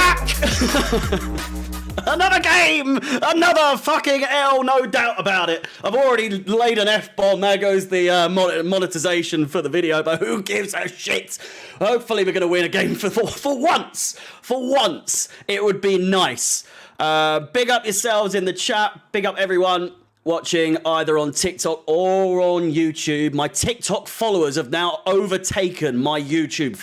back! Another game! Another fucking L, no doubt about it. I've already laid an F-bomb. There goes the monetization for the video, but who gives a shit? Hopefully we're going to win a game for once. For once, it would be nice. Big up yourselves in the chat. Big up everyone watching either on TikTok or on YouTube. My TikTok followers have now overtaken my YouTube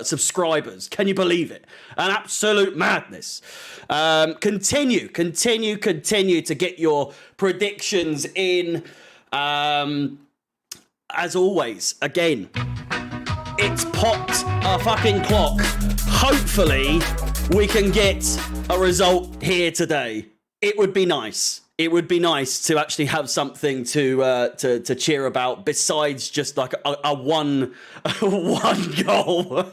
subscribers. Can you believe it? An absolute madness. Continue to get your predictions in. As always, again, it's popped a fucking clock. Hopefully, we can get a result here today. It would be nice. It would be nice to actually have something to cheer about besides just like a one goal.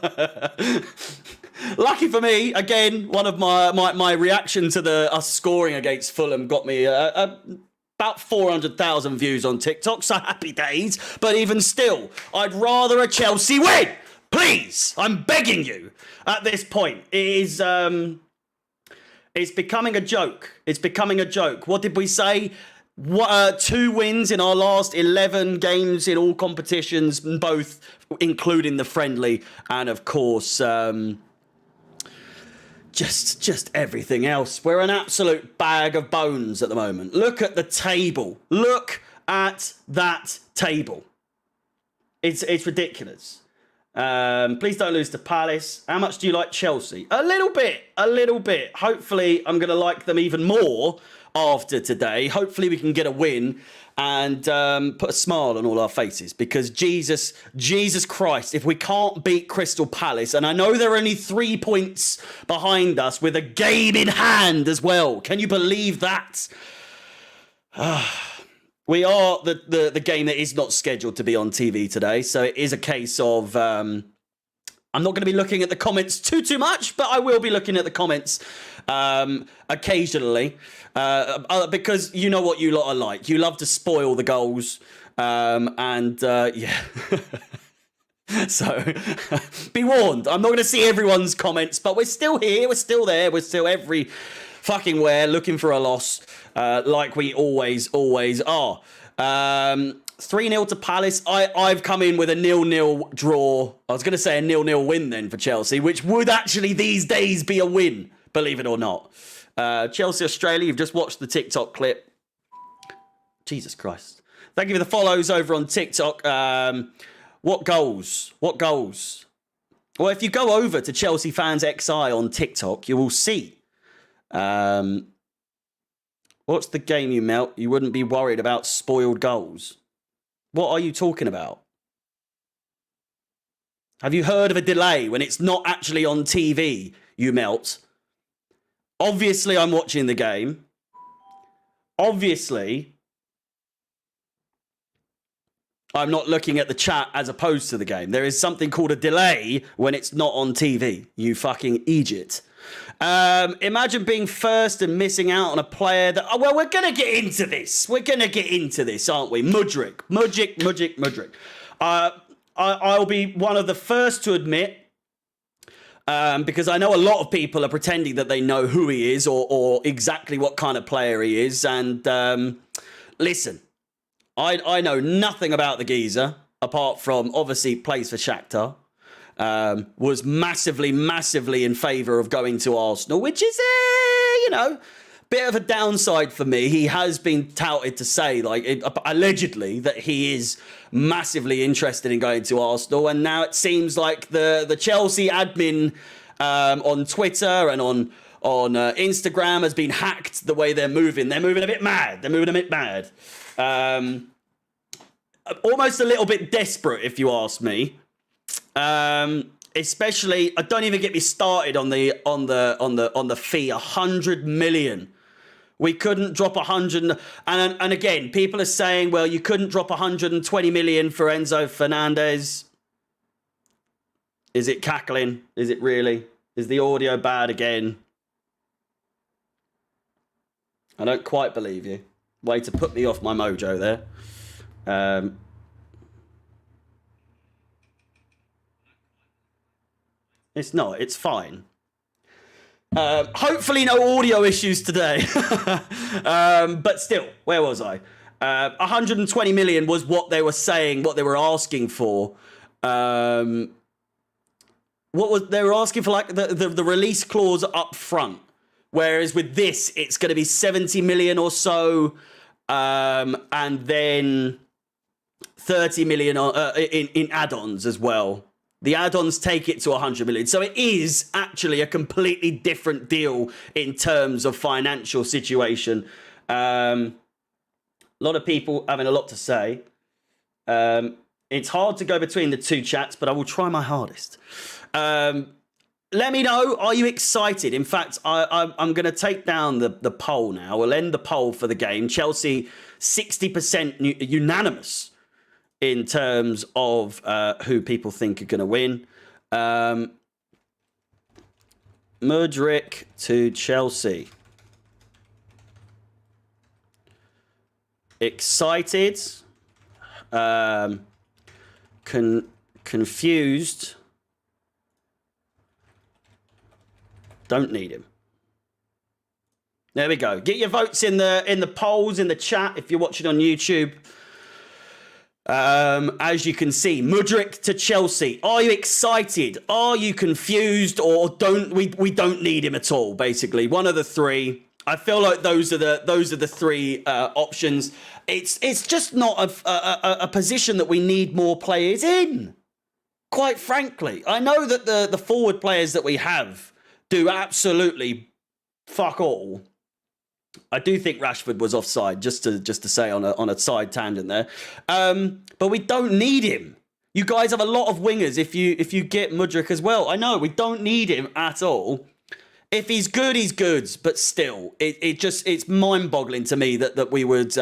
Lucky for me, again, one of my reaction to us scoring against Fulham got me about 400,000 views on TikTok, so happy days. But even still, I'd rather a Chelsea win. Please, I'm begging you. At this point, it is. It's becoming a joke. It's becoming a joke. What did we say? 2 wins in our last 11 games in all competitions, both including the friendly, and of course, just everything else. We're an absolute bag of bones at the moment. Look at the table. Look at that table. It's ridiculous. Please don't lose to Palace. How much do you like Chelsea? A little bit. Hopefully, I'm going to like them even more after today. Hopefully, we can get a win and put a smile on all our faces, because Jesus Christ, if we can't beat Crystal Palace, and I know they're only 3 points behind us with a game in hand as well. Can you believe that? We are the game that is not scheduled to be on TV today, so it is a case of I'm not going to be looking at the comments too much, but I will be looking at the comments occasionally because you know what you lot are like. You love to spoil the goals, yeah. So be warned. I'm not going to see everyone's comments, but we're still here. We're still there. We're still every fucking where looking for a loss. Like we always are. 3-0 to Palace. I've come in with a 0-0 draw. I was going to say a 0-0 win then for Chelsea, which would actually these days be a win, believe it or not. Chelsea Australia, you've just watched the TikTok clip. Jesus Christ. Thank you for the follows over on TikTok. What goals? Well, if you go over to Chelsea Fans XI on TikTok, you will see. What's the game, you melt? You wouldn't be worried about spoiled goals. What are you talking about? Have you heard of a delay when it's not actually on TV, you melt? Obviously, I'm watching the game. Obviously, I'm not looking at the chat as opposed to the game. There is something called a delay when it's not on TV, you fucking Egypt. Imagine being first and missing out on a player that... Oh, well, we're going to get into this. We're going to get into this, aren't we? Mudryk. I'll be one of the first to admit, because I know a lot of people are pretending that they know who he is or exactly what kind of player he is. And listen, I know nothing about the geezer, apart from, obviously, plays for Shakhtar. Was massively in favour of going to Arsenal, which is, bit of a downside for me. He has been touted to say, allegedly, that he is massively interested in going to Arsenal, and now it seems like the Chelsea admin on Twitter and on Instagram has been hacked the way they're moving. They're moving a bit mad. Almost a little bit desperate, if you ask me. Especially, don't even get me started on the fee. 100 million. We couldn't drop 100, and again, people are saying, well, you couldn't drop 120 million for Enzo Fernandez. Is it cackling? Is it really? Is the audio bad again? I don't quite believe you. Way to put me off my mojo there. It's not. It's fine. Hopefully no audio issues today. But still, where was I? 120 million was what they were saying, what they were asking for. What was they were asking for, like the release clause up front. Whereas with this, it's going to be 70 million or so, and then 30 million in add-ons as well. The add-ons take it to 100 million. So it is actually a completely different deal in terms of financial situation. A lot of people having a lot to say. It's hard to go between the two chats, but I will try my hardest. Let me know, are you excited? In fact, I'm going to take down the poll now. We'll end the poll for the game. Chelsea, 60% unanimous in terms of who people think are going to win. Mudryk to Chelsea. Excited. Confused. Don't need him. There we go. Get your votes in the polls, in the chat, if you're watching on YouTube. As you can see, Mudryk to Chelsea. Are you excited? Are you confused? Or we don't need him at all? Basically, one of the three. I feel like those are the three options. It's just not a position that we need more players in. Quite frankly, I know that the forward players that we have do absolutely fuck all. I do think Rashford was offside, just to say on a side tangent there. But we don't need him. You guys have a lot of wingers if you get Mudryk as well. I know we don't need him at all. If he's good, he's good. But still, it's mind-boggling to me that we would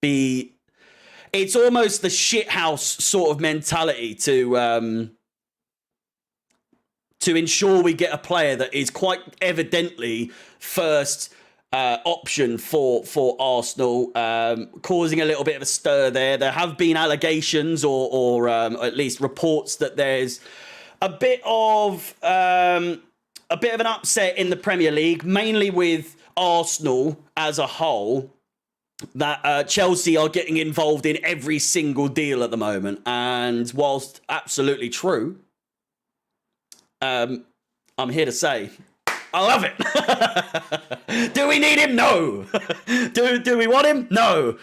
be. It's almost the shithouse sort of mentality to ensure we get a player that is quite evidently first option for Arsenal, causing a little bit of a stir there. There have been allegations or at least reports that there's a bit of an upset in the Premier League, mainly with Arsenal as a whole, that Chelsea are getting involved in every single deal at the moment. And whilst absolutely true, I'm here to say, I love it. Do we need him? No. Do we want him? No.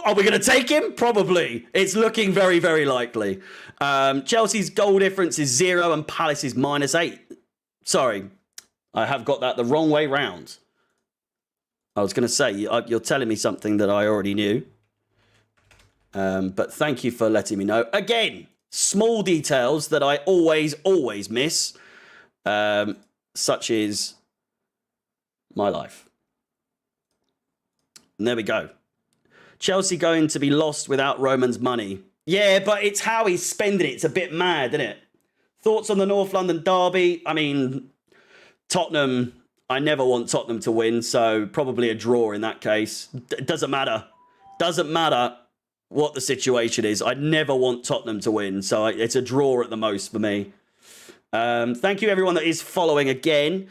Are we going to take him? Probably. It's looking very, very likely. Chelsea's goal difference is 0 and Palace is -8. Sorry, I have got that the wrong way round. I was going to say, you're telling me something that I already knew. But thank you for letting me know. Again, small details that I always miss. Such is my life. And there we go. Chelsea going to be lost without Roman's money. Yeah, but it's how he's spending it. It's a bit mad, isn't it? Thoughts on the North London derby? I mean, Tottenham, I never want Tottenham to win, so probably a draw in that case. It doesn't matter. Doesn't matter what the situation is. I never want Tottenham to win, so it's a draw at the most for me. Thank you, everyone that is following again.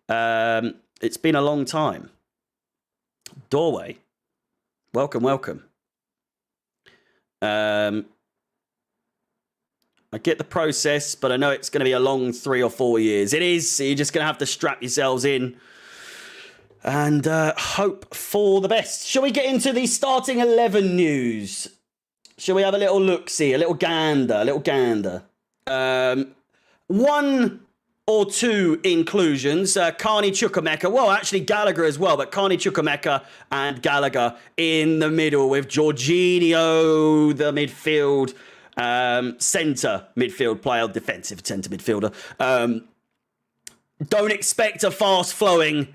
It's been a long time. Doorway. Welcome, welcome. I get the process, but I know it's going to be a long 3 or 4 years. It is. So you're just going to have to strap yourselves in and hope for the best. Shall we get into the starting 11 news? Shall we have a little look-see, a little gander? One or two inclusions. Carney Chukwuemeka, well, actually Gallagher as well, but Carney Chukwuemeka and Gallagher in the middle with Jorginho, the midfield, centre midfield player, defensive centre midfielder. Don't expect a fast-flowing,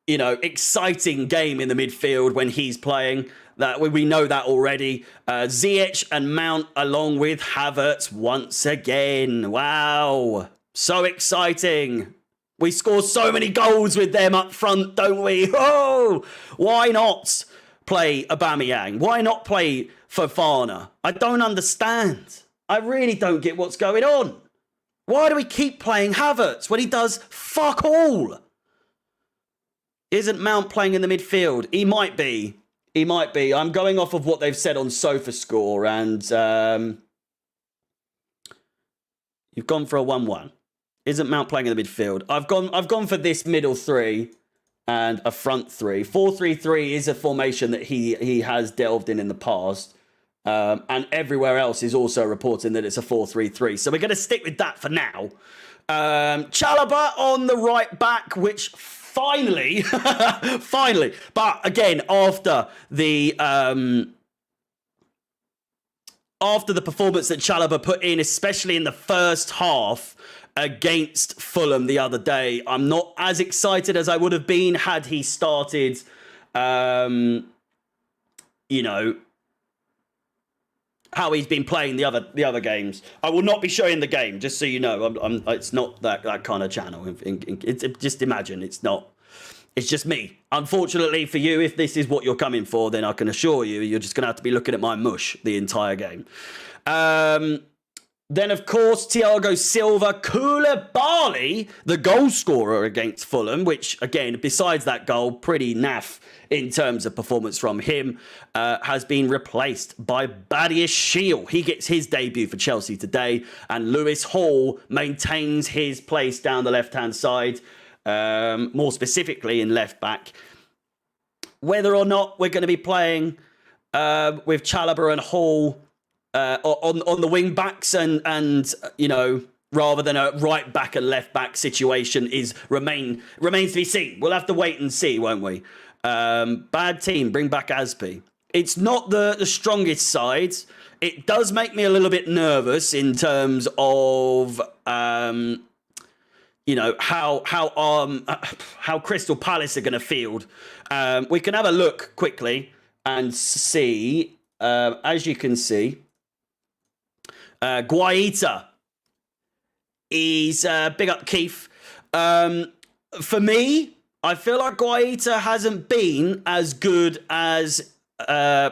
exciting game in the midfield when he's playing. That we know that already. Ziyech and Mount along with Havertz once again. Wow. So exciting. We score so many goals with them up front, don't we? Oh, why not play Aubameyang? Why not play Fofana? I don't understand. I really don't get what's going on. Why do we keep playing Havertz when he does fuck all? Isn't Mount playing in the midfield? He might be. He might be. I'm going off of what they've said on SofaScore, and you've gone for a 1-1. Isn't Mount playing in the midfield? I've gone for this middle three and a front three. 4-3-3 is a formation that he has delved in the past. And everywhere else is also reporting that it's a 4-3-3. So we're going to stick with that for now. Chalobah on the right back, which finally, but again, after the performance that Chalobah put in, especially in the first half against Fulham the other day, I'm not as excited as I would have been had he started, how he's been playing the other games. I will not be showing the game, just so you know. It's not that kind of channel. Just imagine, it's not. It's just me. Unfortunately for you, if this is what you're coming for, then I can assure you, you're just going to have to be looking at my mush the entire game. Then, of course, Thiago Silva, Koulibaly, the goal scorer against Fulham, which, again, besides that goal, pretty naff in terms of performance from him, has been replaced by Badiashile. He gets his debut for Chelsea today, and Lewis Hall maintains his place down the left-hand side, more specifically in left-back. Whether or not we're going to be playing with Chalobah and Hall on the wing backs and rather than a right back and left back situation remains to be seen. We'll have to wait and see, won't we? Bad team, bring back Aspi. It's not the strongest side. It does make me a little bit nervous in terms of how Crystal Palace are going to field. We can have a look quickly and see. As you can see, Guaita is big up Keith. For me, I feel like Guaita hasn't been as good as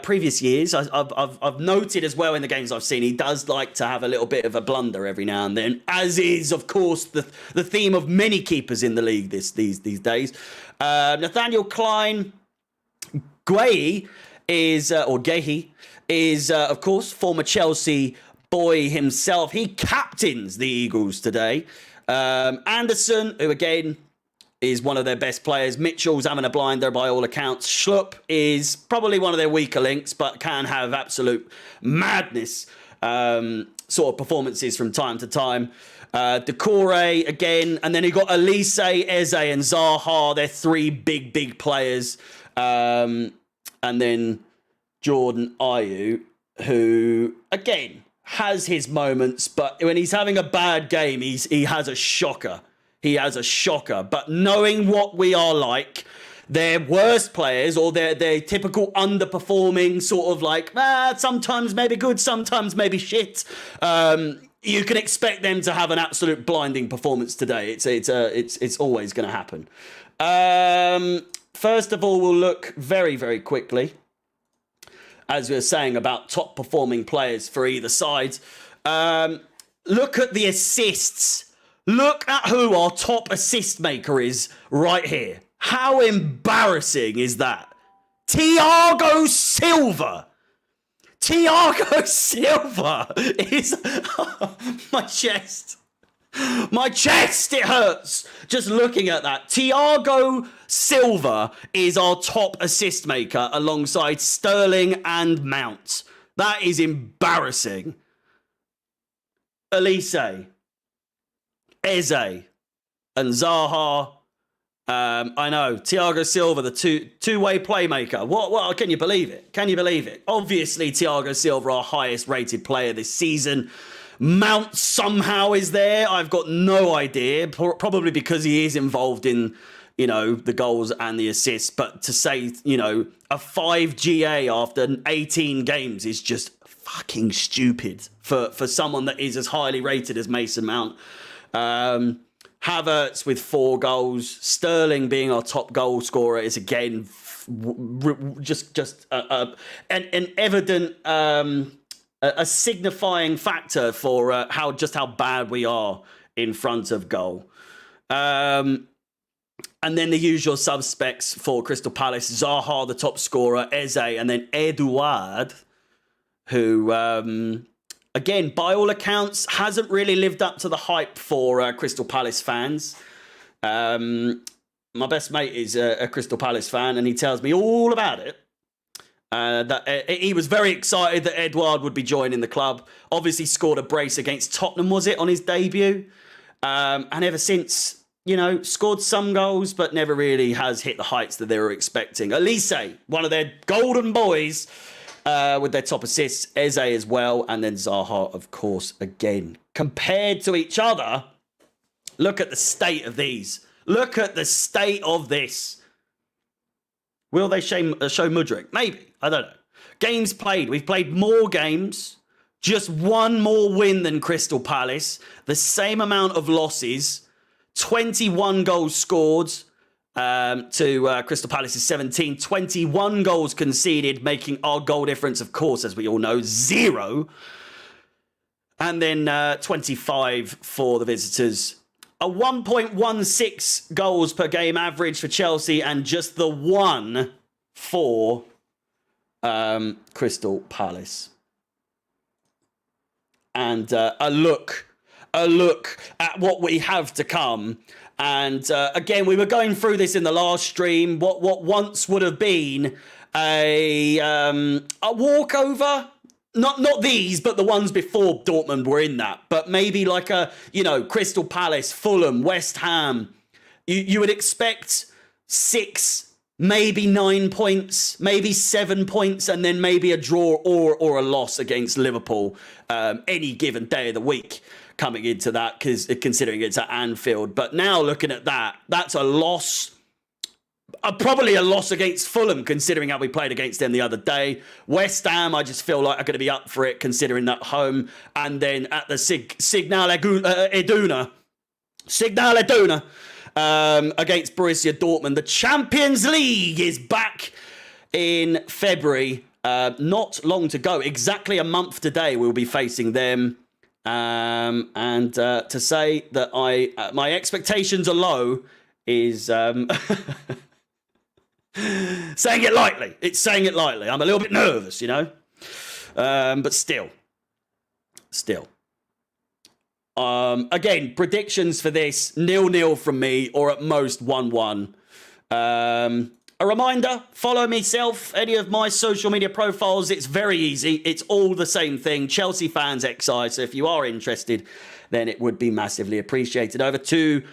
previous years. I've noted as well in the games I've seen, he does like to have a little bit of a blunder every now and then, as is, of course, the theme of many keepers in the league these days. Nathaniel Klein, Guehi is, of course, former Chelsea boy himself. He captains the Eagles today. Anderson, who again is one of their best players. Mitchell's having a blinder by all accounts. Schlupp is probably one of their weaker links, but can have absolute madness sort of performances from time to time. Decore again, and then you got Elise, Eze, and Zaha. They're three big players. And then Jordan Ayew, who again has his moments, but when he's having a bad game, he has a shocker. He has a shocker. But knowing what we are like, their worst players or their typical underperforming sort of like sometimes maybe good, sometimes maybe shit. You can expect them to have an absolute blinding performance today. It's always going to happen. First of all, we'll look very quickly, as we were saying, about top performing players for either side. Look at the assists. Look at who our top assist maker is right here. How embarrassing is that? Thiago Silva. Thiago Silva is... my chest. My chest, it hurts just looking at that. Thiago Silva is our top assist maker alongside Sterling and Mount. That is embarrassing. Elise, Eze, and Zaha. I know, Thiago Silva, the two-way playmaker. What? Can you believe it? Can you believe it? Obviously, Thiago Silva, our highest rated player this season. Mount somehow is there. I've got no idea. Probably because he is involved in, the goals and the assists. But to say, a 5 GA after 18 games is just fucking stupid for someone that is as highly rated as Mason Mount. Havertz with 4 goals. Sterling being our top goal scorer is again just an evident a signifying factor for how bad we are in front of goal. And then the usual suspects for Crystal Palace: Zaha, the top scorer, Eze, and then Edouard, who, again, by all accounts, hasn't really lived up to the hype for Crystal Palace fans. My best mate is a Crystal Palace fan, and he tells me all about it. That he was very excited that Edouard would be joining the club. Obviously scored a brace against Tottenham, was it, on his debut? And ever since, scored some goals, but never really has hit the heights that they were expecting. Elise, one of their golden boys, with their top assists. Eze as well, and then Zaha, of course, again. Compared to each other, look at the state of these. Look at the state of this. Will they show Mudryk? Maybe. I don't know. Games played. We've played more games. Just one more win than Crystal Palace. The same amount of losses. 21 goals scored to Crystal Palace's 17. 21 goals conceded, making our goal difference, of course, as we all know, 0. And then 25 for the visitors. A 1.16 goals per game average for Chelsea, and just the 1 for Crystal Palace. And a look at what we have to come. And again, we were going through this in the last stream. What once would have been a walkover. Not these, but the ones before Dortmund were in that. But maybe like a, Crystal Palace, Fulham, West Ham. You would expect 6, maybe 9 points, maybe 7 points, and then maybe a draw or a loss against Liverpool any given day of the week coming into that, considering it's at Anfield. But now looking at that, that's a loss. Probably a loss against Fulham, considering how we played against them the other day. West Ham, I just feel like are going to be up for it, considering that home. And then at the Signal Iduna against Borussia Dortmund. The Champions League is back in February. Not long to go. Exactly a month today, we'll be facing them. And to say that my expectations are low is... saying it lightly. It's saying it lightly. I'm a little bit nervous, but still. Again, predictions for this, 0-0 from me, or at most 1-1. A reminder, follow myself, any of my social media profiles. It's very easy. It's all the same thing. Chelsea Fans XI. So if you are interested, then it would be massively appreciated. Over to...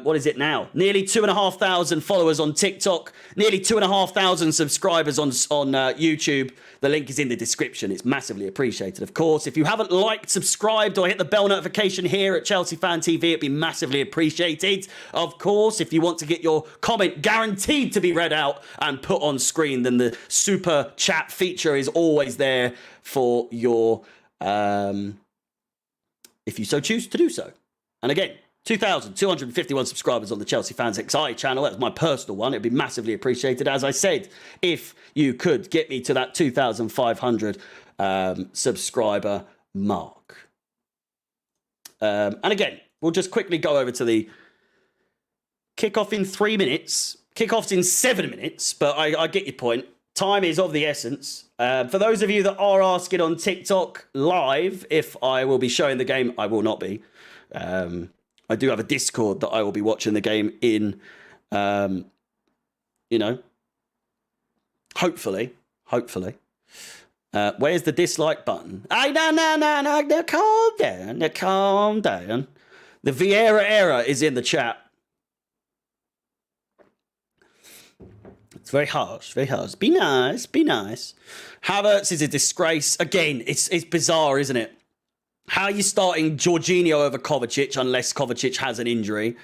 what is it now? Nearly 2,500 followers on TikTok, nearly 2,500 subscribers on YouTube. The link is in the description. It's massively appreciated, of course. If you haven't liked, subscribed, or hit the bell notification here at Chelsea Fan TV, it'd be massively appreciated. Of course, if you want to get your comment guaranteed to be read out and put on screen, then the super chat feature is always there for your, if you so choose to do so. And again, 2,251 subscribers on the Chelsea Fans XI channel. That's my personal one. It'd be massively appreciated. As I said, if you could get me to that 2,500 subscriber mark. And again, we'll just quickly go over to the kickoff in 3 minutes. Kickoff's in 7 minutes, but I get your point. Time is of the essence. For those of you that are asking on TikTok live if I will be showing the game, I will not be. I do have a Discord that I will be watching the game in, hopefully. Where's the dislike button? No, calm down. The Vieira era is in the chat. It's very harsh. Be nice. Havertz is a disgrace. Again, it's bizarre, isn't it? How are you starting Jorginho over Kovacic unless Kovacic has an injury?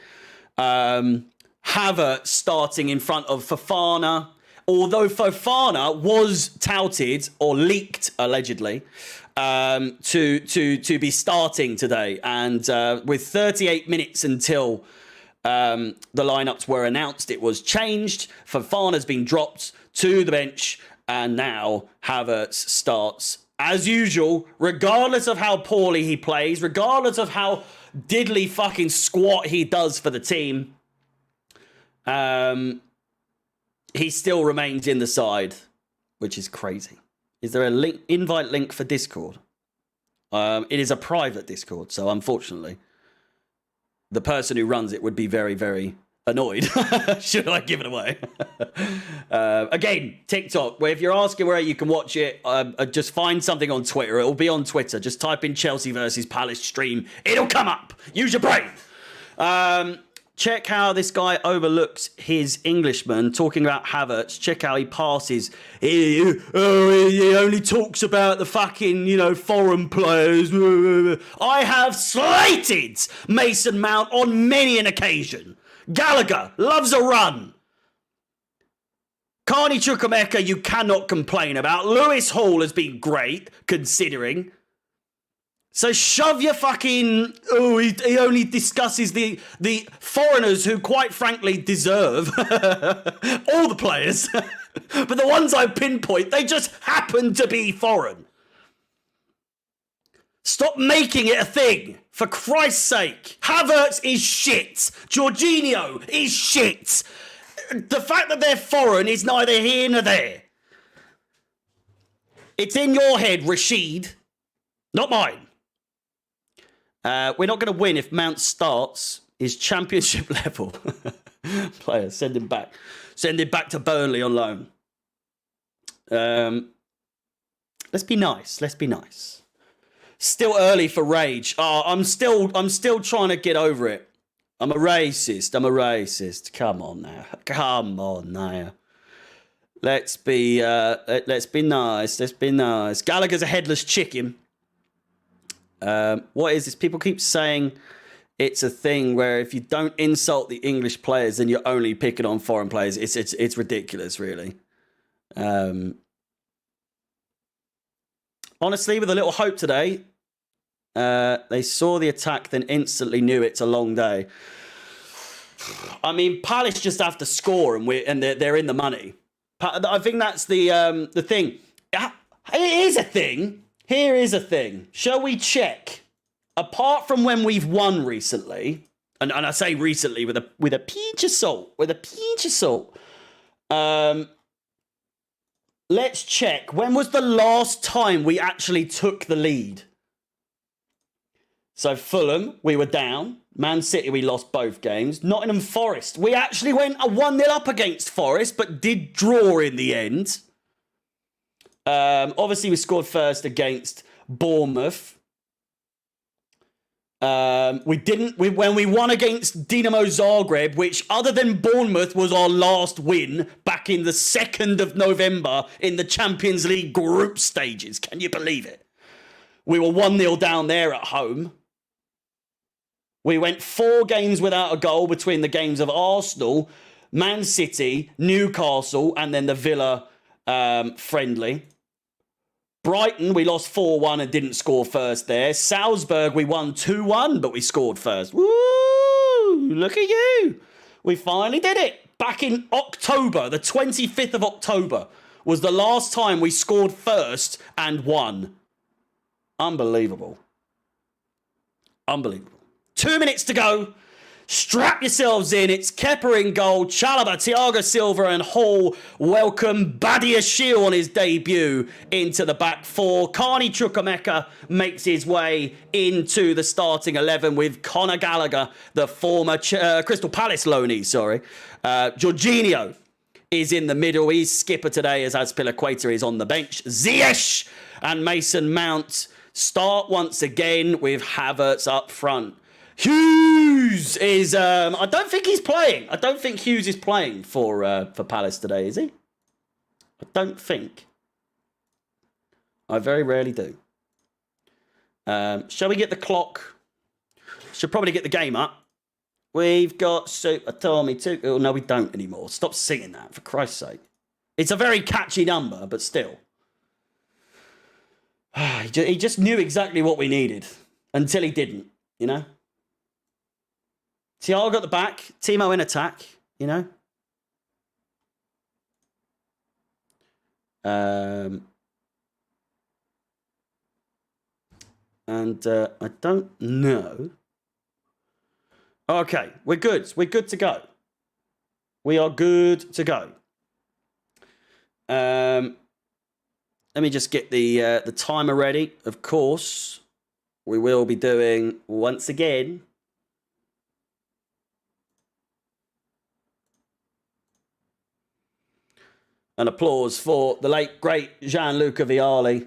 Havertz starting in front of Fofana. Although Fofana was touted or leaked, allegedly, to be starting today. And with 38 minutes until the lineups were announced, it was changed. Fofana's been dropped to the bench. And now Havertz starts as usual, regardless of how poorly he plays, regardless of how diddly fucking squat he does for the team, he still remains in the side, which is crazy. Is there a invite link for Discord? It is a private Discord, so unfortunately, the person who runs it would be very, very annoyed should I give it away. Again, TikTok, where if you're asking where you can watch it, just find something on Twitter. It'll be on Twitter. Just type in Chelsea versus Palace stream. It'll come up. Use your brain. Check how this guy overlooks his Englishman talking about Havertz. Check how he passes. He only talks about the fucking, foreign players. I have slated Mason Mount on many an occasion. Gallagher loves a run. Carney Chukwuemeka, you cannot complain about. Lewis Hall has been great, considering. So shove your fucking... Oh, he only discusses the foreigners who, quite frankly, deserve all the players. But the ones I pinpoint, they just happen to be foreign. Stop making it a thing. For Christ's sake. Havertz is shit. Jorginho is shit. The fact that they're foreign is neither here nor there. It's in your head, Rashid. Not mine. We're not going to win if Mount starts his championship level. Player, send him back. Send him back to Burnley on loan. Let's be nice. Let's be nice. Still early for rage. Oh, I'm still trying to get over it. I'm a racist. Come on now. Let's be nice. Let's be nice. Gallagher's a headless chicken. What is this? People keep saying it's a thing where if you don't insult the English players, then you're only picking on foreign players. It's ridiculous, really. Honestly, with a little hope today, they saw the attack, then instantly knew it's a long day. I mean, Palace just have to score, and they're in the money. I think that's the thing. It is a thing. Here is a thing. Shall we check? Apart from when we've won recently, and I say recently with a pinch of salt, let's check. When was the last time we actually took the lead? So Fulham, we were down. Man City, we lost both games. Nottingham Forest, we actually went a 1-0 up against Forest, but did draw in the end. Obviously, we scored first against Bournemouth. When we won against Dinamo Zagreb, which other than Bournemouth was our last win back in the 2nd of November in the Champions League group stages. Can you believe it? We were 1-0 down there at home. We went 4 games without a goal between the games of Arsenal, Man City, Newcastle, and then the Villa friendly. Brighton, we lost 4-1 and didn't score first there. Salzburg, we won 2-1, but we scored first. Woo! Look at you. We finally did it. Back in October, the 25th of October, was the last time we scored first and won. Unbelievable. 2 minutes to go. Strap yourselves in. It's Kepa in goal. Chalobah, Thiago Silva and Hall welcome Badiashile on his debut into the back four. Carney Chukwuemeka makes his way into the starting 11 with Conor Gallagher, the former Crystal Palace loanee, Jorginho is in the middle. He's skipper today as Azpilicueta is on the bench. Ziyech and Mason Mount start once again with Havertz up front. Hughes is... I don't think he's playing. I don't think Hughes is playing for Palace today, is he? I don't think. I very rarely do. Shall we get the clock? Should probably get the game up. We've got Super Tommy too. Oh, no, we don't anymore. Stop singing that, for Christ's sake. It's a very catchy number, but still. He just knew exactly what we needed until he didn't, you know? Thiago at the back, Timo in attack, you know? And I don't know. Okay, we're good. We're good to go. We are good to go. Let me just get the timer ready. Of course, we will be doing, once again, an applause for the late, great Gianluca Vialli.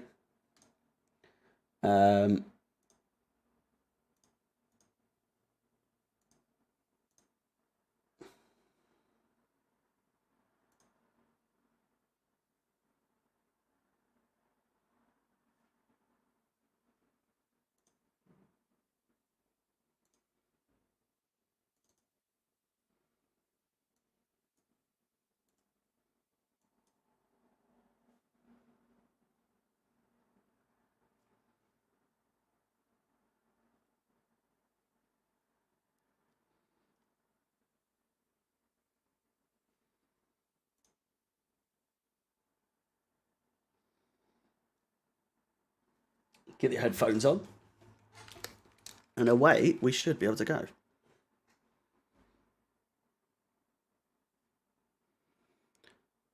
Get the headphones on. And away we should be able to go.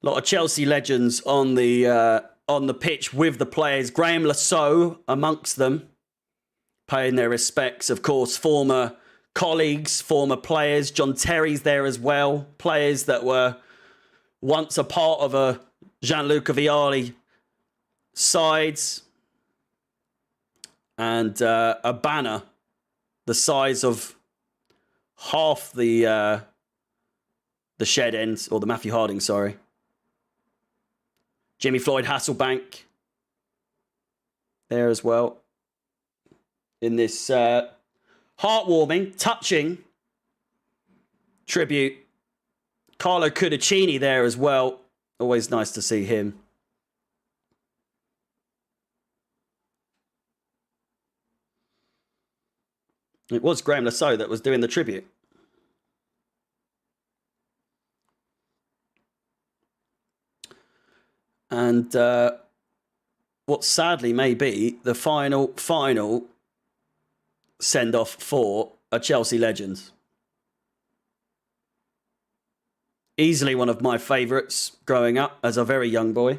A lot of Chelsea legends on the pitch with the players. Graham Lasso amongst them, paying their respects. Of course, former colleagues, former players. John Terry's there as well. Players that were once a part of a Gianluca Vialli sides. And a banner the size of half the shed end, or the Matthew Harding, sorry. Jimmy Floyd Hasselbank there as well. In this heartwarming, touching tribute. Carlo Cudicini there as well. Always nice to see him. It was Graham Lasso that was doing the tribute. And what sadly may be the final send-off for a Chelsea legend. Easily one of my favourites growing up as a very young boy.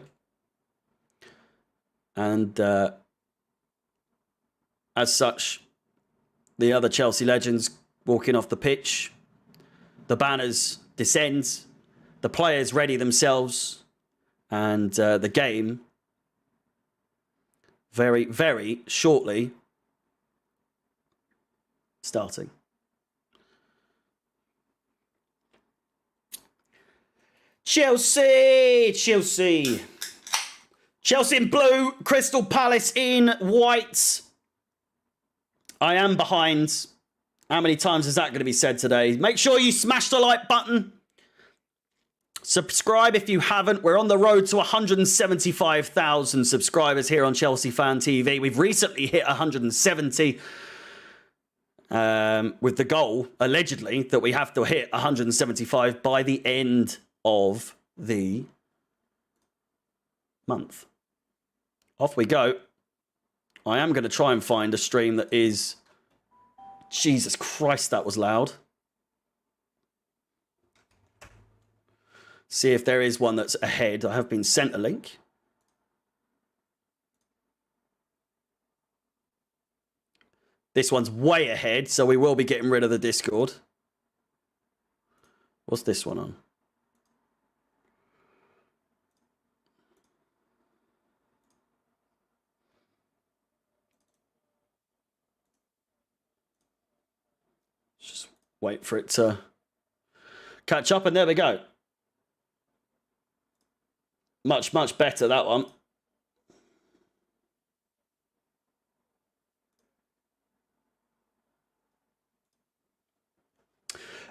And as such, the other Chelsea legends walking off the pitch. The banners descend. The players ready themselves. And the game, very, very shortly, starting. Chelsea! Chelsea in blue, Crystal Palace in white. I am behind. How many times is that going to be said today? Make sure you smash the like button. Subscribe if you haven't. We're on the road to 175,000 subscribers here on Chelsea Fan TV. We've recently hit 170 with the goal, allegedly, that we have to hit 175 by the end of the month. Off we go. I am going to try and find a stream that is... Jesus Christ, that was loud. See if there is one that's ahead. I have been sent a link. This one's way ahead, so we will be getting rid of the Discord. What's this one on? Just wait for it to catch up, and there we go. Much, much better, that one.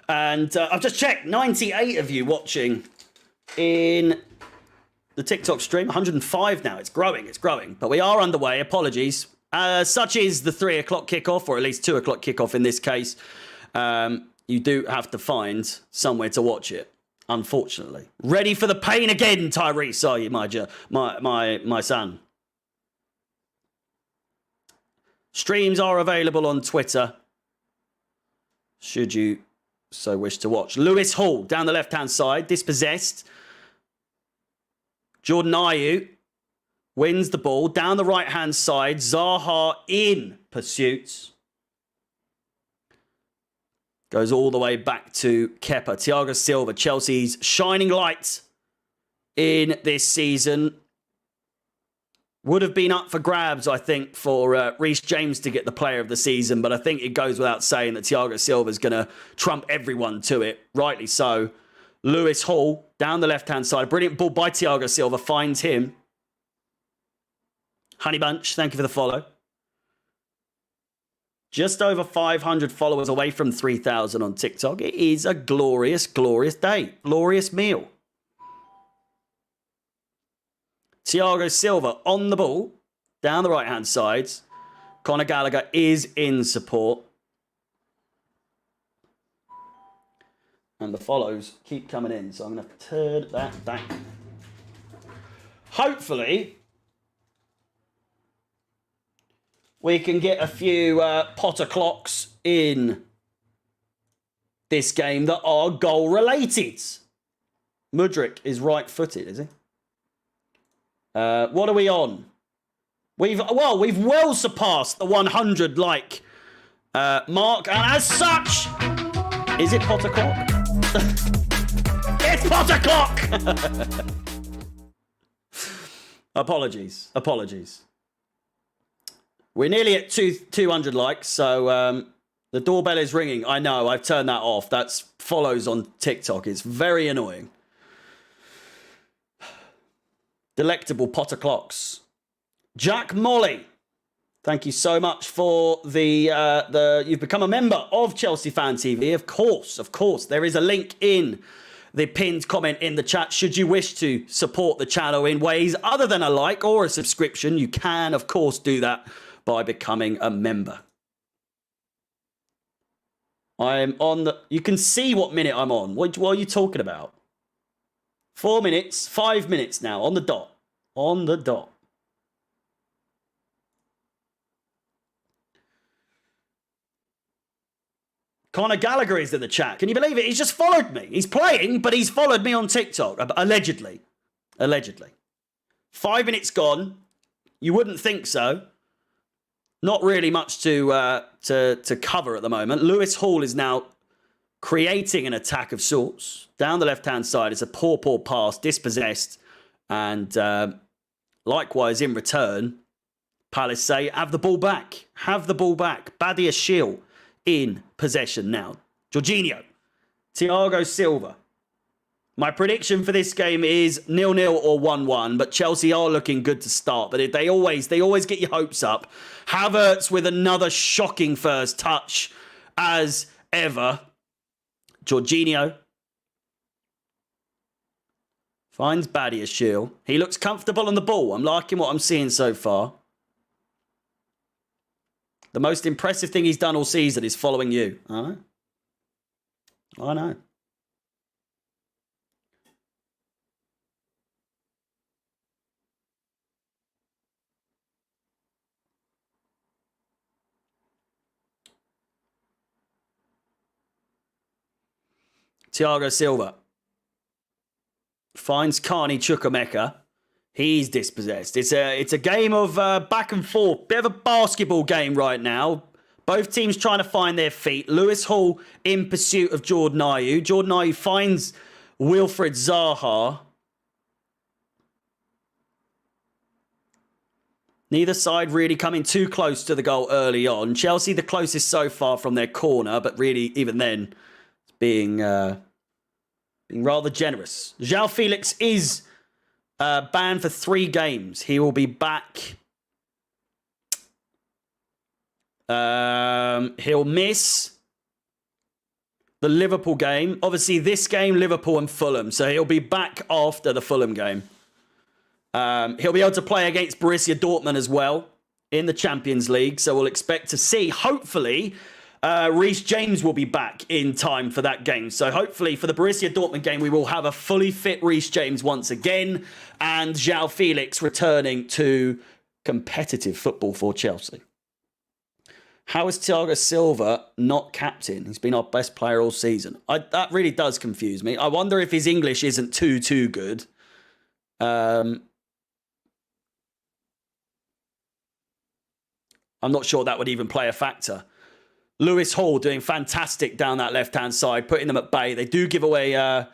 And I've just checked, 98 of you watching in the TikTok stream. 105 now. It's growing. But we are underway. Apologies. Such is the 3 o'clock kickoff, or at least 2 o'clock kickoff in this case. You do have to find somewhere to watch it. Unfortunately. Ready for the pain again, Tyrese, are you, my son? Streams are available on Twitter, should you so wish to watch. Lewis Hall down the left-hand side, dispossessed. Jordan Ayew wins the ball down the right-hand side. Zaha in pursuit. Goes all the way back to Kepa. Thiago Silva, Chelsea's shining light in this season. Would have been up for grabs, I think, for Reece James to get the player of the season, but I think it goes without saying that Thiago Silva is going to trump everyone to it, rightly so. Lewis Hall down the left-hand side. Brilliant ball by Thiago Silva, finds him. Honey Bunch, thank you for the follow. Just over 500 followers away from 3,000 on TikTok. It is a glorious, glorious day. Glorious meal. Thiago Silva on the ball, down the right-hand side. Conor Gallagher is in support. And the follows keep coming in, so I'm going to turn that back. Hopefully, we can get a few Potter clocks in this game that are goal-related. Mudryk is right-footed, is he? What are we on? We've well surpassed the 100 like mark, and as such, is it Potter clock? It's Potter clock. Apologies. We're nearly at 200 likes, so the doorbell is ringing. I know, I've turned that off. That's follows on TikTok. It's very annoying. Delectable Potter clocks. Jack Molly, thank you so much for the you've become a member of Chelsea Fan TV. Of course. There is a link in the pinned comment in the chat. Should you wish to support the channel in ways other than a like or a subscription, you can, of course, do that by becoming a member. I'm on the... You can see what minute I'm on. What are you talking about? 4 minutes, 5 minutes now, on the dot. On the dot. Conor Gallagher is in the chat. Can you believe it? He's just followed me. He's playing, but he's followed me on TikTok. Allegedly. 5 minutes gone. You wouldn't think so. Not really much to cover at the moment. Lewis Hall is now creating an attack of sorts. Down the left-hand side, it's a poor pass, dispossessed. And likewise, in return, Palace say, have the ball back. Badia Shiel in possession now. Jorginho. Thiago Silva. My prediction for this game is 0-0 or 1-1, but Chelsea are looking good to start. But they always get your hopes up. Havertz with another shocking first touch, as ever. Jorginho finds Badia Shiel. He looks comfortable on the ball. I'm liking what I'm seeing so far. The most impressive thing he's done all season is following you. I know. Thiago Silva finds Carney Chukwuemeka. He's dispossessed. It's a game of back and forth. Bit of a basketball game right now. Both teams trying to find their feet. Lewis Hall in pursuit of Jordan Ayew. Jordan Ayew finds Wilfried Zaha. Neither side really coming too close to the goal early on. Chelsea the closest so far from their corner, but really even then it's being rather generous. João Felix is banned for 3 games. He will be back. He'll miss the Liverpool game. Obviously, this game, Liverpool and Fulham. So he'll be back after the Fulham game. He'll be able to play against Borussia Dortmund as well in the Champions League. So we'll expect to see, hopefully, Reece James will be back in time for that game. So hopefully for the Borussia Dortmund game, we will have a fully fit Reece James once again. And João Felix returning to competitive football for Chelsea. How is Thiago Silva not captain? He's been our best player all season. That really does confuse me. I wonder if his English isn't too good. I'm not sure that would even play a factor. Lewis Hall doing fantastic down that left-hand side, putting them at bay. They do give away a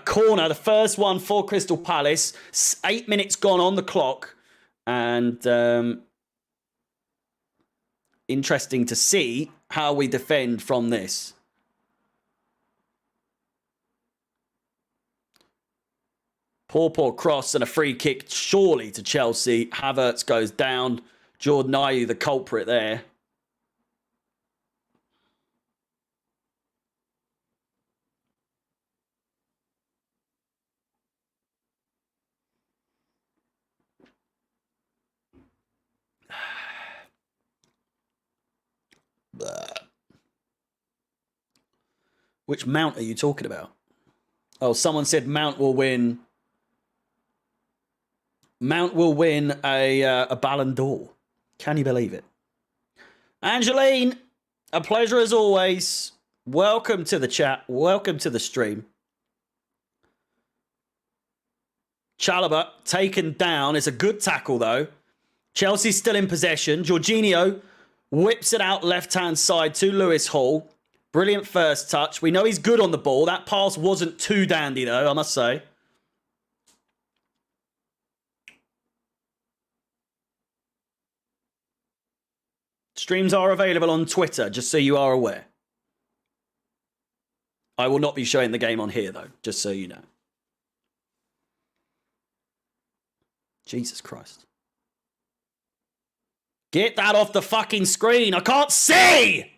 corner, the first one for Crystal Palace. 8 minutes gone on the clock. And interesting to see how we defend from this. Poor cross and a free kick surely to Chelsea. Havertz goes down. Jordan Ayew, the culprit there. Which Mount are you talking about? Oh, someone said Mount will win. Mount will win a Ballon d'Or. Can you believe it? Angeline, a pleasure as always. Welcome to the chat. Welcome to the stream. Chalobah taken down. It's a good tackle, though. Chelsea's still in possession. Jorginho whips it out left-hand side to Lewis Hall. Brilliant first touch. We know he's good on the ball. That pass wasn't too dandy, though, I must say. Streams are available on Twitter, just so you are aware. I will not be showing the game on here, though, just so you know. Jesus Christ. Get that off the fucking screen. I can't see!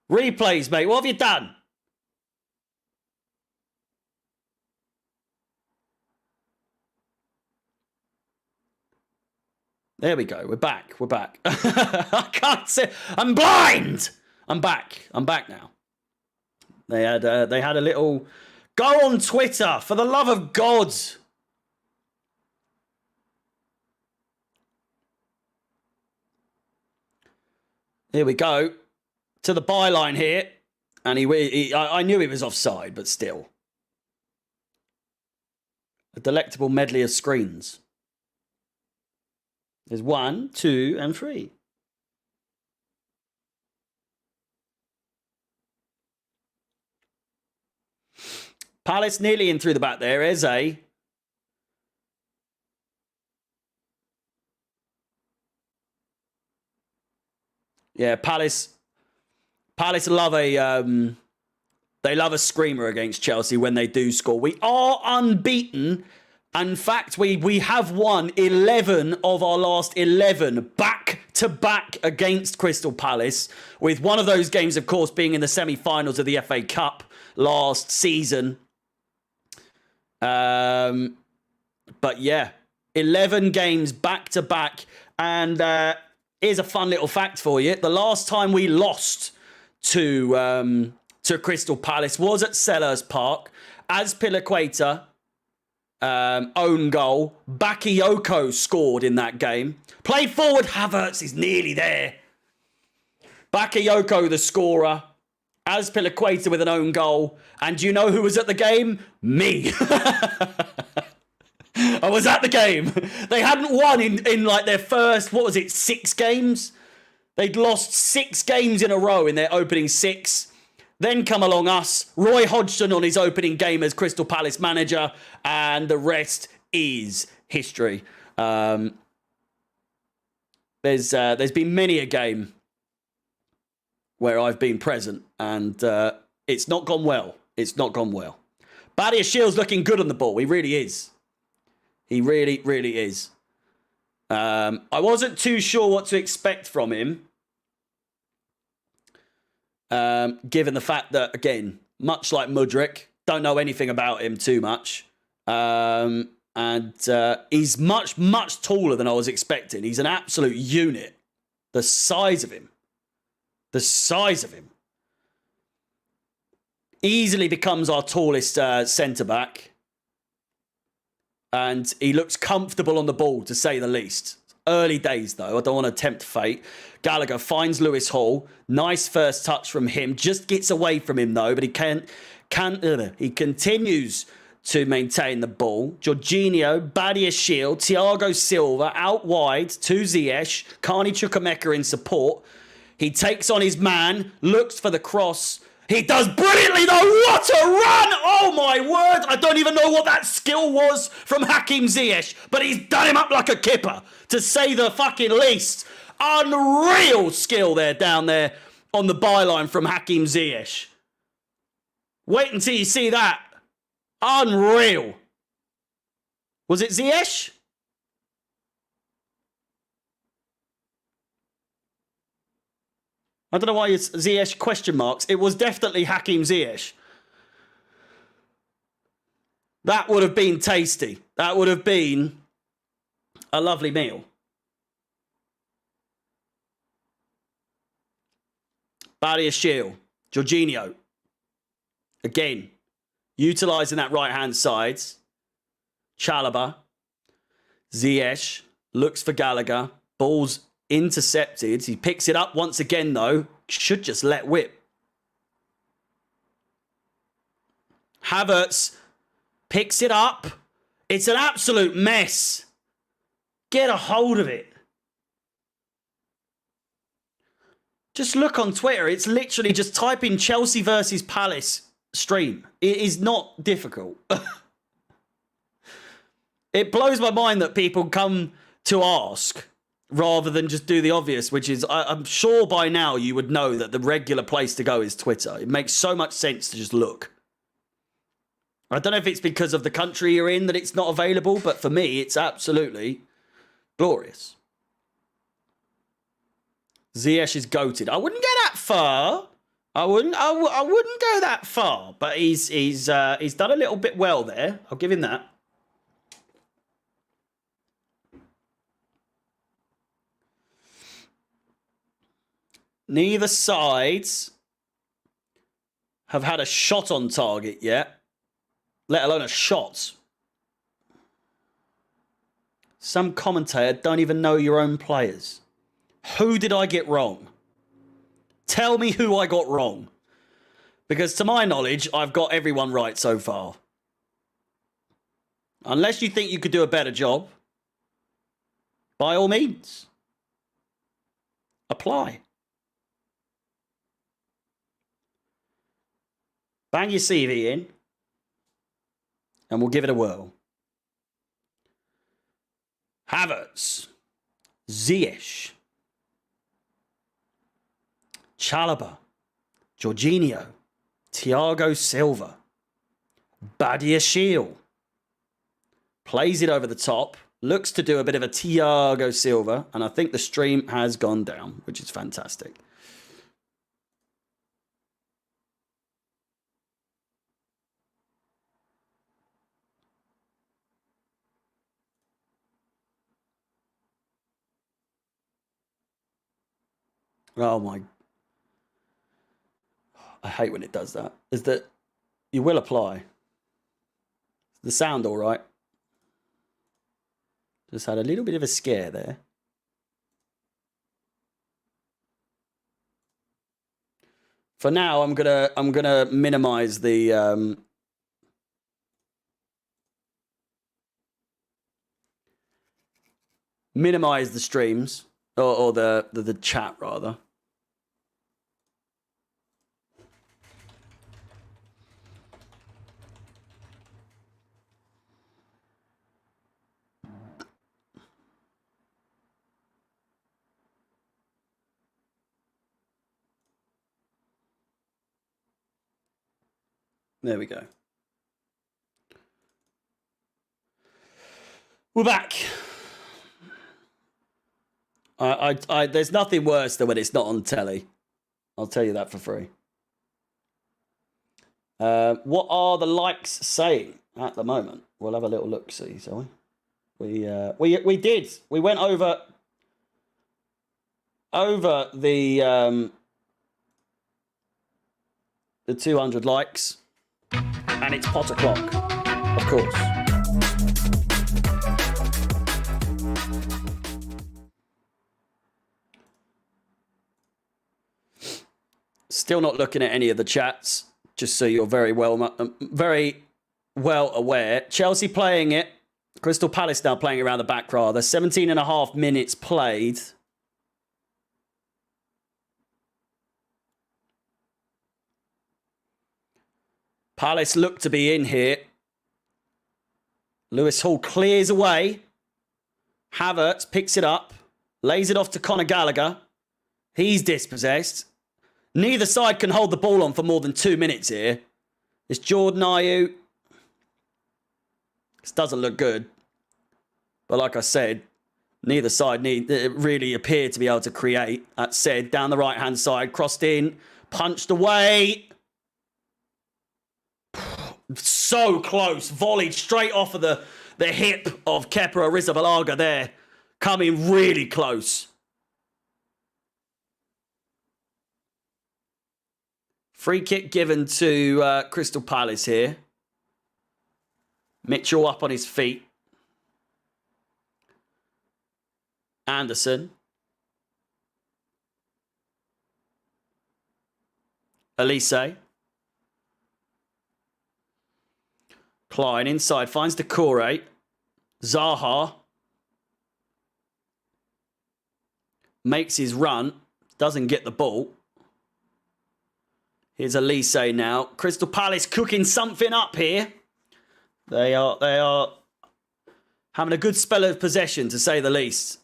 Replays, mate. What have you done? There we go. We're back. We're back. I can't see. I'm blind. I'm back. I'm back now. They had a little... Go on Twitter, for the love of God. Here we go. To the byline here. And I knew he was offside, but still. A delectable medley of screens. There's 1, 2, and 3. Palace nearly in through the back there. Eze. Yeah, Palace love they love a screamer against Chelsea when they do score. We are unbeaten. In fact, we have won 11 of our last 11 back-to-back against Crystal Palace, with one of those games, of course, being in the semi-finals of the FA Cup last season. But yeah, 11 games back-to-back. And here's a fun little fact for you. The last time we lost to Crystal Palace was at Selhurst Park. Azpilicueta... own goal. Bakayoko scored in that game. Play forward. Havertz is nearly there. Bakayoko, the scorer. Azpilicueta with an own goal. And do you know who was at the game? Me. I was at the game. They hadn't won in like their first, 6 games? They'd lost 6 games in a row in their opening 6. Then come along us, Roy Hodgson on his opening game as Crystal Palace manager, and the rest is history. There's been many a game where I've been present, and it's not gone well. It's not gone well. Badia Shields looking good on the ball. He really is. He really, really is. I wasn't too sure what to expect from him. Given the fact that, again, much like Mudryk, don't know anything about him too much. And he's much, much taller than I was expecting. He's an absolute unit. The size of him. The size of him. Easily becomes our tallest centre-back. And he looks comfortable on the ball, to say the least. Early days, though. I don't want to tempt fate. Gallagher finds Lewis Hall. Nice first touch from him. Just gets away from him, though, but he continues to maintain the ball. Jorginho, Badia Shield, Thiago Silva out wide to Ziyech. Carney Chukwuemeka in support. He takes on his man, looks for the cross. He does brilliantly, though. What a run! Oh, my word. I don't even know what that skill was from Hakim Ziyech, but he's done him up like a kipper, to say the fucking least. Unreal skill there down there on the byline from Hakim Ziyech. Wait until you see that. Unreal. Was it Ziyech? I don't know why it's Ziyech question marks. It was definitely Hakim Ziyech. That would have been tasty. That would have been a lovely meal. Badia Shield, Jorginho. Again, utilising that right-hand side. Chalobah. Ziyech looks for Gallagher. Ball's intercepted. He picks it up once again, though. Should just let whip. Havertz picks it up. It's an absolute mess. Get a hold of it. Just look on Twitter. It's literally just type in Chelsea versus Palace stream. It is not difficult. It blows my mind that people come to ask rather than just do the obvious, which is, I'm sure by now you would know that the regular place to go is Twitter. It makes so much sense to just look. I don't know if it's because of the country you're in that it's not available, but for me, it's absolutely glorious. Ziyech is goated. I wouldn't go that far. I wouldn't go that far, but he's done a little bit well there. I'll give him that. Neither sides have had a shot on target yet, let alone a shot. Some commentator don't even know your own players. Who did I get wrong? Tell me who I got wrong. Because to my knowledge, I've got everyone right so far. Unless you think you could do a better job, by all means, apply. Bang your CV in, and we'll give it a whirl. Havertz, Ziyech, Chalobah, Jorginho, Thiago Silva, Badia Shield. Plays it over the top, looks to do a bit of a Thiago Silva, and I think the stream has gone down, which is fantastic. Oh my. I hate when it does that. Is that you will apply. The sound all right? Just had a little bit of a scare there. For now, I'm gonna minimize the streams or the chat rather. There we go. We're back. There's nothing worse than when it's not on telly. I'll tell you that for free. What are the likes saying at the moment? We'll have a little look, see, shall we? We did. We went over the 200 likes. And it's pot o'clock, of course. Still not looking at any of the chats, just so you're very well aware. Chelsea playing it. Crystal Palace now playing around the back rather. 17.5 minutes played. Palace look to be in here. Lewis Hall clears away. Havertz picks it up. Lays it off to Conor Gallagher. He's dispossessed. Neither side can hold the ball on for more than 2 minutes here. It's Jordan Ayew. This doesn't look good. But like I said, neither side really appear to be able to create. That said, down the right-hand side, crossed in, punched away. So close. Volleyed straight off of the hip of Kepa Arrizabalaga there. Coming really close. Free kick given to Crystal Palace here. Mitchell up on his feet. Anderson. Elise. Klein inside, finds Decore. Zaha. Makes his run. Doesn't get the ball. Here's Elise now. Crystal Palace cooking something up here. They are having a good spell of possession, to say the least.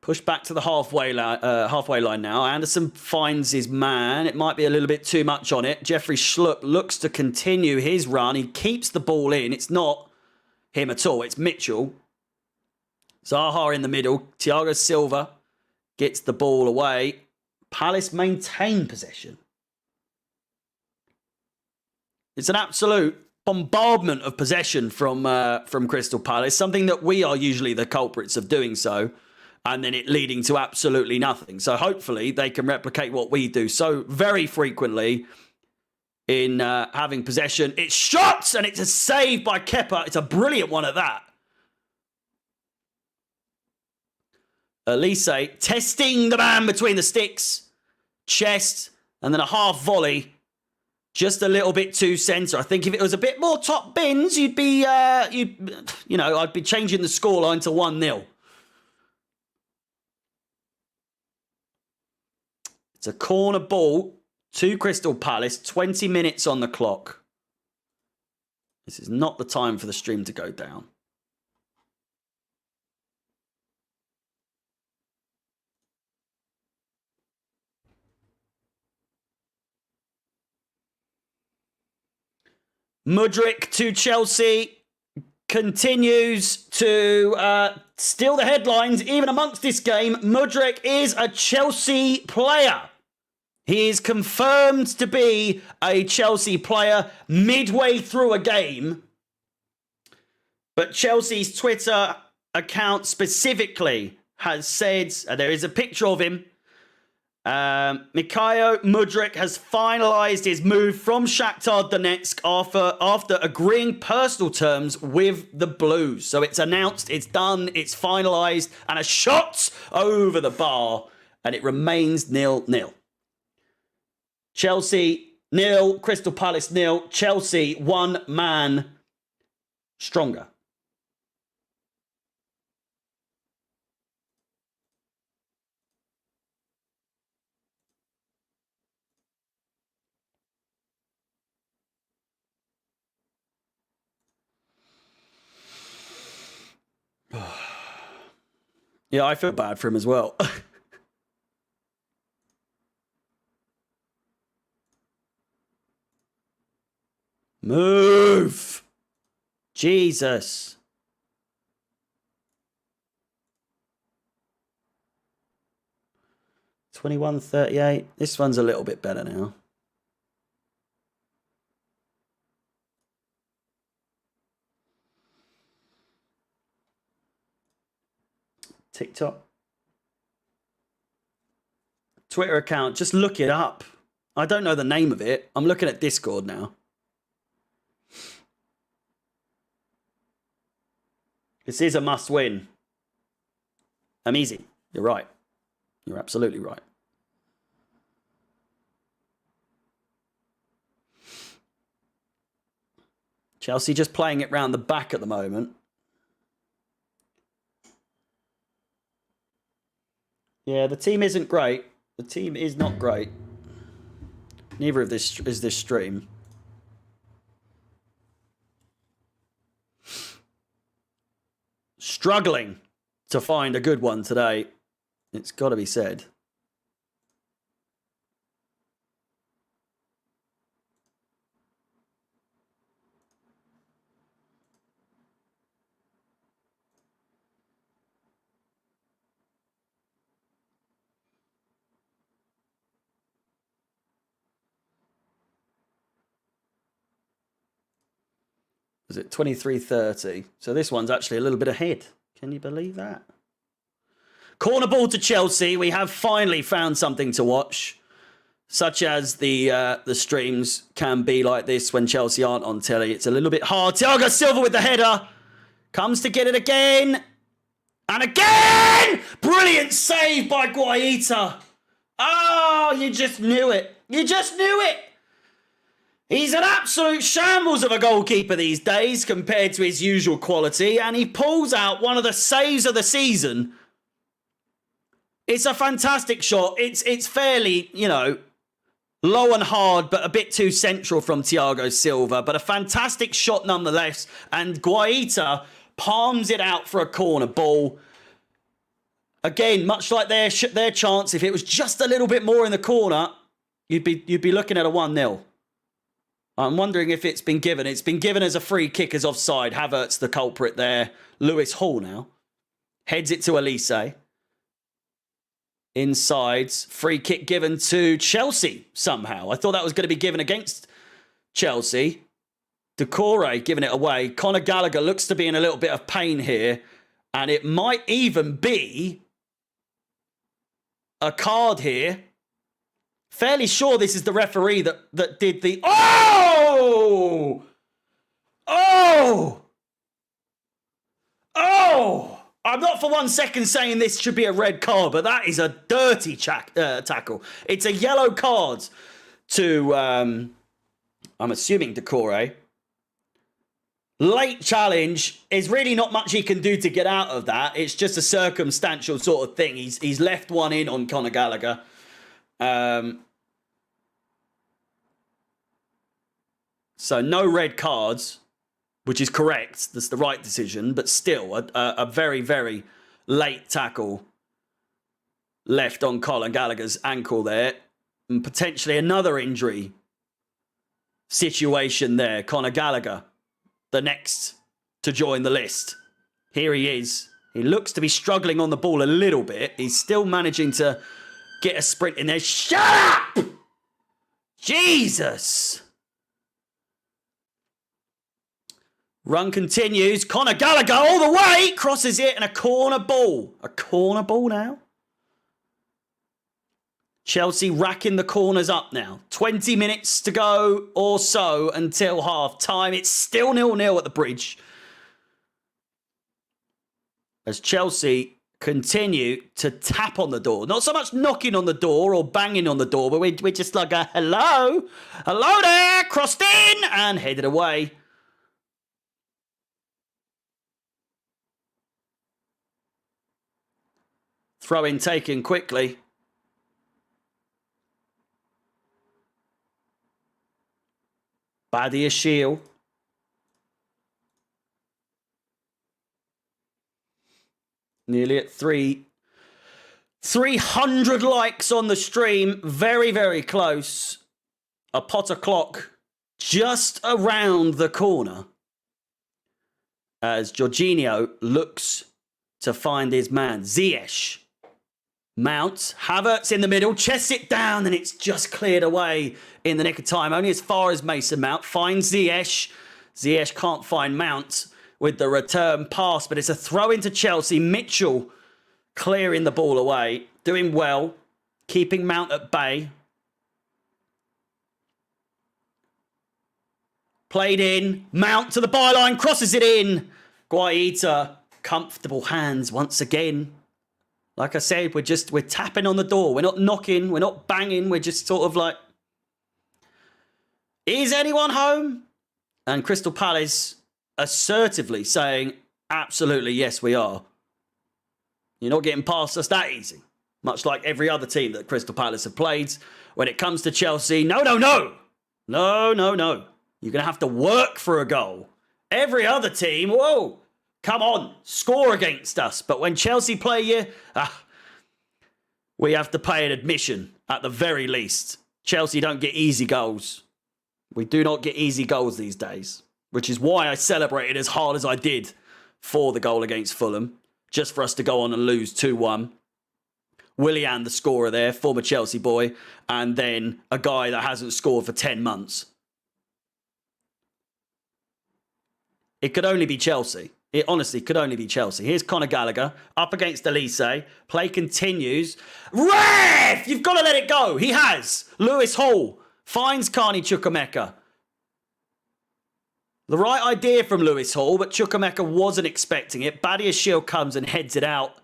Push back to the halfway line now. Anderson finds his man. It might be a little bit too much on it. Jeffrey Schlupp looks to continue his run. He keeps the ball in. It's not him at all. It's Mitchell. Zaha in the middle. Thiago Silva gets the ball away. Palace maintain possession. It's an absolute bombardment of possession from Crystal Palace, something that we are usually the culprits of doing so, and then it leading to absolutely nothing. So hopefully they can replicate what we do so very frequently in having possession. It's shots, and it's a save by Kepa. It's a brilliant one at that. Elise testing the man between the sticks, chest, and then a half volley. Just a little bit too centre. I think if it was a bit more top bins, you'd be, I'd be changing the scoreline to 1-0. It's a corner ball to Crystal Palace. 20 minutes on the clock. This is not the time for the stream to go down. Mudryk to Chelsea continues to steal the headlines even amongst this game. Mudryk is a Chelsea player. He is confirmed to be a Chelsea player midway through a game. But Chelsea's Twitter account specifically has said, there is a picture of him, Mikhailo Mudryk has finalised his move from Shakhtar Donetsk after agreeing personal terms with the Blues. So it's announced, it's done, it's finalised, and a shot over the bar, and it remains 0-0. Chelsea 0, Crystal Palace 0. Chelsea 1 man stronger. Yeah, I feel bad for him as well. Move! Jesus. $21.38. This one's a little bit better now. TikTok. Twitter account. Just look it up. I don't know the name of it. I'm looking at Discord now. This is a must win. I'm easy. You're right. You're absolutely right. Chelsea just playing it round the back at the moment. Yeah, the team isn't great. The team is not great. Neither of this is this stream. Struggling to find a good one today. It's got to be said. Is it 23:30? So this one's actually a little bit ahead. Can you believe that? Corner ball to Chelsea. We have finally found something to watch, such as the streams can be like this when Chelsea aren't on telly. It's a little bit hard. Thiago Silva with the header. Comes to get it again. And again! Brilliant save by Guaita. Oh, you just knew it. You just knew it. He's an absolute shambles of a goalkeeper these days compared to his usual quality, and he pulls out one of the saves of the season. It's a fantastic shot. It's fairly, you know, low and hard, but a bit too central from Thiago Silva, but a fantastic shot nonetheless, and Guaita palms it out for a corner ball. Again, much like their chance, if it was just a little bit more in the corner, you'd be looking at a 1-0. I'm wondering if it's been given. It's been given as a free kick as offside. Havertz the culprit there. Lewis Hall now. Heads it to Elise. Inside. Free kick given to Chelsea somehow. I thought that was going to be given against Chelsea. Decore giving it away. Conor Gallagher looks to be in a little bit of pain here. And it might even be a card here. Fairly sure this is the referee that did the... Oh! Oh! Oh! I'm not for 1 second saying this should be a red card, but that is a dirty tackle. It's a yellow card to, I'm assuming, Decore. Late challenge. Is really not much he can do to get out of that. It's just a circumstantial sort of thing. He's left one in on Conor Gallagher. So no red cards, which is correct. That's the right decision, but still a very, very late tackle left on Conor Gallagher's ankle there. And potentially another injury situation there. Conor Gallagher, the next to join the list. Here he is. He looks to be struggling on the ball a little bit. He's still managing to get a sprint in there. Shut up! Jesus! Run continues. Conor Gallagher all the way. Crosses it and a corner ball. A corner ball now. Chelsea racking the corners up now. 20 minutes to go or so until half time. It's still 0-0 at the Bridge. As Chelsea continue to tap on the door. Not so much knocking on the door or banging on the door, but we're just like a hello. Hello there. Crossed in and headed away. Throw in taken quickly. Badia Shield. Nearly at 300 likes on the stream. Very, very close. A Potter clock just around the corner. As Jorginho looks to find his man. Ziyech. Mount. Havertz in the middle. Chests it down and it's just cleared away in the nick of time. Only as far as Mason Mount. Finds Ziyech. Ziyech can't find Mount with the return pass, but it's a throw into Chelsea. Mitchell clearing the ball away. Doing well. Keeping Mount at bay. Played in. Mount to the byline. Crosses it in. Guaita. Comfortable hands once again. Like I said, we're tapping on the door. We're not knocking. We're not banging. We're just sort of like, is anyone home? And Crystal Palace assertively saying, absolutely, yes, we are. You're not getting past us that easy. Much like every other team that Crystal Palace have played. When it comes to Chelsea, no. No. You're going to have to work for a goal. Every other team, whoa, come on, score against us. But when Chelsea play you, we have to pay an admission at the very least. Chelsea don't get easy goals. We do not get easy goals these days, which is why I celebrated as hard as I did for the goal against Fulham, just for us to go on and lose 2-1. Willian, the scorer there, former Chelsea boy, and then a guy that hasn't scored for 10 months. It could only be Chelsea. It honestly could only be Chelsea. Here's Conor Gallagher up against Elise. Play continues. Ref! You've got to let it go. He has. Lewis Hall finds Carney Chukwuemeka. The right idea from Lewis Hall, but Chukwuemeka wasn't expecting it. Badiashile comes and heads it out.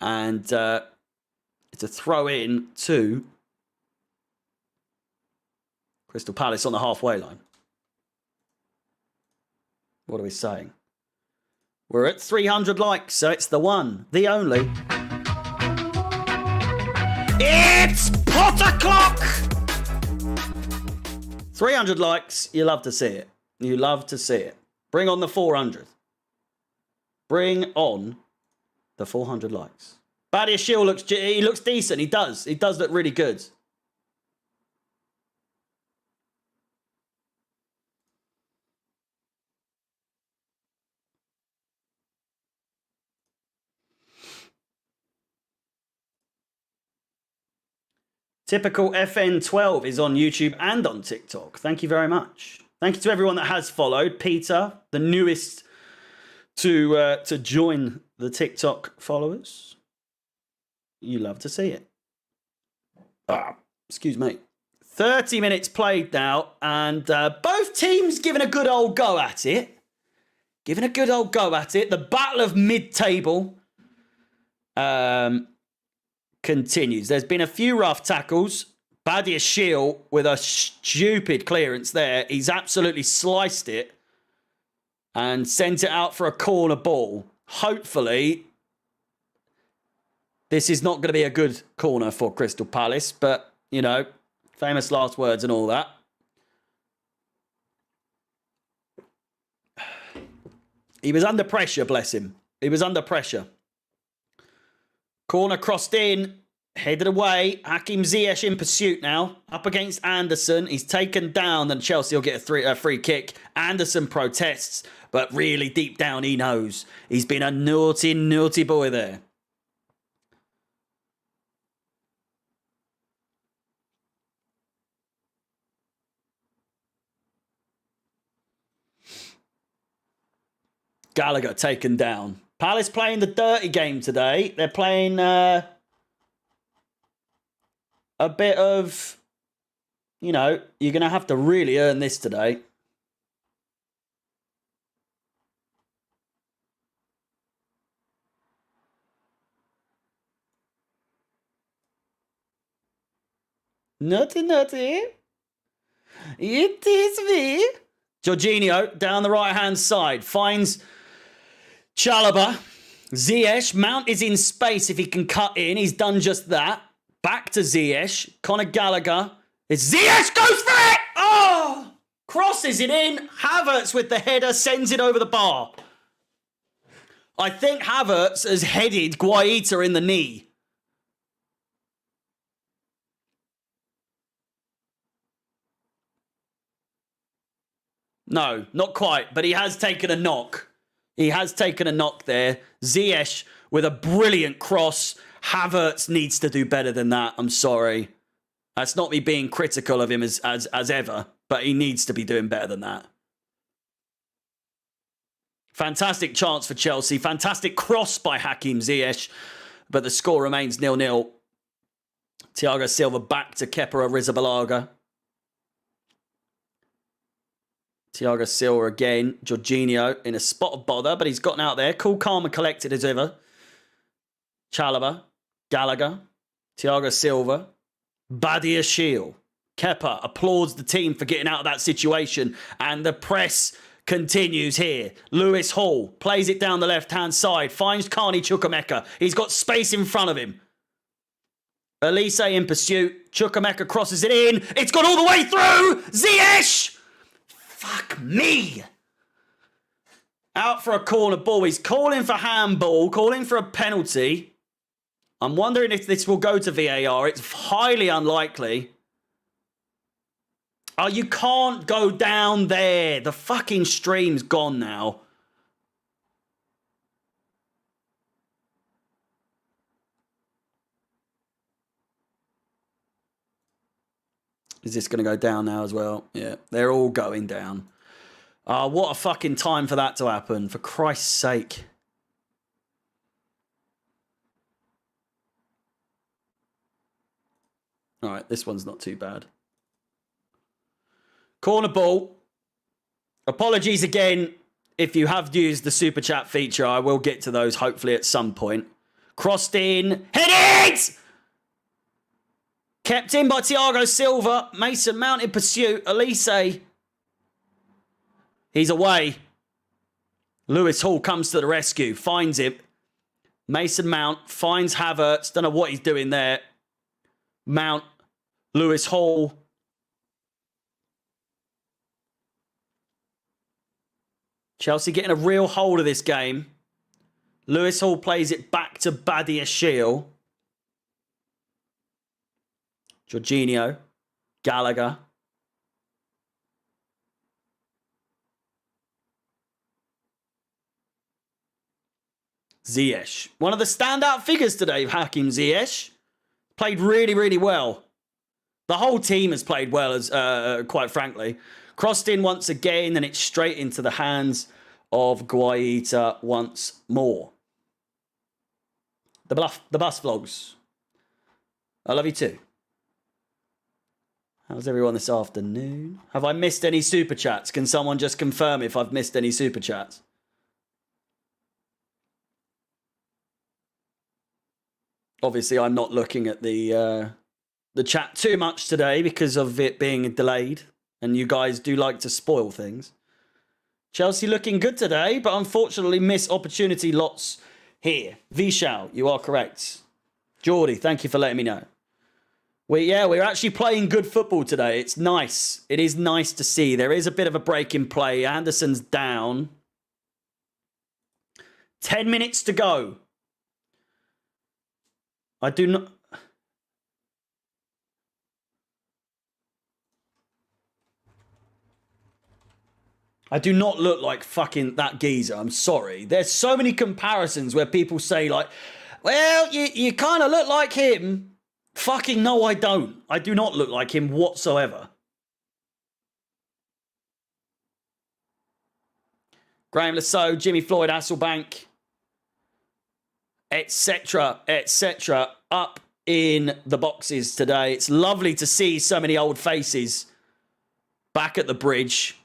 And it's a throw in to Crystal Palace on the halfway line. What are we saying? We're at 300 likes, so it's the one, the only. It's Potter Clock! 300 likes, you love to see it. You love to see it. Bring on the 400. Bring on the 400 likes. Badiashile looks decent. He does look really good. Typical FN12 is on YouTube and on TikTok. Thank you very much. Thank you to everyone that has followed. Peter, the newest to join the TikTok followers. You love to see it. Excuse me. 30 minutes played now, and both teams giving a good old go at it. The battle of mid-table continues. There's been a few rough tackles. Badiashile with a stupid clearance there. He's absolutely sliced it and sent it out for a corner ball. Hopefully, this is not going to be a good corner for Crystal Palace, but, you know, famous last words and all that. He was under pressure, bless him. He was under pressure. Corner crossed in, headed away. Hakim Ziyech in pursuit now. Up against Anderson. He's taken down, and Chelsea will get a free kick. Anderson protests, but really deep down he knows. He's been a naughty, naughty boy there. Gallagher taken down. Palace playing the dirty game today. They're playing a bit of, you know, you're going to have to really earn this today. Naughty, naughty. It is me. Jorginho down the right-hand side finds Chalobah. Ziyech. Mount is in space if he can cut in. He's done just that. Back to Ziyech. Conor Gallagher. Ziyech goes for it! Oh! Crosses it in. Havertz with the header sends it over the bar. I think Havertz has headed Guaita in the knee. No, not quite, but he has taken a knock. He has taken a knock there. Ziyech with a brilliant cross. Havertz needs to do better than that. I'm sorry. That's not me being critical of him as ever, but he needs to be doing better than that. Fantastic chance for Chelsea. Fantastic cross by Hakim Ziyech, but the score remains 0-0. Thiago Silva back to Kepa Arrizabalaga. Thiago Silva again. Jorginho in a spot of bother, but he's gotten out there. Cool, calm and collected as ever. Chalobah Gallagher, Thiago Silva, Badia Shield. Kepa applauds the team for getting out of that situation, and the press continues here. Lewis Hall plays it down the left-hand side, finds Carney Chukwuemeka. He's got space in front of him. Elise in pursuit. Chukwuemeka crosses it in. It's gone all the way through. Ziyech! Fuck me. Out for a corner ball. He's calling for handball, calling for a penalty. I'm wondering if this will go to VAR. It's highly unlikely. Oh, you can't go down there. The fucking stream's gone now. Is this going to go down now as well? Yeah, they're all going down. What a fucking time for that to happen. For Christ's sake. All right, this one's not too bad. Corner ball. Apologies again if you have used the super chat feature. I will get to those hopefully at some point. Crossed in. Headed! Kept in by Thiago Silva. Mason Mount in pursuit. Elise. He's away. Lewis Hall comes to the rescue. Finds him. Mason Mount finds Havertz. Don't know what he's doing there. Mount. Lewis Hall. Chelsea getting a real hold of this game. Lewis Hall plays it back to Badia Shield. Jorginho. Gallagher. Ziyech. One of the standout figures today, Hakim Ziyech. Played really, really well. The whole team has played well, as quite frankly. Crossed in once again, and it's straight into the hands of Guaita once more. The bus vlogs. I love you too. How's everyone this afternoon? Have I missed any super chats? Can someone just confirm if I've missed any super chats? Obviously, I'm not looking at the chat too much today because of it being delayed. And you guys do like to spoil things. Chelsea looking good today, but unfortunately miss opportunity lots here. Vishal, you are correct. Geordie, thank you for letting me know. We're actually playing good football today. It's nice. It is nice to see. There is a bit of a break in play. Anderson's down. 10 minutes to go. I do not... I do not look like fucking that geezer. I'm sorry. There's so many comparisons where people say like, well, you kind of look like him. Fucking no, I don't. I do not look like him whatsoever. Graham Lasso, Jimmy Floyd, Hasselbank, etc., etc. up in the boxes today. It's lovely to see so many old faces back at the bridge.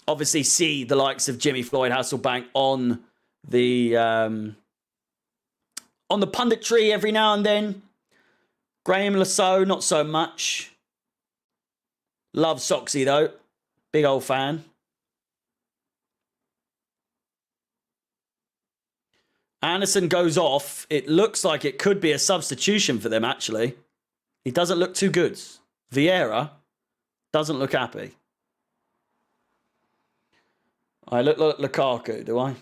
Obviously see the likes of Jimmy Floyd, Hasselbank on the punditry every now and then. Graham Lasso, not so much. Love Soxy though. Big old fan. Anderson goes off. It looks like it could be a substitution for them, actually. He doesn't look too good. Vieira doesn't look happy. I look like Lukaku, do I?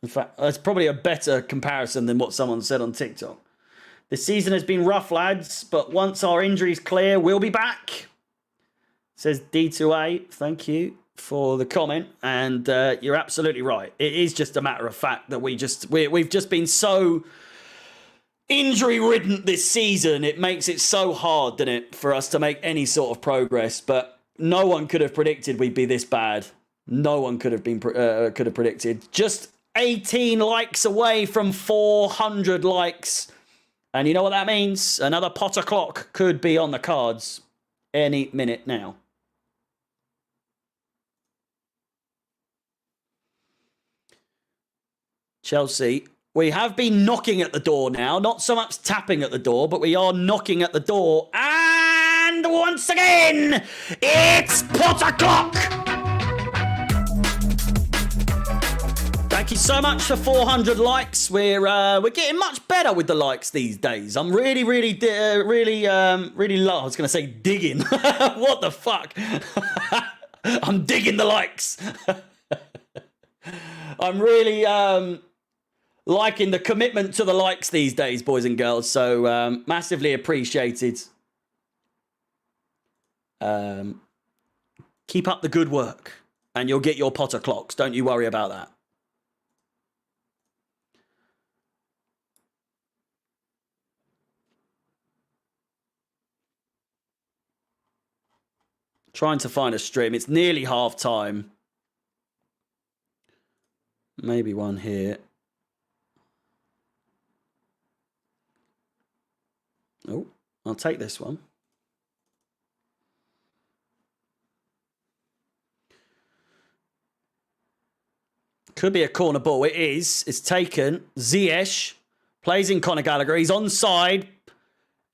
In fact, that's probably a better comparison than what someone said on TikTok. This season has been rough, lads, but once our injuries clear, we'll be back. Says D2A. Thank you for the comment. And you're absolutely right. It is just a matter of fact that we've just been so injury-ridden this season. It makes it so hard, doesn't it, for us to make any sort of progress. But no one could have predicted we'd be this bad. No one could have predicted. Just 18 likes away from 400 likes. And you know what that means? Another Potter clock could be on the cards any minute now. Chelsea We have been knocking at the door now. Not so much tapping at the door, but we are knocking at the door. And once again, it's pot o'clock. Thank you so much for 400 likes. We're getting much better with the likes these days. I'm really low. I was going to say digging. What the fuck? I'm digging the likes. I'm really liking the commitment to the likes these days, boys and girls. So massively appreciated. Keep up the good work and you'll get your Potter clocks. Don't you worry about that. Trying to find a stream. It's nearly half time. Maybe one here. Oh, I'll take this one. Could be a corner ball. It is. It's taken. Ziyech plays in Conor Gallagher. He's onside.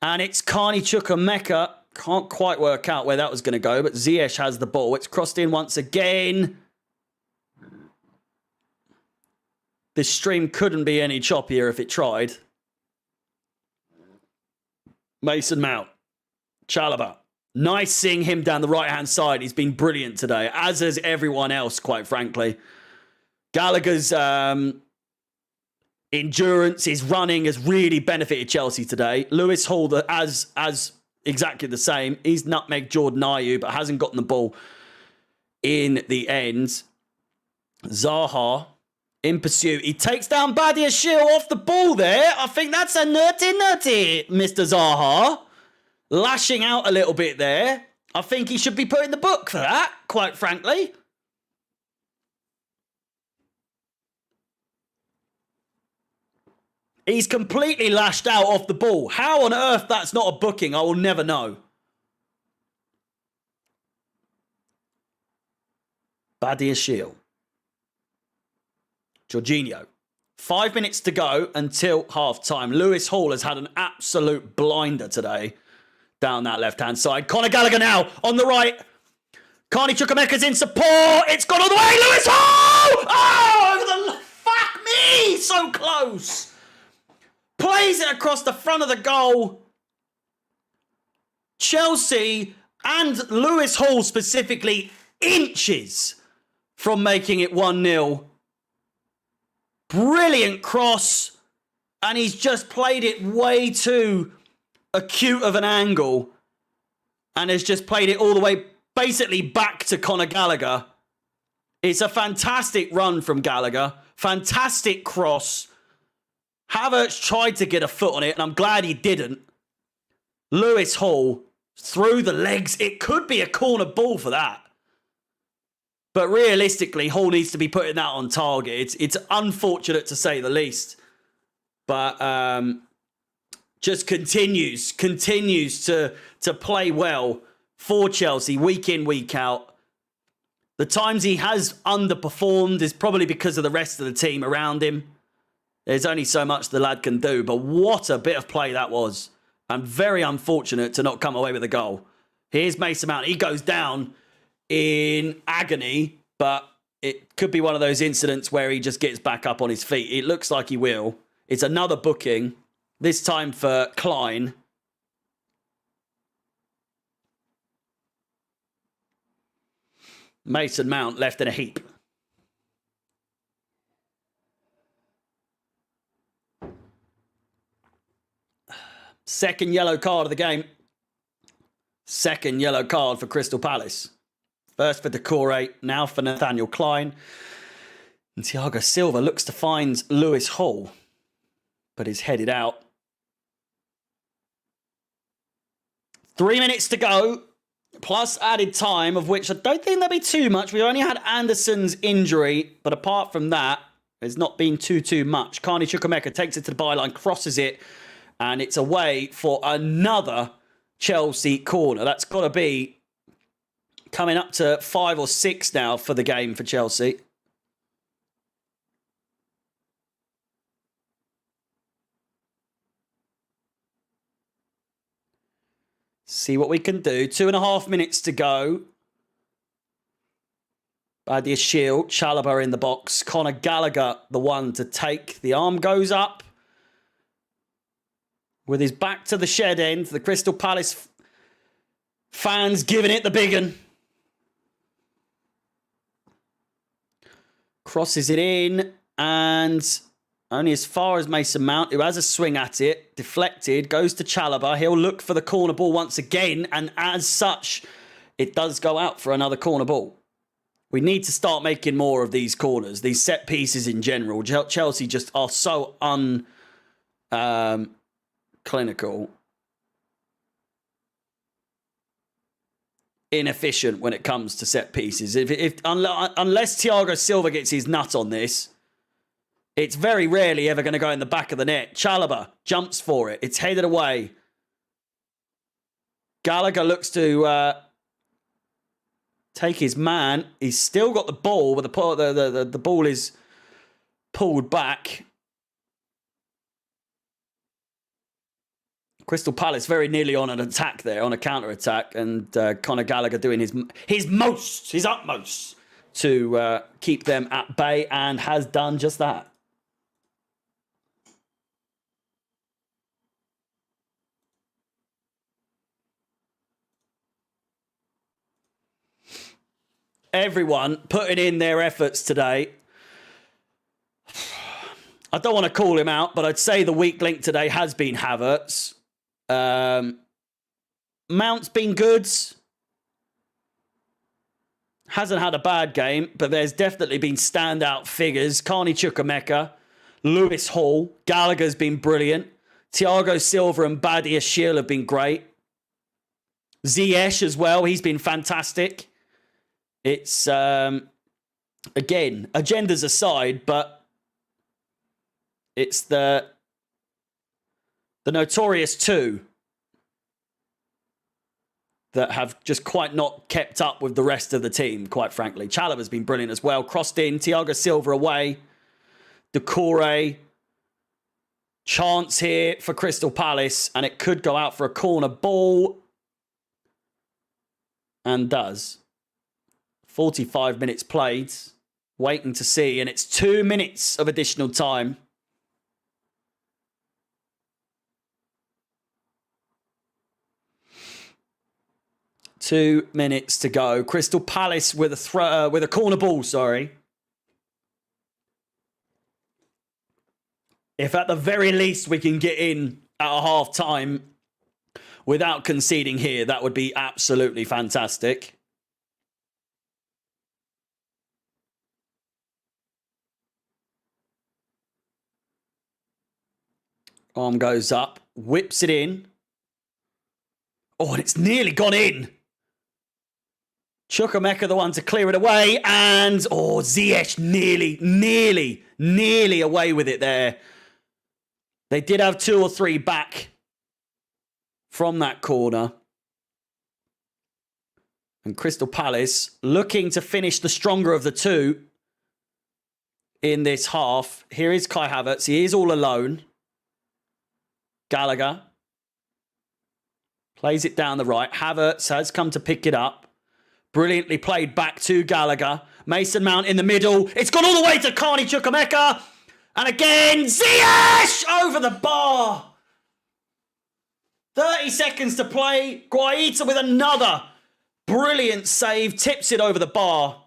And it's Carney Chukwuemeka. Can't quite work out where that was going to go, but Ziyech has the ball. It's crossed in once again. This stream couldn't be any choppier if it tried. Mason Mount. Chalobah. Nice seeing him down the right-hand side. He's been brilliant today, as has everyone else, quite frankly. Gallagher's endurance, his running has really benefited Chelsea today. Lewis Hall, as exactly the same. He's nutmegged Jordan Ayew, but hasn't gotten the ball in the end. Zaha in pursuit. He takes down Badiashile off the ball there. I think that's a nutty, Mr. Zaha. Lashing out a little bit there. I think he should be put in the book for that, quite frankly. He's completely lashed out off the ball. How on earth that's not a booking, I will never know. Badiashile. Jorginho. 5 minutes to go until half-time. Lewis Hall has had an absolute blinder today down that left-hand side. Conor Gallagher now on the right. Carney Chukwuemeka's in support. It's gone all the way. Lewis Hall! Oh, over the... Fuck me! So close. Plays it across the front of the goal. Chelsea and Lewis Hall specifically inches from making it 1-0. Brilliant cross. And he's just played it way too acute of an angle. And has just played it all the way basically back to Conor Gallagher. It's a fantastic run from Gallagher. Fantastic cross. Havertz tried to get a foot on it, and I'm glad he didn't. Lewis Hall through the legs. It could be a corner ball for that. But realistically, Hall needs to be putting that on target. It's unfortunate to say the least. But just continues to play well for Chelsea week in, week out. The times he has underperformed is probably because of the rest of the team around him. There's only so much the lad can do, but what a bit of play that was. And very unfortunate to not come away with a goal. Here's Mason Mount. He goes down in agony, but it could be one of those incidents where he just gets back up on his feet. It looks like he will. It's another booking, this time for Klein. Mason Mount left in a heap. Second yellow card of the game. Second yellow card for Crystal Palace. First for Decore, now for Nathaniel Klein. And Thiago Silva looks to find Lewis Hall, but is headed out. 3 minutes to go, plus added time, of which I don't think there'll be too much. We only had Anderson's injury, but apart from that, there's not been too much. Carney Chukwuemeka takes it to the byline, crosses it, and it's away for another Chelsea corner. That's got to be coming up to 5 or 6 now for the game for Chelsea. See what we can do. 2.5 minutes to go. Badia Shield, Chalobah in the box. Conor Gallagher, the one to take. The arm goes up. With his back to the shed end, the Crystal Palace fans giving it the big un. Crosses it in, and only as far as Mason Mount, who has a swing at it. Deflected, goes to Chalobah. He'll look for the corner ball once again, and as such, it does go out for another corner ball. We need to start making more of these corners, these set pieces in general. Chelsea just are so clinical, inefficient when it comes to set pieces. Unless Thiago Silva gets his nut on this, it's very rarely ever going to go in the back of the net. Chalobah jumps for it. It's headed away. Gallagher looks to take his man. He's still got the ball, but the ball is pulled back. Crystal Palace very nearly on an attack there, on a counter-attack, and Conor Gallagher doing his utmost to keep them at bay, and has done just that. Everyone putting in their efforts today. I don't want to call him out, but I'd say the weak link today has been Havertz. Mount's been good. Hasn't had a bad game, but there's definitely been standout figures. Carney Chukwuemeka, Lewis Hall, Gallagher's been brilliant. Thiago Silva and Badia Shield have been great. Ziyech as well, he's been fantastic. It's, again, agendas aside, but it's the notorious two that have just quite not kept up with the rest of the team, quite frankly. Chalobah's been brilliant as well. Crossed in, Thiago Silva away. Doucouré. Chance here for Crystal Palace, and it could go out for a corner ball. And does. 45 minutes played. Waiting to see, and it's 2 minutes of additional time. Two minutes to go. Crystal Palace with a corner ball, sorry. If at the very least we can get in at a half time without conceding here, that would be absolutely fantastic. Arm goes up, whips it in. Oh, and it's nearly gone in. Chukwuemeka the one to clear it away, and Ziyech nearly away with it there. They did have 2 or 3 back from that corner. And Crystal Palace looking to finish the stronger of the two in this half. Here is Kai Havertz. He is all alone. Gallagher plays it down the right. Havertz has come to pick it up. Brilliantly played back to Gallagher. Mason Mount in the middle. It's gone all the way to Carney Chukwuemeka. And again, Ziyech over the bar. 30 seconds to play. Guaita with another brilliant save. Tips it over the bar.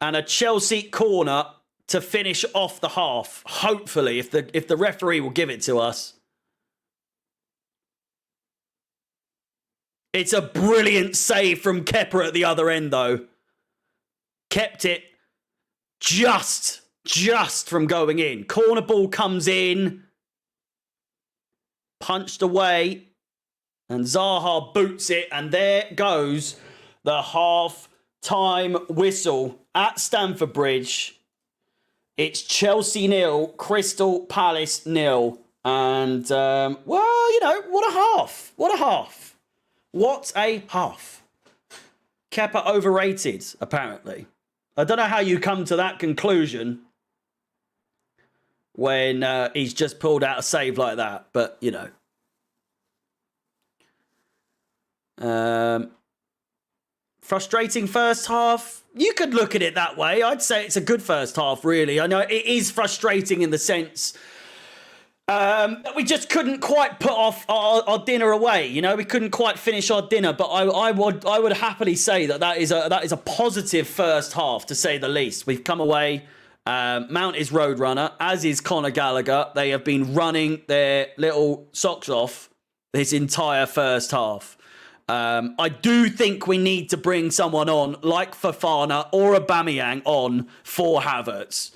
And a Chelsea corner to finish off the half. Hopefully, if the referee will give it to us. It's a brilliant save from Kepa at the other end, though. Kept it just from going in. Corner ball comes in. Punched away. And Zaha boots it. And there goes the half-time whistle at Stamford Bridge. It's Chelsea 0, Crystal Palace 0. And, well, you know, what a half. What a half. What a half. Kepa overrated, apparently. I don't know how you come to that conclusion when he's just pulled out a save like that. But, you know. Frustrating first half. You could look at it that way. I'd say it's a good first half, really. I know it is frustrating in the sense that we just couldn't quite put off our dinner away. You know, we couldn't quite finish our dinner. But I would happily say that is a positive first half, to say the least. We've come away. Mount is Roadrunner, as is Conor Gallagher. They have been running their little socks off this entire first half. I do think we need to bring someone on like Fofana or Aubameyang on for Havertz.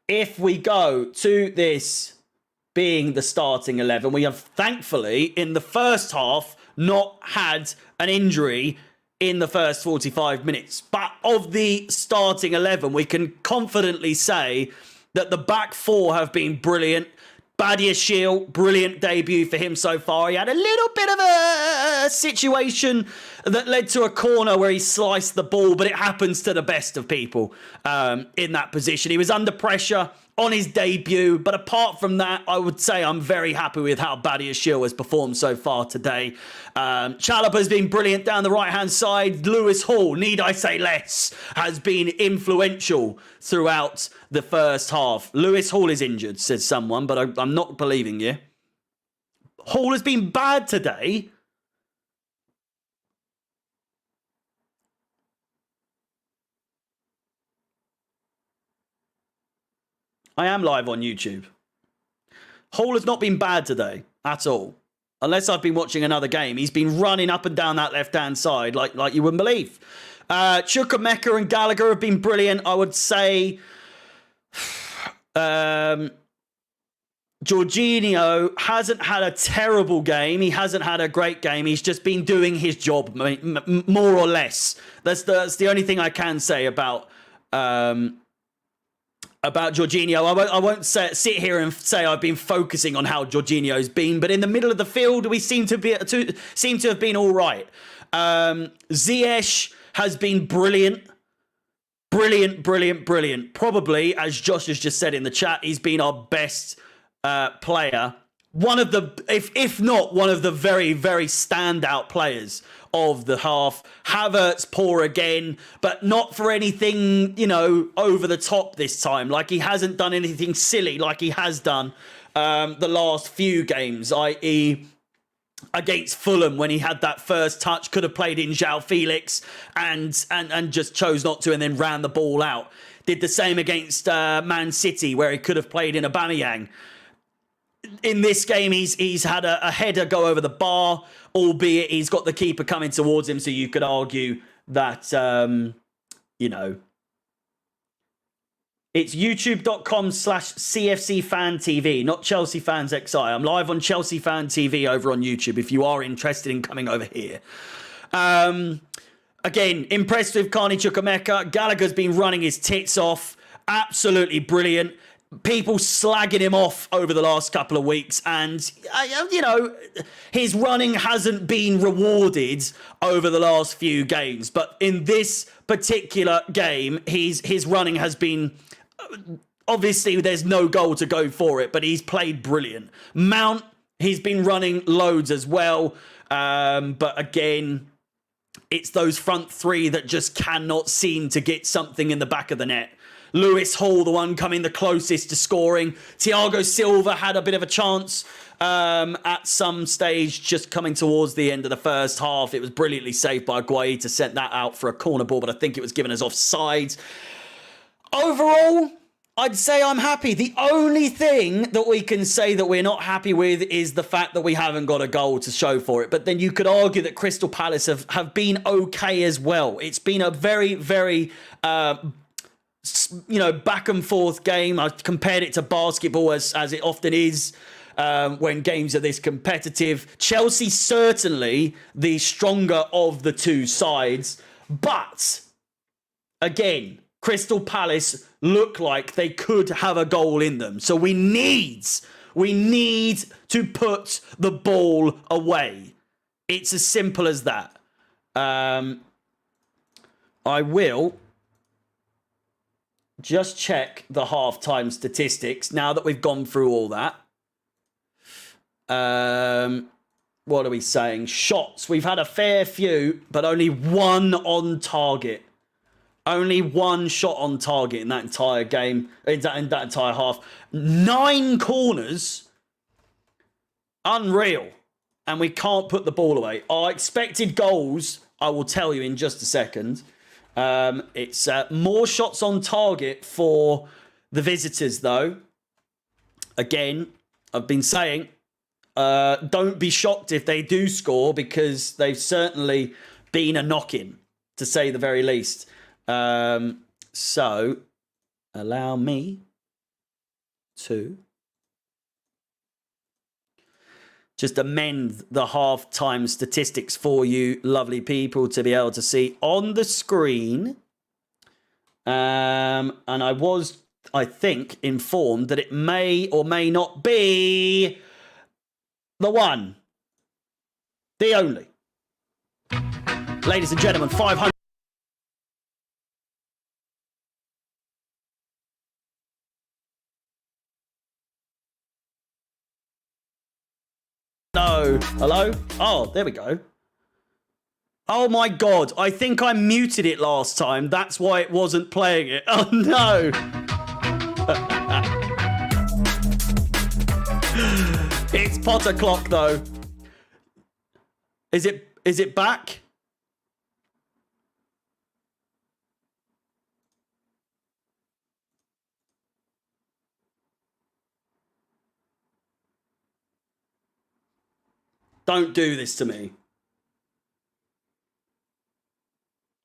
If we go to this being the starting 11, we have thankfully in the first half not had an injury in the first 45 minutes. But of the starting 11, we can confidently say that the back four have been brilliant. Badiashile, brilliant debut for him so far. He had a little bit of a situation that led to a corner where he sliced the ball, but it happens to the best of people in that position. He was under pressure on his debut, but apart from that, I would say I'm very happy with how Badiashile has performed so far today. Chalobah has been brilliant down the right-hand side. Lewis Hall, need I say less, has been influential throughout the first half. Lewis Hall is injured, says someone, but I'm not believing you. Hall has been bad today. I am live on YouTube. Hall has not been bad today at all. Unless I've been watching another game. He's been running up and down that left-hand side like you wouldn't believe. Chukwuemeka and Gallagher have been brilliant. I would say Jorginho hasn't had a terrible game. He hasn't had a great game. He's just been doing his job, more or less. That's the only thing I can say about Jorginho. I won't sit here and say I've been focusing on how Jorginho's been, but in the middle of the field, we seem to have been all right. Ziyech has been brilliant. Brilliant. Probably, as Josh has just said in the chat, he's been our best player. One of the, if not one of the very, very standout players of the half. Havertz poor again, but not for anything, you know, over the top this time. Like he hasn't done anything silly like he has done the last few games, i.e. against Fulham when he had that first touch, could have played in João Felix and just chose not to and then ran the ball out. Did the same against Man City where he could have played in Aubameyang. In this game, he's had a header go over the bar, albeit he's got the keeper coming towards him, so you could argue that, you know, it's youtube.com/CFCFanTV, not Chelsea Fans XI. I'm live on Chelsea Fan TV over on YouTube if you are interested in coming over here. Again, impressed with Carney Chukwuemeka. Gallagher's been running his tits off. Absolutely brilliant. People slagging him off over the last couple of weeks, and you know, his running hasn't been rewarded over the last few games, but in this particular game his running has been, obviously there's no goal to go for it, but he's played brilliant. Mount, he's been running loads as well, but again, it's those front three that just cannot seem to get something in the back of the net. Lewis Hall, the one coming the closest to scoring. Thiago Silva had a bit of a chance at some stage, just coming towards the end of the first half. It was brilliantly saved by Guaita to set that out for a corner ball, but I think it was given as offside. Overall, I'd say I'm happy. The only thing that we can say that we're not happy with is the fact that we haven't got a goal to show for it. But then you could argue that Crystal Palace have been okay as well. It's been a very, very... you know, back and forth game. I compared it to basketball as it often is when games are this competitive. Chelsea certainly the stronger of the two sides, but again, Crystal Palace look like they could have a goal in them. So we need to put the ball away. It's as simple as that. I will just check the halftime statistics now that we've gone through all that. What are we saying? Shots. We've had a fair few, but only one on target. Only one shot on target in that entire game, in that entire half. 9 corners. Unreal. And we can't put the ball away. Our expected goals, I will tell you in just a second. It's more shots on target for the visitors, though. Again, I've been saying, don't be shocked if they do score, because they've certainly been a knock-in, to say the very least. So, allow me to just amend the halftime statistics for you lovely people to be able to see on the screen. And I was, I think, informed that it may or may not be the one, the only. Ladies and gentlemen, 500. No. Hello? Oh, there we go. Oh my God. I think I muted it last time. That's why it wasn't playing it. Oh no. It's Potter Clock though. Is it back? Don't do this to me.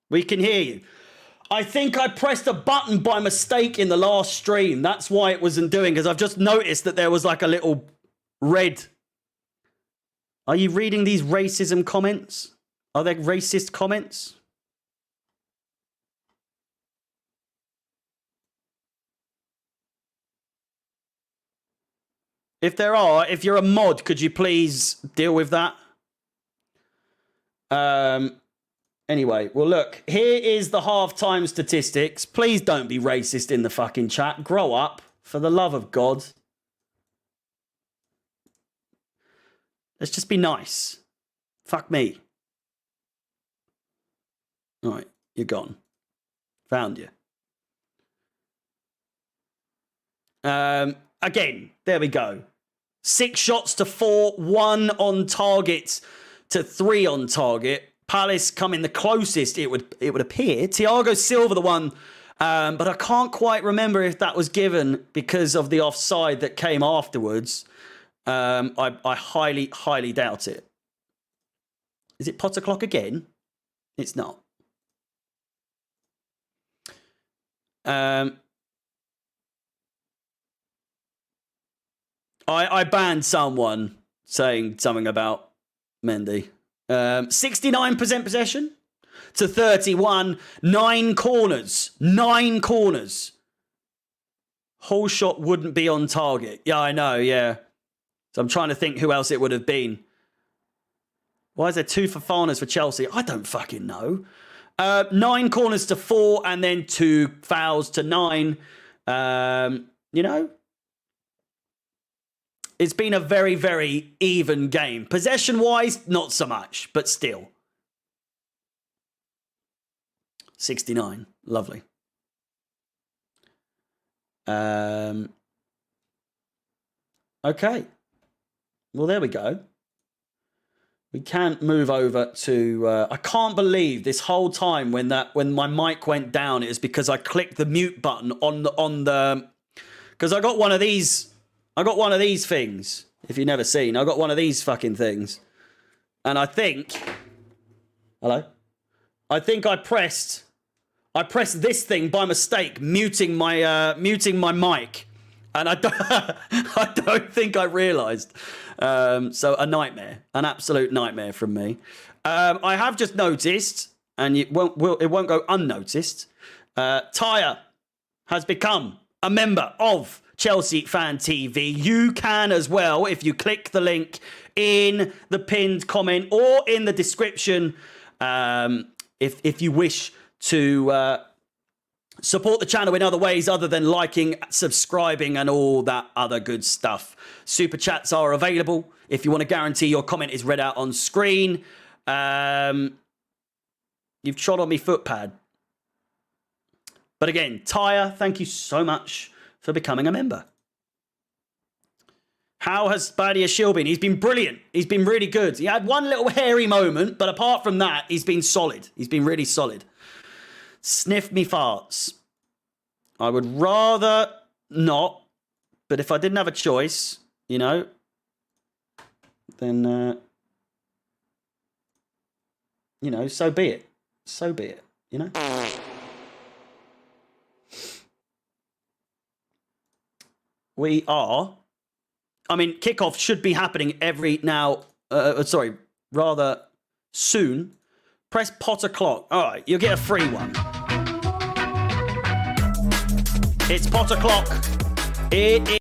We can hear you. I think I pressed a button by mistake in the last stream. That's why it wasn't doing, because I've just noticed that there was like a little red. Are you reading these racism comments? Are there racist comments? If there are, if you're a mod, could you please deal with that? Anyway, well, look, here is the halftime statistics. Please don't be racist in the fucking chat. Grow up, for the love of God. Let's just be nice. Fuck me. All right, you're gone. Found you. Again, there we go. 6 shots to 4, 1 on target to 3 on target. Palace coming the closest, it would appear. Thiago Silva the one, but I can't quite remember if that was given because of the offside that came afterwards. I highly, highly doubt it. Is it Potter Clock again? It's not. I banned someone saying something about Mendy. 69% possession to 31. 9 corners. 9 corners. Whole shot wouldn't be on target. Yeah, I know, yeah. So I'm trying to think who else it would have been. Why is there 2 Fofanas for Chelsea? I don't fucking know. 9 corners to 4 and then 2 fouls to 9. You know? It's been a very, very even game. Possession-wise, not so much, but still. 69. Lovely. Okay. Well, there we go. We can move over to... I can't believe this whole time when my mic went down, it was because I clicked the mute button on the... Because I got one of these... I got one of these things, if you've never seen. I got one of these fucking things. And I think... Hello? I think I pressed this thing by mistake, muting my mic. And I don't think I realised. So a nightmare. An absolute nightmare from me. I have just noticed, and it won't go unnoticed, Tyre has become a member of Chelsea Fan TV. You can as well if you click the link in the pinned comment or in the description if you wish to Support the channel in other ways other than liking, subscribing, and all that other good stuff. Super chats are available if you want to guarantee your comment is read out on screen. You've trod on me footpad. But again, Tyre, thank you so much for becoming a member. How has Badia Shield been? He's been brilliant. He's been really good. He had one little hairy moment, but apart from that, he's been solid. He's been really solid. Sniff me farts. I would rather not, but if I didn't have a choice, you know, then, you know, so be it. So be it, you know. We are, I mean, kickoff should be happening rather soon. Press pot o'clock. All right, you'll get a free one. It's pot o'clock. It is.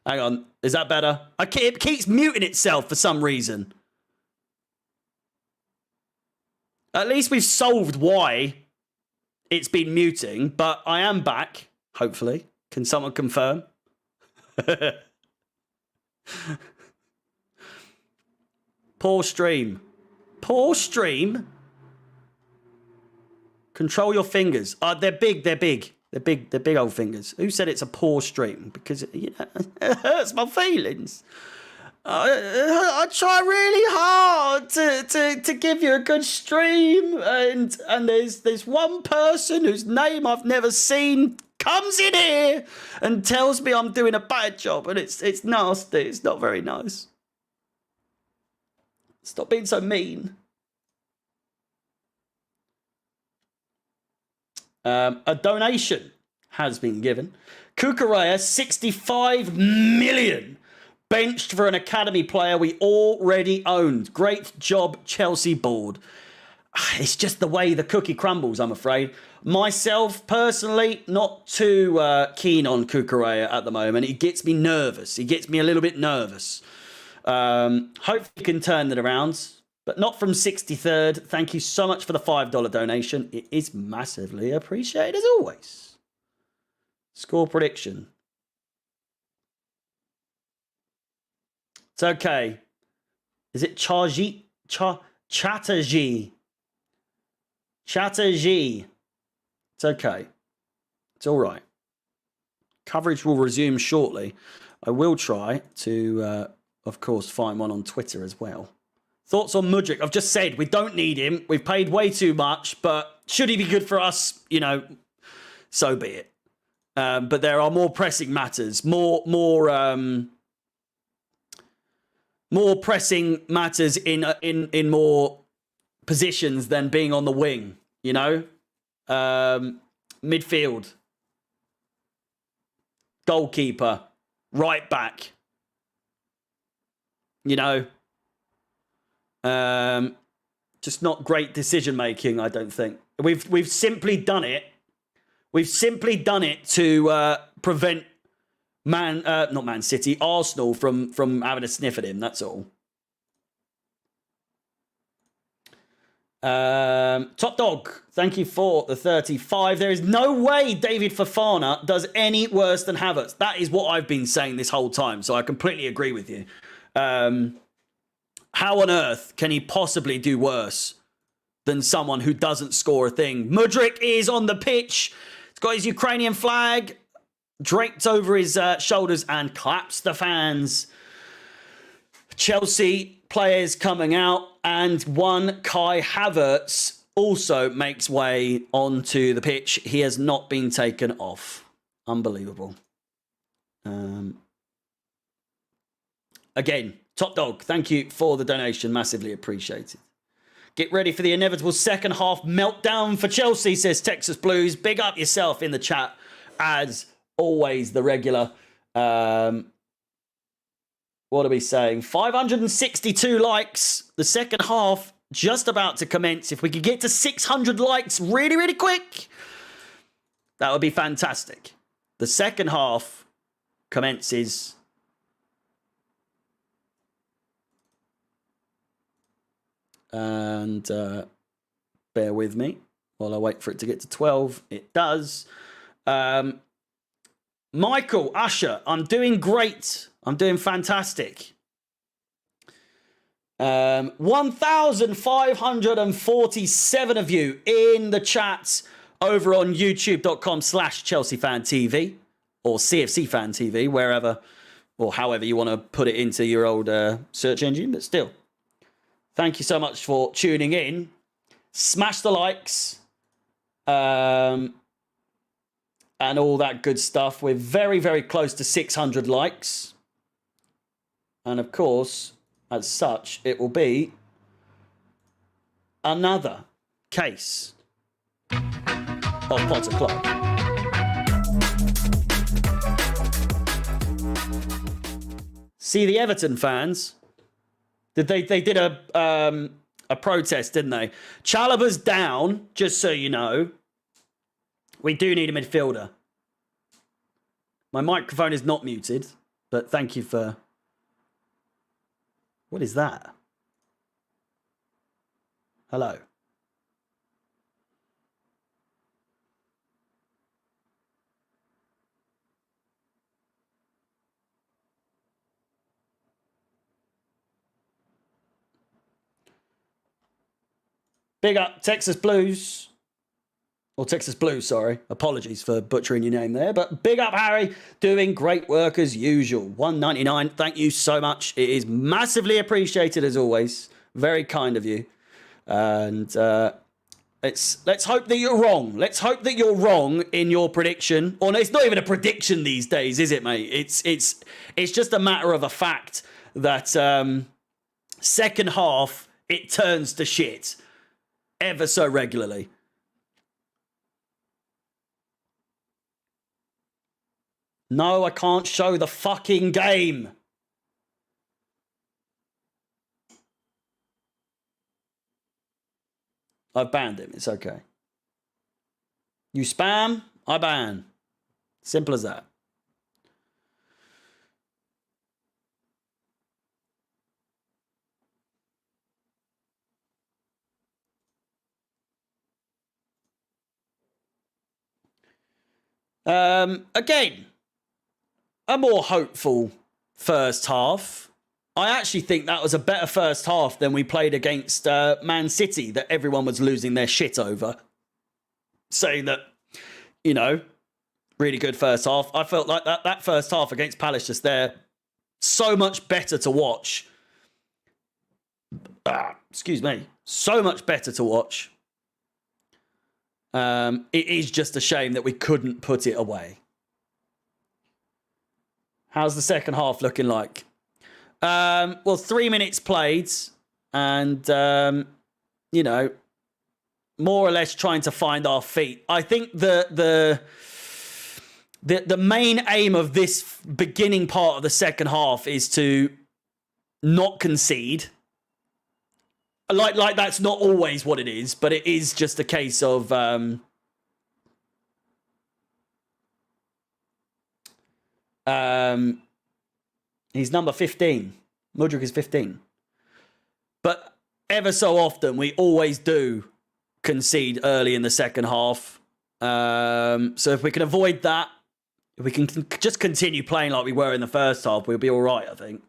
Hang on, is that better? It keeps muting itself for some reason. At least we've solved why it's been muting, but I am back, hopefully. Can someone confirm? Poor stream. Poor stream? Control your fingers. They're big, they're big. They're big old fingers. Who said it's a poor stream? Because, you know, it hurts my feelings. I try really hard to give you a good stream, and there's one person whose name I've never seen comes in here and tells me I'm doing a bad job, and it's nasty. It's not very nice. Stop being so mean. A donation has been given. Kukureya, 65 million. Benched for an academy player we already owned. Great job, Chelsea board. It's just the way the cookie crumbles, I'm afraid. Myself, personally, not too keen on Kukureya at the moment. He gets me nervous. He gets me a little bit nervous. Hopefully he can turn it around. But not from 63rd. Thank you so much for the $5 donation. It is massively appreciated as always. Score prediction. It's okay. Is it Chatterjee? Chatterjee. It's okay. It's all right. Coverage will resume shortly. I will try to, of course, find one on Twitter as well. Thoughts on Mudryk? I've just said we don't need him. We've paid way too much, but should he be good for us? You know, so be it. But there are more pressing matters, more pressing matters in more positions than being on the wing. You know, midfield, goalkeeper, right back. You know. Just not great decision making, I don't think. We've simply done it. We've simply done it to prevent not Man City, Arsenal from having a sniff at him. That's all. Top Dog, thank you for the 35. There is no way David Fofana does any worse than Havertz. That is what I've been saying this whole time, so I completely agree with you. How on earth can he possibly do worse than someone who doesn't score a thing? Mudryk is on the pitch. He's got his Ukrainian flag draped over his shoulders and claps the fans. Chelsea players coming out, and one Kai Havertz also makes way onto the pitch. He has not been taken off. Unbelievable. Again, Top Dog, thank you for the donation. Massively appreciated. Get ready for the inevitable second half meltdown for Chelsea, says Texas Blues. Big up yourself in the chat. As always, the regular. What are we saying? 562 likes. The second half just about to commence. If we could get to 600 likes really, really quick, that would be fantastic. The second half commences and bear with me while I wait for it to get to 12. It does. Michael, Usher, I'm doing great. I'm doing fantastic. 1,547 of you in the chat over on youtube.com/ChelseaFanTV or CFCFanTV, wherever or however you want to put it into your old search engine. But still, thank you so much for tuning in. Smash the likes and all that good stuff. We're very, very close to 600 likes. And of course, as such, it will be another case of Potter Club. See the Everton fans? They did a protest, didn't they? Chalobah's down, just so you know. We do need a midfielder. My microphone is not muted, but thank you for... What is that? Hello. Big up Texas Blues. Or Texas Blues, sorry. Apologies for butchering your name there. But big up, Harry. Doing great work as usual. $1.99. Thank you so much. It is massively appreciated as always. Very kind of you. And let's hope that you're wrong. Let's hope that you're wrong in your prediction. Or no, it's not even a prediction these days, is it, mate? It's just a matter of a fact that second half, it turns to shit. Ever so regularly. No, I can't show the fucking game. I've banned him. It's okay. You spam, I ban. Simple as that. Again, a more hopeful first half. I actually think that was a better first half than we played against Man City that everyone was losing their shit over. Saying that, you know, really good first half. I felt like that first half against Palace just there, so much better to watch. Excuse me. So much better to watch. It is just a shame that we couldn't put it away. How's the second half looking like? Well, 3 minutes played and, you know, more or less trying to find our feet. I think the main aim of this beginning part of the second half is to not concede. Like that's not always what it is, but it is just a case of he's number 15. Mudryk is 15. But ever so often, we always do concede early in the second half. So if we can avoid that, if we can just continue playing like we were in the first half, we'll be all right, I think.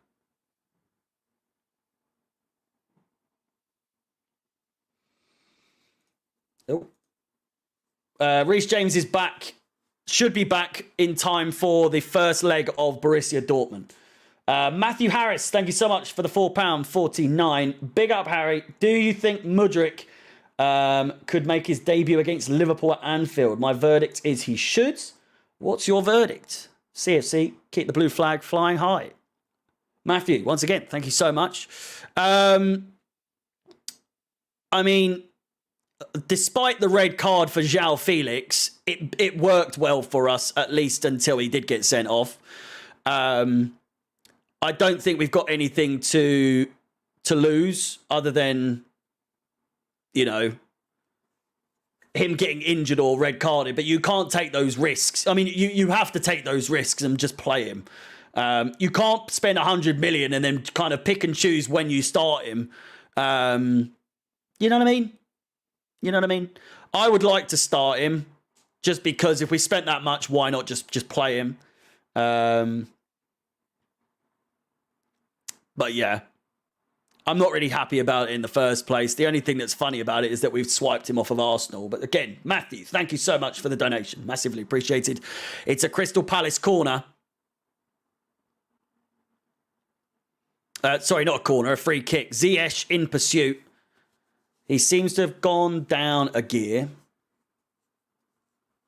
Oh. Reece James is back. Should be back in time for the first leg of Borussia Dortmund. Matthew Harris, thank you so much for the £4.49. Big up, Harry. Do you think Mudryk could make his debut against Liverpool at Anfield? My verdict is he should. What's your verdict? CFC, keep the blue flag flying high. Matthew, once again, thank you so much. I mean, despite the red card for João Felix, it worked well for us, at least until he did get sent off. I don't think we've got anything to lose other than you know, him getting injured or red carded, but you can't take those risks. I mean, you have to take those risks and just play him. You can't spend 100 million and then kind of pick and choose when you start him. You know what I mean? You know what I mean? I would like to start him just because if we spent that much, why not just play him? But yeah, I'm not really happy about it in the first place. The only thing that's funny about it is that we've swiped him off of Arsenal. But again, Matthew, thank you so much for the donation. Massively appreciated. It's a Crystal Palace corner. Sorry, not a corner, a free kick. Ziyech in pursuit. He seems to have gone down a gear.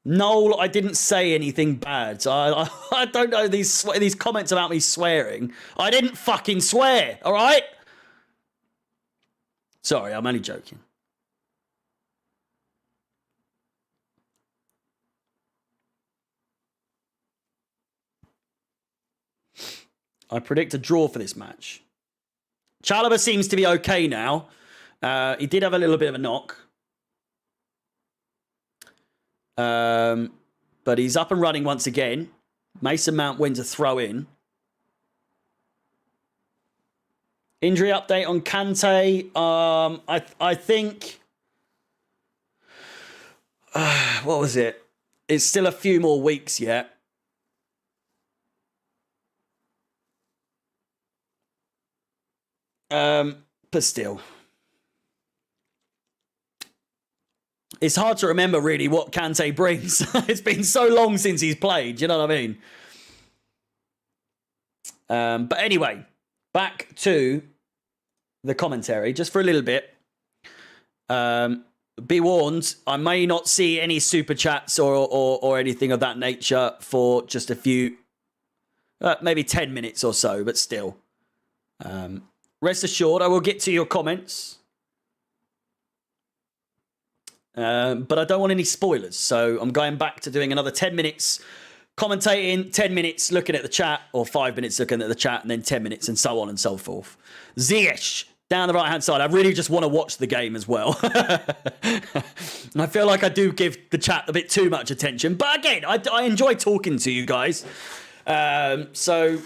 Noel, I didn't say anything bad. So I don't know these comments about me swearing. I didn't fucking swear, all right? Sorry, I'm only joking. I predict a draw for this match. Chalobah seems to be okay now. He did have a little bit of a knock. But he's up and running once again. Mason Mount wins a throw in. Injury update on Kante. I think... what was it? It's still a few more weeks yet. But still. It's hard to remember, really, what Kante brings. It's been so long since he's played, you know what I mean? But anyway, back to the commentary, just for a little bit. Be warned, I may not see any super chats or anything of that nature for just a few, maybe 10 minutes or so, but still. Rest assured, I will get to your comments. But I don't want any spoilers, so I'm going back to doing another 10 minutes commentating, 10 minutes looking at the chat, or 5 minutes looking at the chat, and then 10 minutes, and so on and so forth. Ziyech, down the right-hand side. I really just want to watch the game as well. And I feel like I do give the chat a bit too much attention. But again, I enjoy talking to you guys. So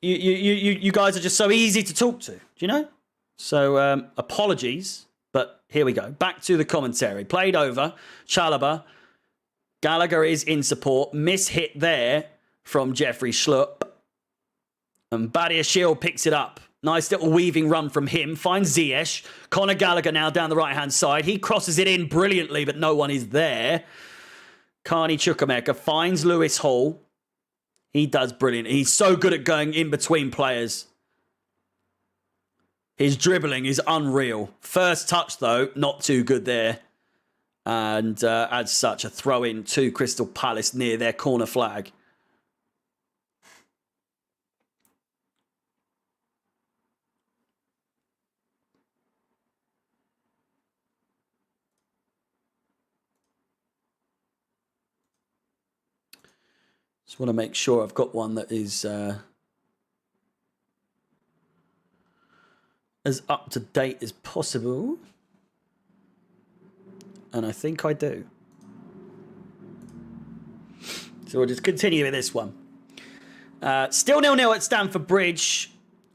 you guys are just so easy to talk to, do you know? So apologies. But here we go. Back to the commentary. Played over. Chalobah. Gallagher is in support. Mishit there from Jeffrey Schlupp. And Badiashile picks it up. Nice little weaving run from him. Finds Ziyech. Conor Gallagher now down the right-hand side. He crosses it in brilliantly, but no one is there. Carney Chukwuemeka finds Lewis Hall. He does brilliant. He's so good at going in between players. His dribbling is unreal. First touch, though, not too good there. And as such, a throw-in to Crystal Palace near their corner flag. Just want to make sure I've got one that is... as up to date as possible. And I think I do. So we'll just continue with this one. Still 0-0 at Stamford Bridge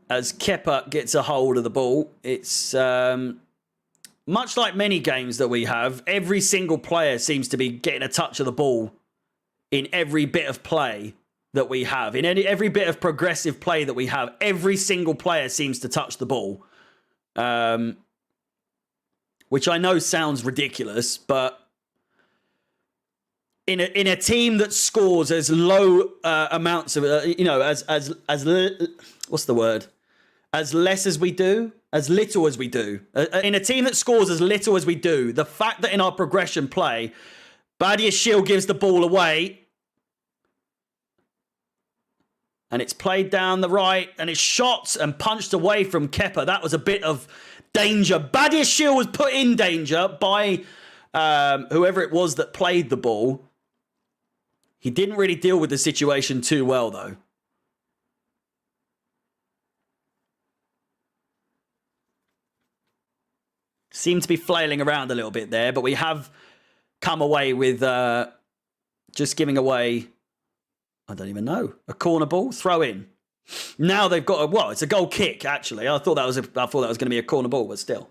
as Kepa gets a hold of the ball. It's much like many games that we have. Every single player seems to be getting a touch of the ball in every bit of play that we have. In every bit of progressive play that we have, every single player seems to touch the ball. Which I know sounds ridiculous, but in a team that scores as low amounts of, what's the word? As less as we do, as little as we do. In a team that scores as little as we do, the fact that in our progression play, Badiashile gives the ball away, and it's played down the right, and it's shot and punched away from Kepa. That was a bit of danger. Badiashile was put in danger by whoever it was that played the ball. He didn't really deal with the situation too well, though. Seem to be flailing around a little bit there, but we have come away with just giving away, I don't even know, a corner ball, throw in. Now they've got well, it's a goal kick actually. I thought that was going to be a corner ball, but still.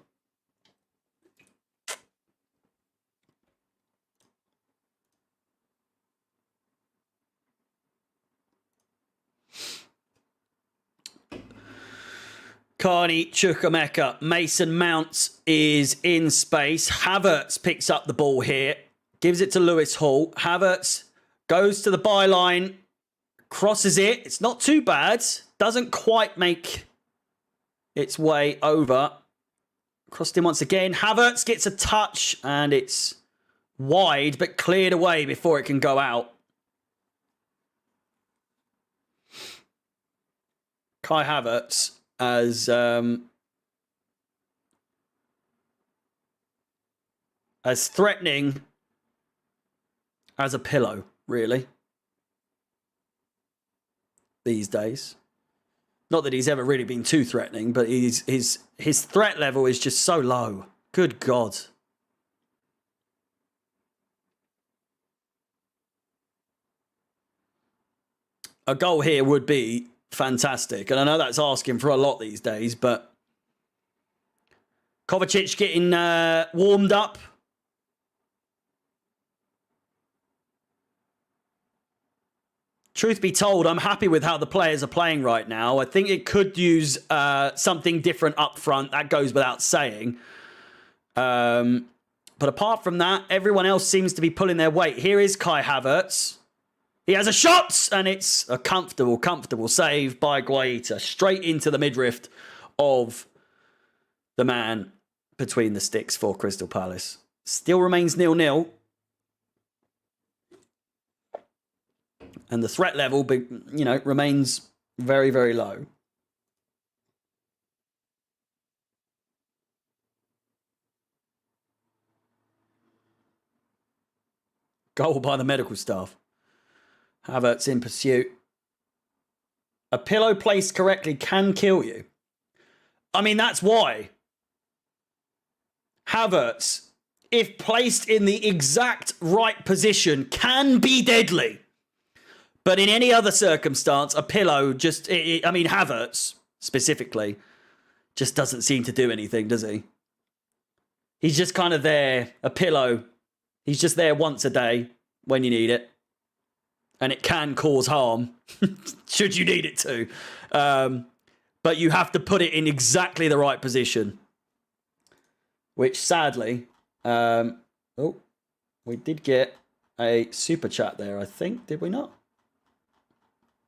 Carney Chukwemeka. Mason Mounts is in space. Havertz picks up the ball here. Gives it to Lewis Hall. Havertz goes to the byline. Crosses it. It's not too bad. Doesn't quite make its way over. Crossed in once again. Havertz gets a touch and it's wide but cleared away before it can go out. Kai Havertz as threatening as a pillow, really, these days. Not that he's ever really been too threatening, but his threat level is just so low. Good God. A goal here would be fantastic. And I know that's asking for a lot these days, but Kovacic getting warmed up. Truth be told, I'm happy with how the players are playing right now. I think it could use something different up front. That goes without saying. But apart from that, everyone else seems to be pulling their weight. Here is Kai Havertz. He has a shot, and it's a comfortable save by Guaita. Straight into the midriff of the man between the sticks for Crystal Palace. Still remains 0-0. And the threat level, you know, remains very, very low. Goal by the medical staff. Havertz in pursuit. A pillow placed correctly can kill you. I mean, that's why. Havertz, if placed in the exact right position, can be deadly. But in any other circumstance, a pillow just... I mean, Havertz, specifically, just doesn't seem to do anything, does he? He's just kind of there, a pillow. He's just there once a day when you need it. And it can cause harm, should you need it to. But you have to put it in exactly the right position. Which, sadly... we did get a super chat there, I think. Did we not?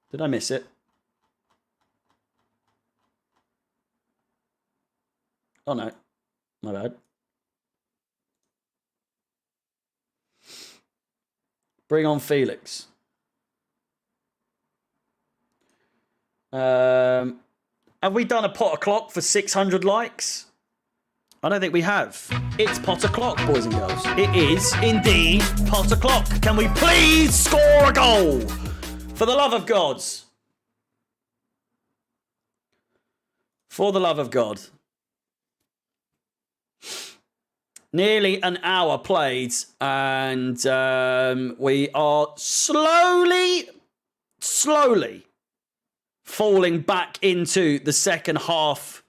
Did I miss it? Oh, no. My bad. Bring on Felix. Have we done a pot o'clock for 600 likes? I don't think we have. It's pot o'clock, boys and girls. It is indeed pot o'clock. Can we please score a goal? For the love of gods. For the love of God. Nearly an hour played, and we are slowly falling back into the second half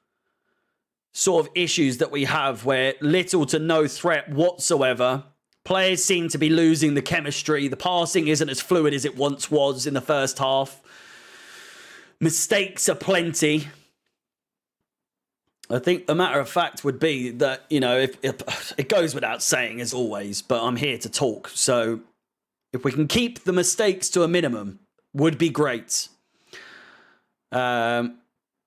sort of issues that we have, where little to no threat whatsoever. Players seem to be losing the chemistry. The passing isn't as fluid as it once was in the first half. Mistakes are plenty. I think the matter of fact would be that, you know, if it goes without saying as always, but I'm here to talk. So if we can keep the mistakes to a minimum, would be great.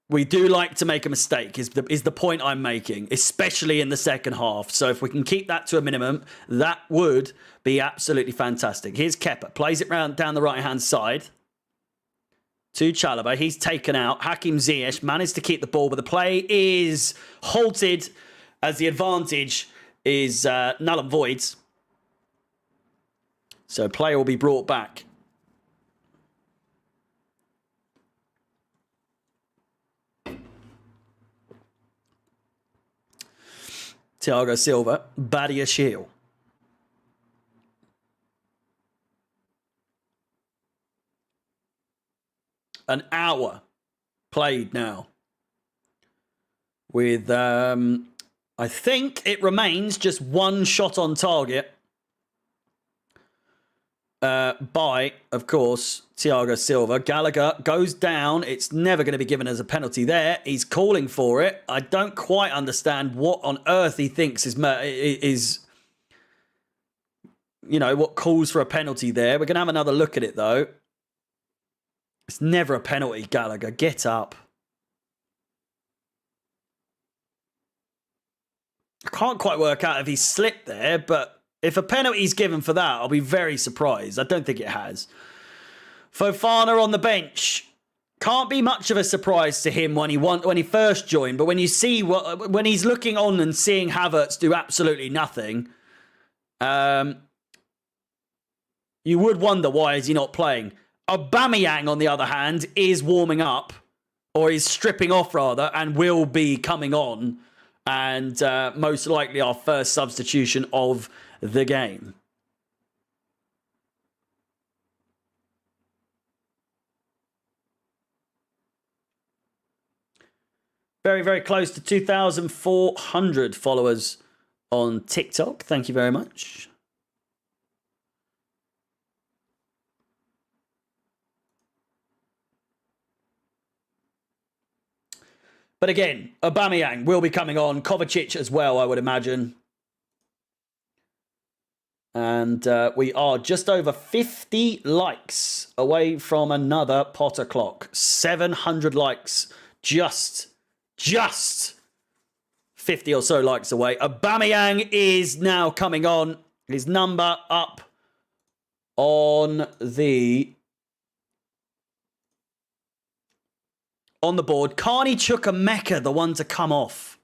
We do like to make a mistake, is the point I'm making, especially in the second half. So if we can keep that to a minimum, that would be absolutely fantastic. Here's Kepa, plays it round down the right-hand side to Chalobah. He's taken out. Hakim Ziyech managed to keep the ball, but the play is halted as the advantage is null and void. So play will be brought back. Thiago Silva, Badia Shield. An hour played now. With, I think it remains just one shot on target. By, of course, Thiago Silva. Gallagher goes down. It's never going to be given as a penalty there. He's calling for it. I don't quite understand what on earth he thinks is you know, what calls for a penalty there. We're going to have another look at it, though. It's never a penalty, Gallagher. Get up. I can't quite work out if he slipped there, but if a penalty's given for that, I'll be very surprised. I don't think it has. Fofana on the bench. Can't be much of a surprise to him when he first joined, but when you see when he's looking on and seeing Havertz do absolutely nothing, you would wonder why is he not playing. Aubameyang, on the other hand, is warming up, or is stripping off rather, and will be coming on, and most likely our first substitution of the game. Very, very close to 2,400 followers on TikTok. Thank you very much. But again, Aubameyang will be coming on. Kovacic as well, I would imagine. And we are just over 50 likes away from another Potter clock. 700 likes, just 50 or so likes away. Aubameyang is now coming on. His number up on the board. Carney Chukwuemeka, the one to come off.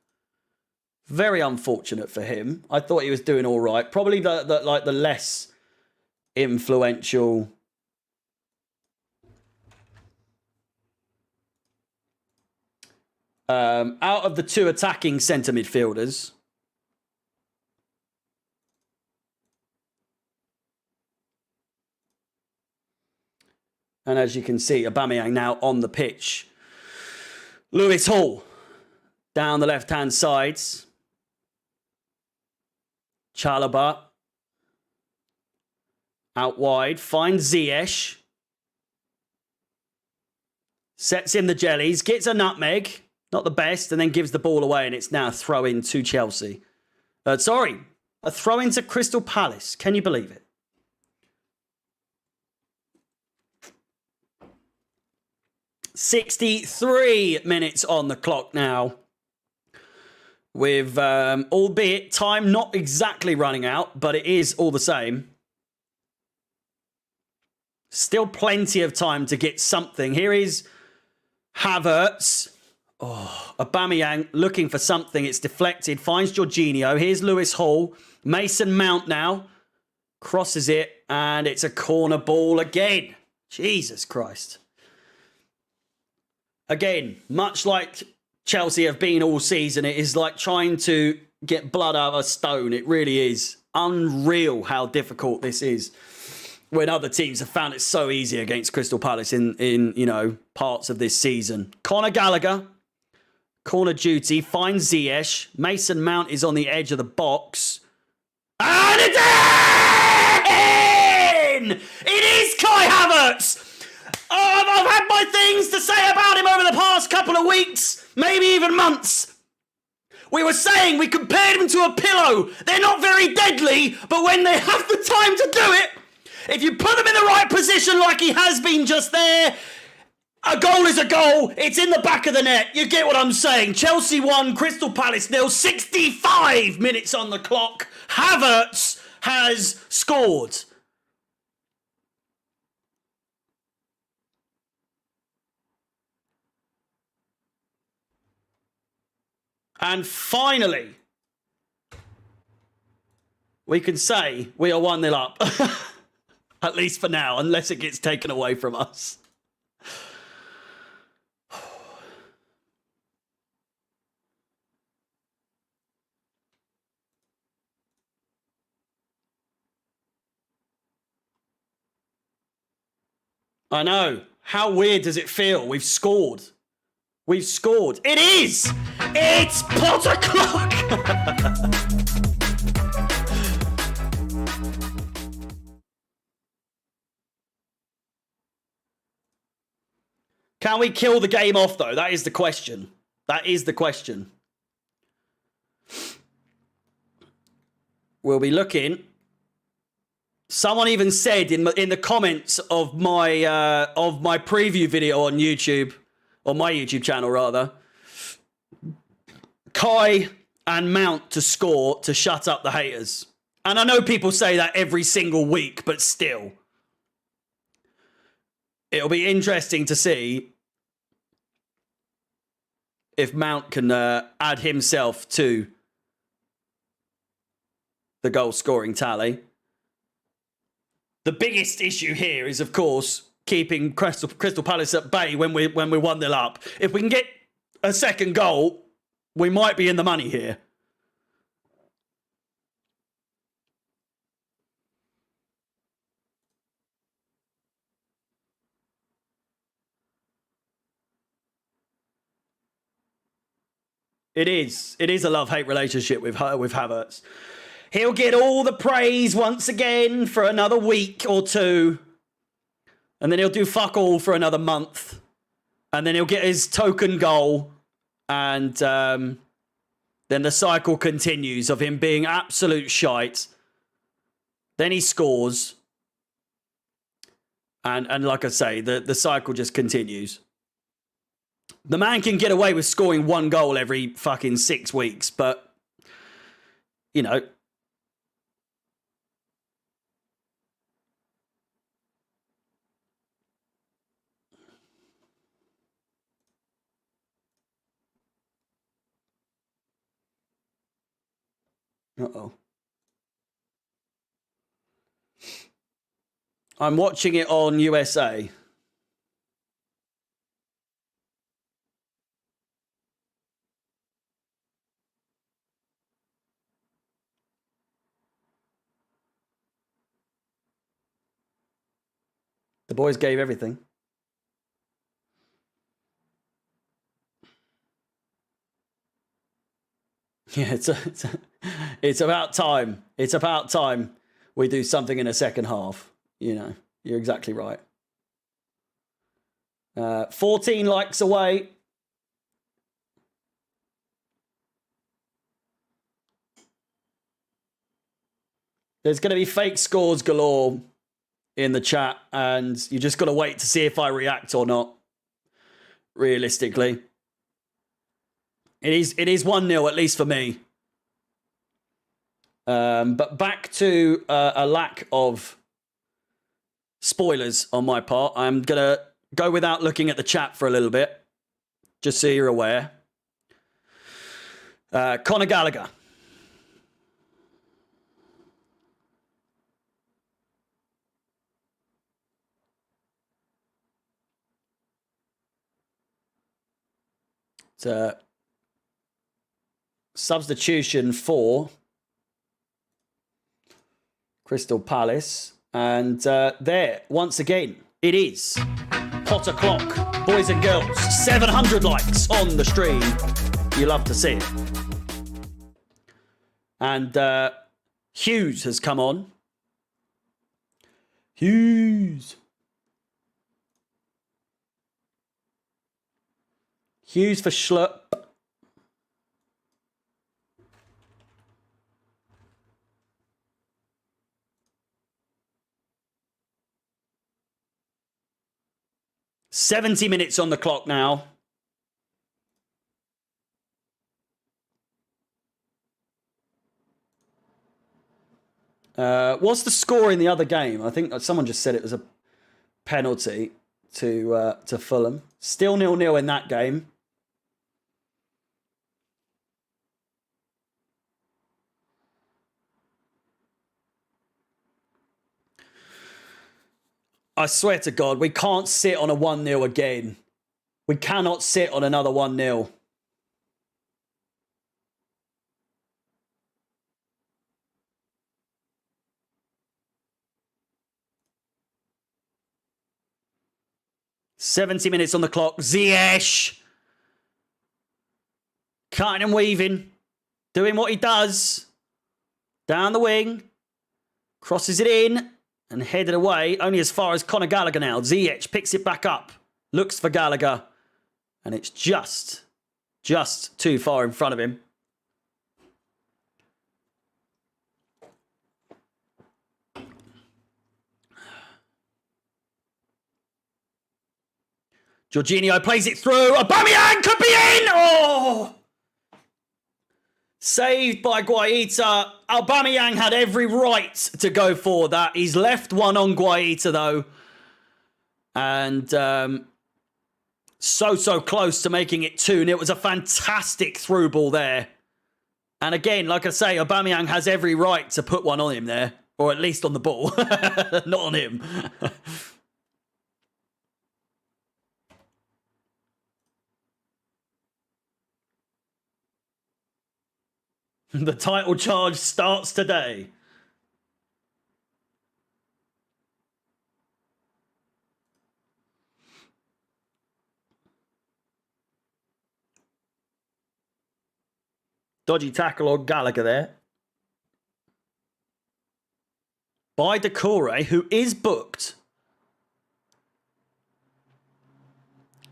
Very unfortunate for him. I thought he was doing all right. Probably the less influential out of the two attacking centre midfielders. And as you can see, Aubameyang now on the pitch. Lewis Hall down the left-hand sides. Chalobah out wide, finds Ziyech. Sets in the jellies, gets a nutmeg, not the best, and then gives the ball away, and it's now a throw-in to Chelsea. A throw-in to Crystal Palace. Can you believe it? "63 minutes on the clock now. With, albeit time not exactly running out, but it is all the same. Still plenty of time to get something. Here is Havertz. Oh, Aubameyang looking for something. It's deflected. Finds Jorginho. Here's Lewis Hall. Mason Mount now. Crosses it. And it's a corner ball again. Jesus Christ. Again, much like Chelsea have been all season, it is like trying to get blood out of a stone. It really is unreal how difficult this is when other teams have found it so easy against Crystal Palace in you know, parts of this season. Conor Gallagher, corner duty, finds Ziyech. Mason Mount is on the edge of the box. And it's in! It is Kai Havertz! I've had my things to say about him over the past couple of weeks, maybe even months. We were saying we compared him to a pillow. They're not very deadly, but when they have the time to do it, if you put them in the right position like he has been just there, a goal is a goal. It's in the back of the net. You get what I'm saying. Chelsea 1, Crystal Palace 0, 65 minutes on the clock. Havertz has scored. And finally, we can say we are 1-0 up. At least for now, unless it gets taken away from us. I know. How weird does it feel? We've scored. We've scored. It is! It's Potter Clock! Can we kill the game off, though? That is the question. That is the question. We'll be looking. Someone even said in the comments of my preview video on YouTube, on my YouTube channel rather, Kai and Mount to score to shut up the haters. And I know people say that every single week, but still. It'll be interesting to see if Mount can add himself to the goal scoring tally. The biggest issue here is, of course, keeping Crystal Palace at bay when we're 1-0 up. If we can get a second goal, we might be in the money here. It is a love-hate relationship with Havertz. He'll get all the praise once again for another week or two. And then he'll do fuck all for another month. And then he'll get his token goal. And then the cycle continues of him being absolute shite. Then he scores. And like I say, the cycle just continues. The man can get away with scoring one goal every fucking 6 weeks. But, you know... Uh-oh. I'm watching it on USA. The boys gave everything. Yeah, it's about time. It's about time we do something in the second half. You know, you're exactly right. 14 likes away. There's going to be fake scores galore in the chat, and you just got to wait to see if I react or not, realistically. It is 1-0, at least for me. But back to a lack of spoilers on my part. I'm going to go without looking at the chat for a little bit, just so you're aware. Conor Gallagher. It's a substitution for Crystal Palace. And there, once again, it is Potter Clock, boys and girls. 700 likes on the stream. You love to see it. And Hughes has come on. Hughes for Schlupp. $70 minutes on the clock now. What's the score in the other game? I think someone just said it was a penalty to Fulham. Still 0-0 in that game. I swear to God, we can't sit on a 1-0 again. We cannot sit on another 1-0. 70 minutes on the clock. Ziyech. Cutting and weaving. Doing what he does. Down the wing. Crosses it in. And headed away. Only as far as Conor Gallagher now. Ziyech picks it back up. Looks for Gallagher. And it's just too far in front of him. Jorginho plays it through. Aubameyang could be in! Oh! Saved by Guaita. Aubameyang had every right to go for that. He's left one on Guaita, though. And so close to making it 2-0. It was a fantastic through ball there. And again, like I say, Aubameyang has every right to put one on him there. Or at least on the ball. Not on him. The title charge starts today. Dodgy tackle on Gallagher there. By Decore, who is booked.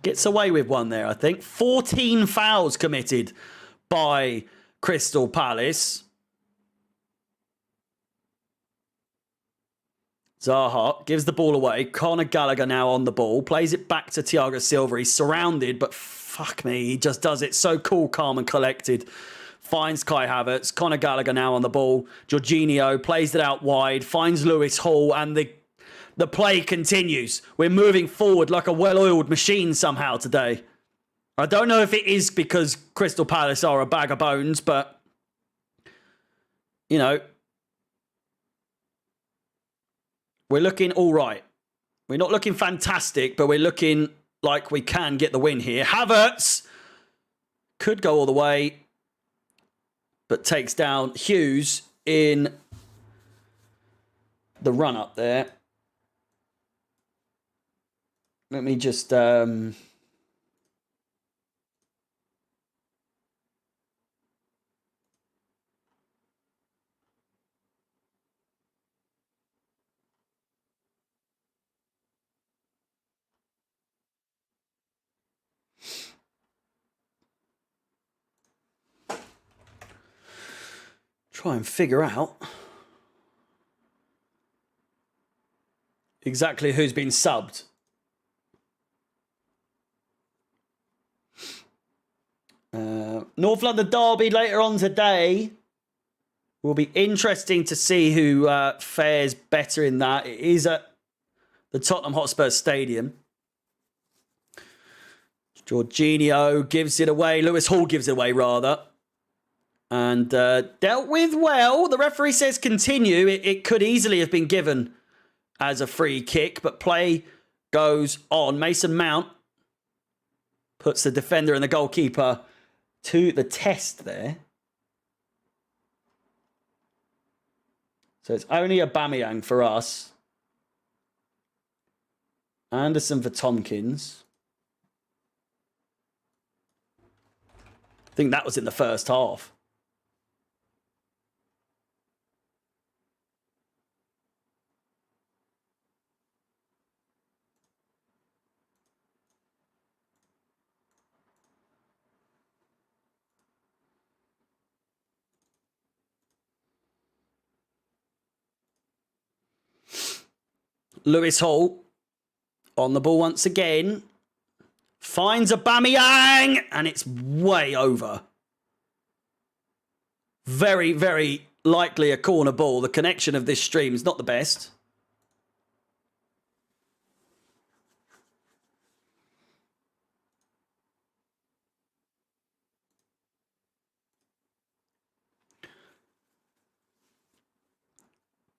Gets away with one there, I think. 14 fouls committed by Crystal Palace. Zaha gives the ball away. Conor Gallagher now on the ball. Plays it back to Thiago Silva. He's surrounded, but fuck me, he just does it so cool, calm and collected. Finds Kai Havertz. Conor Gallagher now on the ball. Jorginho plays it out wide. Finds Lewis Hall, and the play continues. We're moving forward like a well-oiled machine somehow today. I don't know if it is because Crystal Palace are a bag of bones, but, you know, we're looking all right. We're not looking fantastic, but we're looking like we can get the win here. Havertz could go all the way, but takes down Hughes in the run-up there. Let me just... try and figure out exactly who's been subbed. North London derby later on today. Will be interesting to see who fares better in that. It is at the Tottenham Hotspur Stadium. Jorginho gives it away. Lewis Hall gives it away, rather. And dealt with well. The referee says continue. It could easily have been given as a free kick, but play goes on. Mason Mount puts the defender and the goalkeeper to the test there. So it's only Aubameyang for us. Anderson for Tompkins. I think that was in the first half. Lewis Hall on the ball once again. Finds Aubameyang, and it's way over. Very, very likely a corner ball. The connection of this stream is not the best.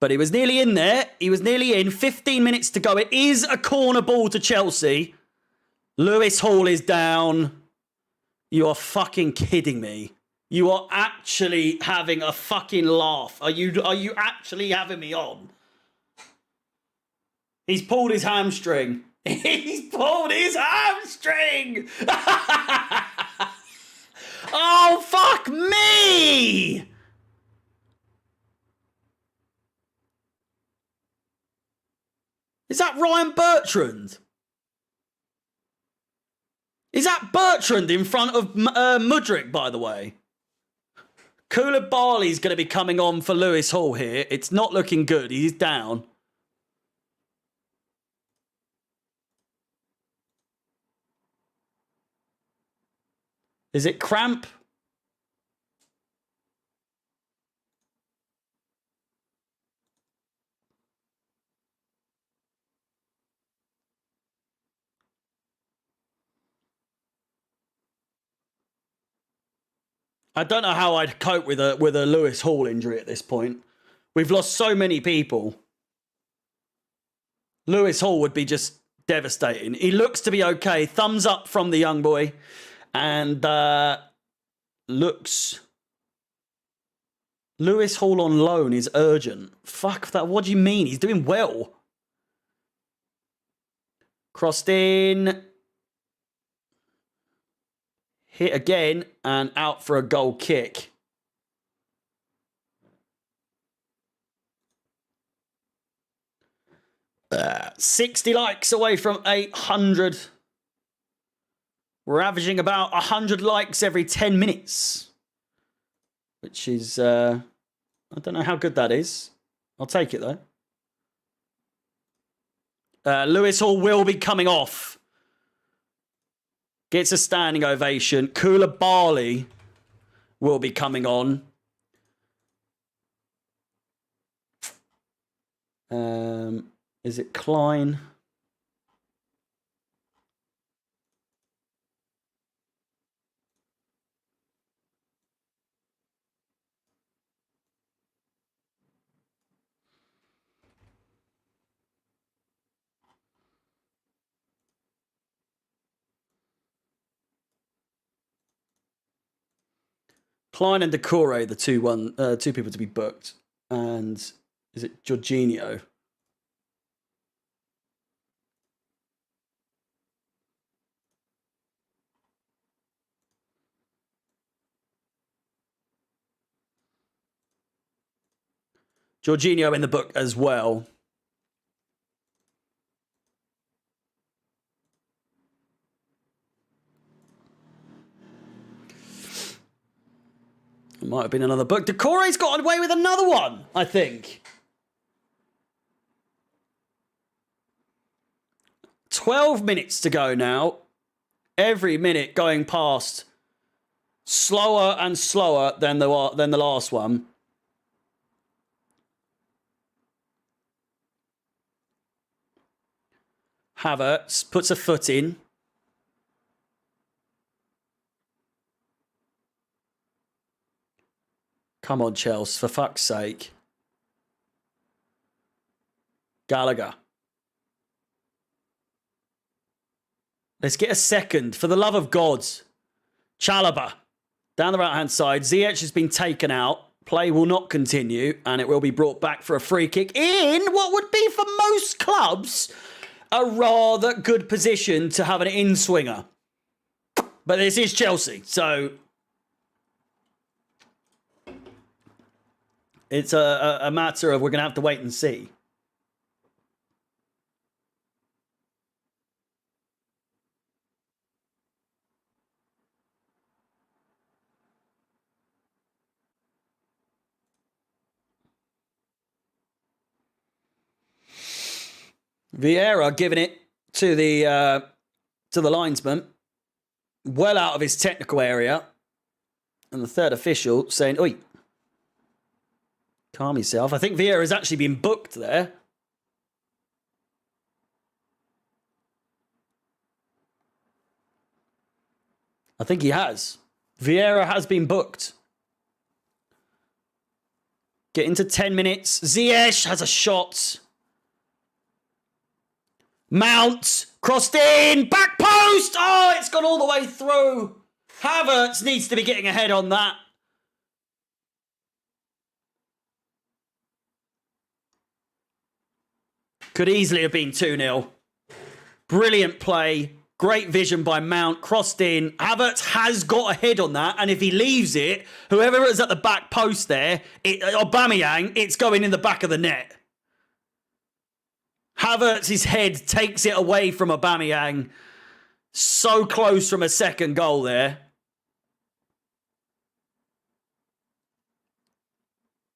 But he was nearly in there. He was nearly in. 15 minutes to go. It is a corner ball to Chelsea. Lewis Hall is down. You are fucking kidding me. You are actually having a fucking laugh. Are you actually having me on? He's pulled his hamstring. He's pulled his hamstring! Oh, fuck me! Is that Ryan Bertrand? Is that Bertrand in front of Mudryk, by the way? Koulibaly's going to be coming on for Lewis Hall here. It's not looking good. He's down. Is it cramp? I don't know how I'd cope with a Lewis Hall injury at this point. We've lost so many people. Lewis Hall would be just devastating. He looks to be okay. Thumbs up from the young boy. And looks... Lewis Hall on loan is urgent. Fuck that. What do you mean? He's doing well. Crossed in. Hit again and out for a goal kick. Uh, 60 likes away from 800. We're averaging about 100 likes every 10 minutes. Which is, I don't know how good that is. I'll take it though. Lewis Hall will be coming off. Gets a standing ovation. Koulibaly will be coming on. Is it Klein? Klein and Decore, the two people to be booked. And is it Jorginho? Jorginho in the book as well. It might have been another book. Decore's got away with another one, I think. 12 minutes to go now. Every minute going past slower and slower than the last one. Havertz puts a foot in. Come on, Chelsea, for fuck's sake. Gallagher. Let's get a second. For the love of God. Chalobah. Down the right-hand side. Ziyech has been taken out. Play will not continue. And it will be brought back for a free kick in what would be, for most clubs, a rather good position to have an in-swinger. But this is Chelsea, so... It's a matter of we're going to have to wait and see. Vieira giving it to the linesman. Well out of his technical area. And the third official saying, oi. Calm yourself. I think Vieira has actually been booked there. I think he has. Vieira has been booked. Get into 10 minutes. Ziyech has a shot. Mount. Crossed in. Back post. Oh, it's gone all the way through. Havertz needs to be getting ahead on that. Could easily have been 2-0. Brilliant play. Great vision by Mount. Crossed in. Havertz has got a head on that. And if he leaves it, whoever is at the back post there, Aubameyang, it's going in the back of the net. Havertz's head takes it away from Aubameyang. So close from a second goal there.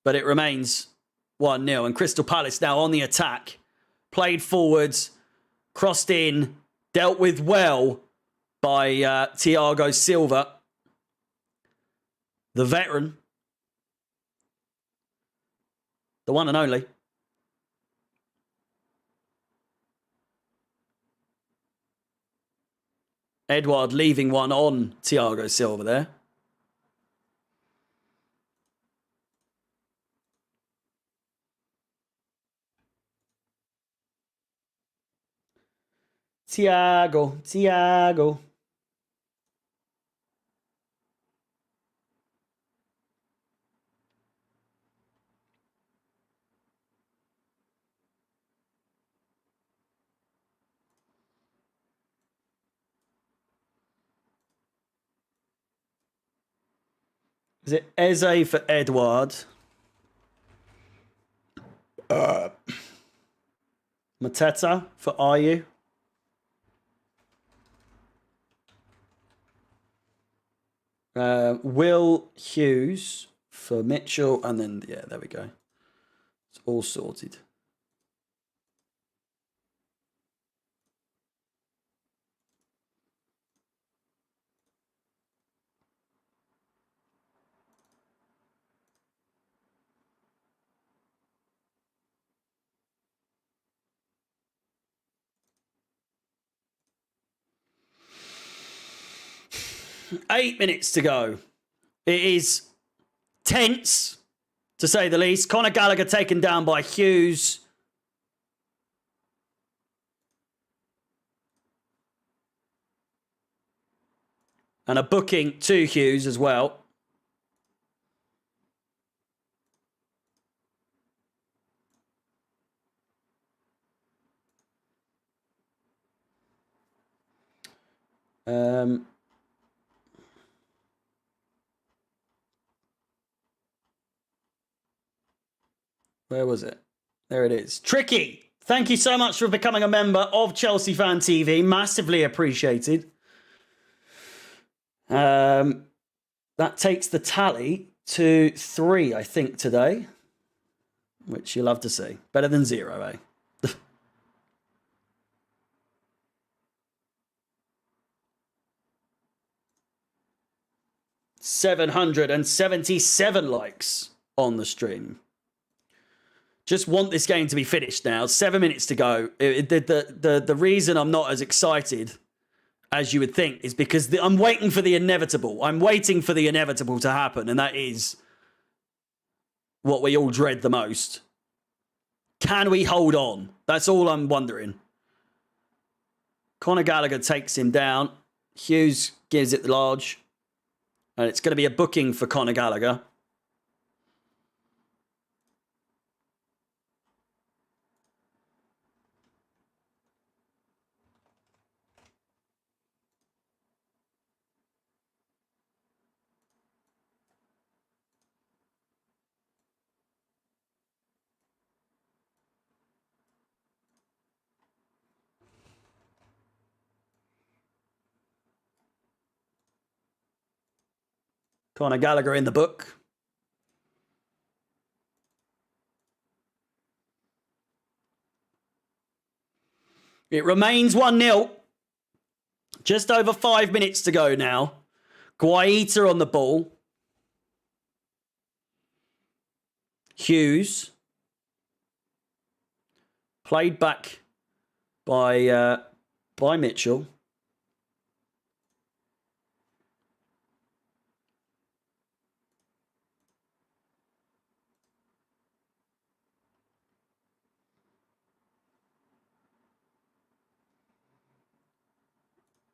But it remains 1-0. And Crystal Palace now on the attack. Played forwards. Crossed in. Dealt with well by Thiago Silva. The veteran. The one and only. Edouard leaving one on Thiago Silva there. Thiago. Is it Eze for Edouard? Mateta for Ayew? Will Hughes for Mitchell, and then, yeah, there we go. It's all sorted. Eight minutes to go. It is tense, to say the least. Conor Gallagher taken down by Hughes. And a booking to Hughes as well. Where was it? There it is. Tricky. Thank you so much for becoming a member of Chelsea Fan TV. Massively appreciated. That takes the tally to 3, I think, today. Which you love to see. Better than 0, eh? 777 likes on the stream. Just want this game to be finished now. 7 minutes to go. The reason I'm not as excited as you would think is because I'm waiting for the inevitable. I'm waiting for the inevitable to happen, and that is what we all dread the most. Can we hold on? That's all I'm wondering. Conor Gallagher takes him down. Hughes gives it large. And it's going to be a booking for Conor Gallagher. Conor Gallagher in the book. It remains 1-0. Just over 5 minutes to go now. Guaita on the ball. Hughes. Played back by Mitchell.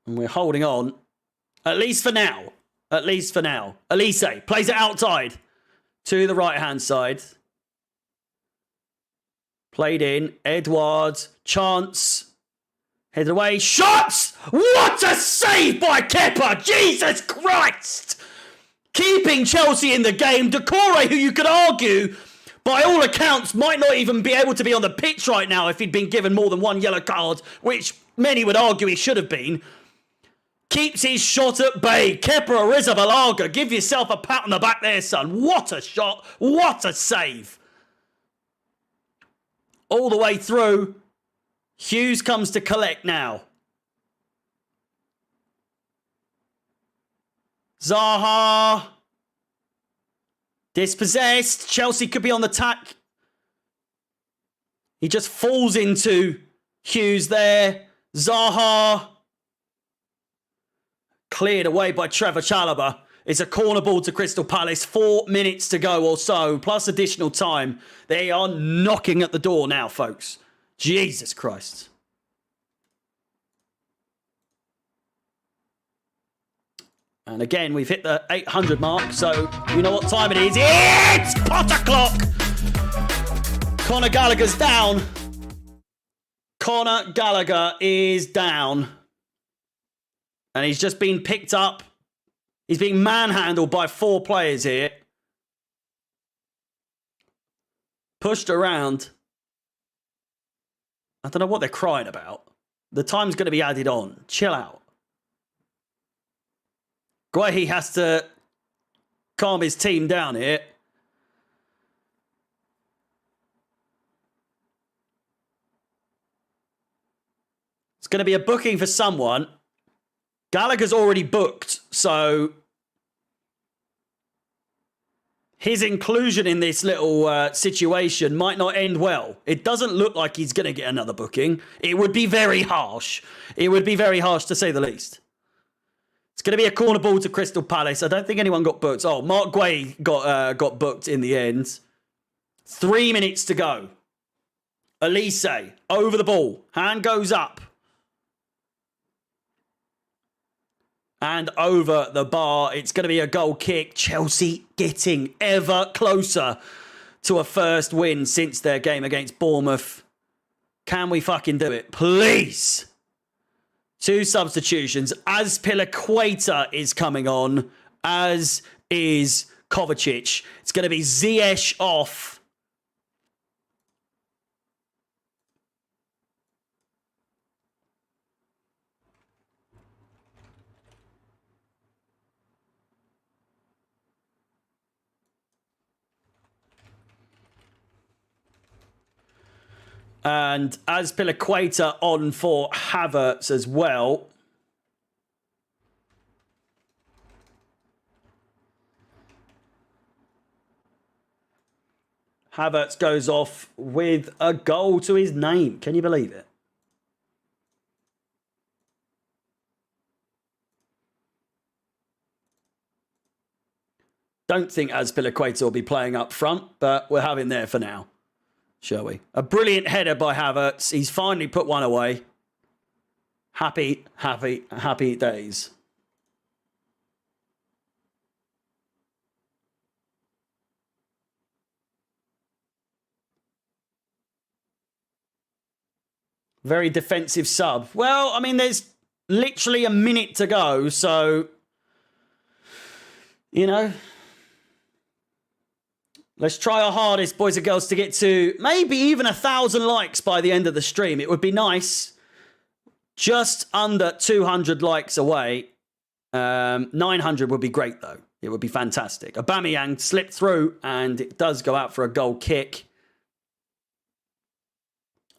And we're holding on, at least for now. At least for now. Elise plays it outside to the right-hand side. Played in. Edouard. Chance. Headed away. Shots! What a save by Kepa! Jesus Christ! Keeping Chelsea in the game. Decore, who you could argue, by all accounts, might not even be able to be on the pitch right now if he'd been given more than one yellow card, which many would argue he should have been. Keeps his shot at bay. Kepa Arrizabalaga, give yourself a pat on the back there, son. What a shot. What a save. All the way through. Hughes comes to collect now. Zaha. Dispossessed. Chelsea could be on the tack. He just falls into Hughes there. Zaha. Cleared away by Trevor Chalobah. It's a corner ball to Crystal Palace. 4 minutes to go or so, plus additional time. They are knocking at the door now, folks. Jesus Christ. And again, we've hit the 800 mark, so you know what time it is. It's Potter clock! Conor Gallagher's down. Conor Gallagher is down. And he's just been picked up. He's being manhandled by 4 players here. Pushed around. I don't know what they're crying about. The time's going to be added on. Chill out. Guehi has to calm his team down here. It's going to be a booking for someone. Gallagher's already booked, so his inclusion in this little situation might not end well. It doesn't look like he's going to get another booking. It would be very harsh. It would be very harsh, to say the least. It's going to be a corner ball to Crystal Palace. I don't think anyone got booked. Oh, Mark Guehi got booked in the end. 3 minutes to go. Elise over the ball. Hand goes up. And over the bar. It's going to be a goal kick. Chelsea getting ever closer to a first win since their game against Bournemouth. Can we fucking do it? Please. 2 substitutions. Azpilicueta is coming on, as is Kovacic. It's going to be Ziyech off. And Azpilicueta on for Havertz as well. Havertz goes off with a goal to his name. Can you believe it? Don't think Azpilicueta will be playing up front, but we'll have him there for now. Shall we? A brilliant header by Havertz. He's finally put one away. Happy, happy, happy days. Very defensive sub. Well, I mean, there's literally a minute to go, so, you know, let's try our hardest, boys and girls, to get to maybe even 1,000 likes by the end of the stream. It would be nice. Just under 200 likes away. 900 would be great, though. It would be fantastic. Aubameyang slipped through, and it does go out for a goal kick.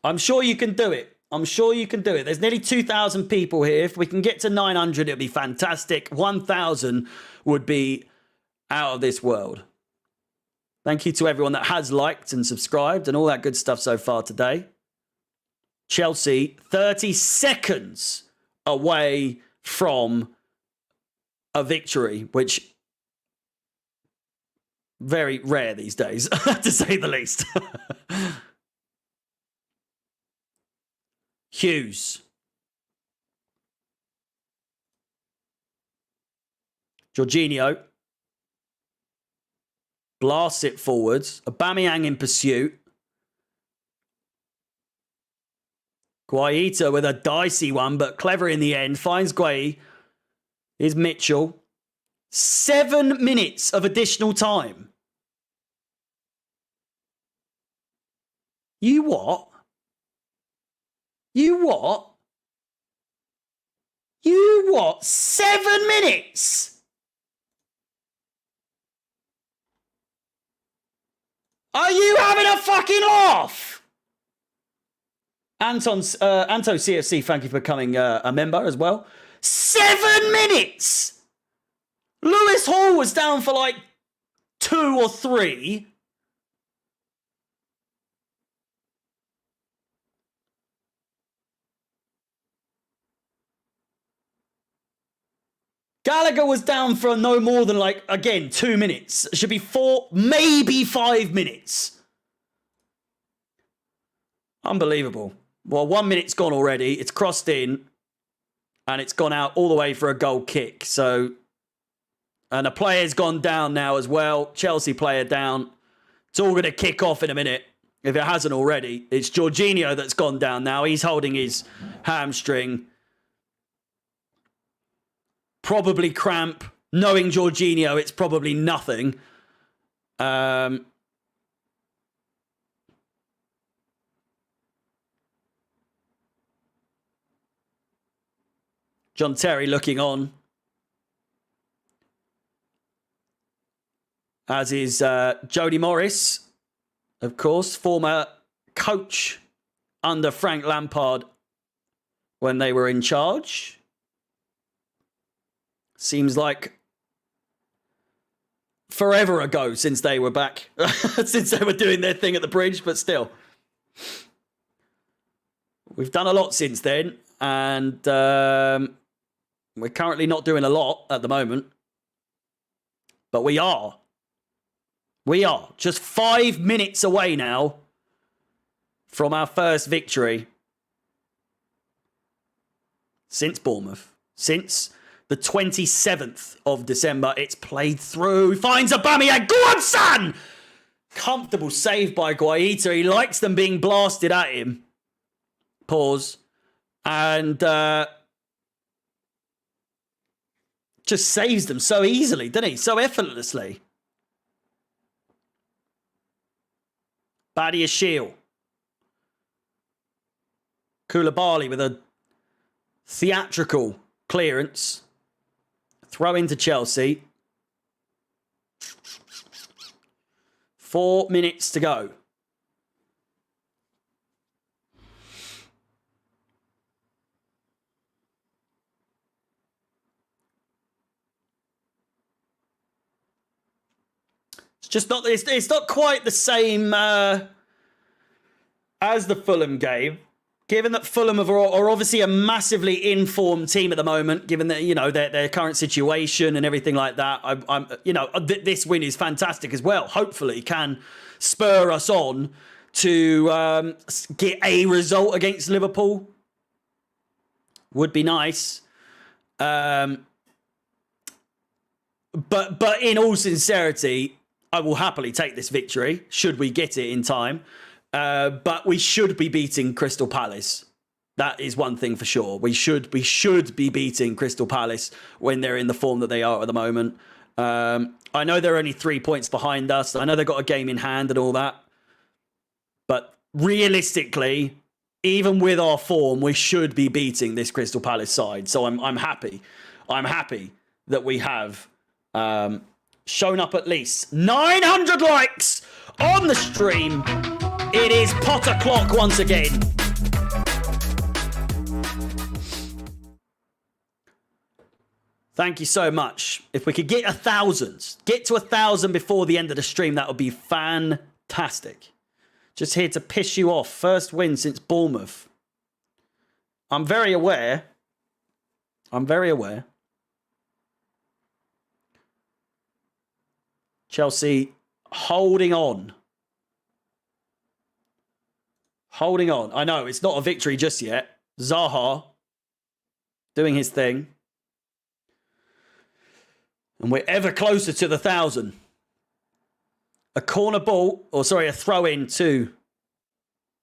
I'm sure you can do it. I'm sure you can do it. There's nearly 2,000 people here. If we can get to 900, it'd be fantastic. 1,000 would be out of this world. Thank you to everyone that has liked and subscribed and all that good stuff so far today. Chelsea, 30 seconds away from a victory, which very rare these days, to say the least. Hughes. Jorginho. Blasts it forwards. Aubameyang in pursuit. Guaita with a dicey one, but clever in the end. Finds Guai. Here's Mitchell. 7 minutes of additional time. You what? You what? You what? 7 minutes? Are you having a fucking laugh? Anto CFC, thank you for becoming a member as well. 7 minutes! Lewis Hall was down for like 2 or 3. Gallagher was down for no more than, like, again, 2 minutes. It should be 4, maybe 5 minutes. Unbelievable. Well, 1 minute's gone already. It's crossed in. And it's gone out all the way for a goal kick. So, and a player's gone down now as well. Chelsea player down. It's all going to kick off in a minute. If it hasn't already. It's Jorginho that's gone down now. He's holding his hamstring. Probably cramp. Knowing Jorginho, it's probably nothing. John Terry looking on. As is Jody Morris, of course, former coach under Frank Lampard when they were in charge. Seems like forever ago since they were back, since they were doing their thing at the bridge, but still. We've done a lot since then, and we're currently not doing a lot at the moment. But we are. We are. Just 5 minutes away now from our first victory since Bournemouth. Since the 27th of December, it's played through. Finds Aubameyang. Go on, son! Comfortable save by Guaita. He likes them being blasted at him. Pause. And just saves them so easily, doesn't he? So effortlessly. Badiashile. Koulibaly with a theatrical clearance. Throw into Chelsea. 4 minutes to go. Just not. It's not quite the same as the Fulham game. Given that Fulham are obviously a massively informed team at the moment, given that their current situation and everything like that, this win is fantastic as well. Hopefully, can spur us on to get a result against Liverpool. Would be nice. But in all sincerity, I will happily take this victory, should we get it in time. But we should be beating Crystal Palace. That is one thing for sure. We should be beating Crystal Palace when they're in the form that they are at the moment. I know they're only 3 points behind us. I know they've got a game in hand and all that. But realistically, even with our form, we should be beating this Crystal Palace side. So I'm happy. I'm happy that we have shown up at least 900 likes on the stream. It is Potter Clock once again. Thank you so much. If we could get 1,000, get to 1,000 before the end of the stream, that would be fantastic. Just here to piss you off. First win since Bournemouth. I'm very aware. Chelsea holding on. Holding on. I know, it's not a victory just yet. Zaha doing his thing. And we're ever closer to the 1,000. A corner ball, a throw in to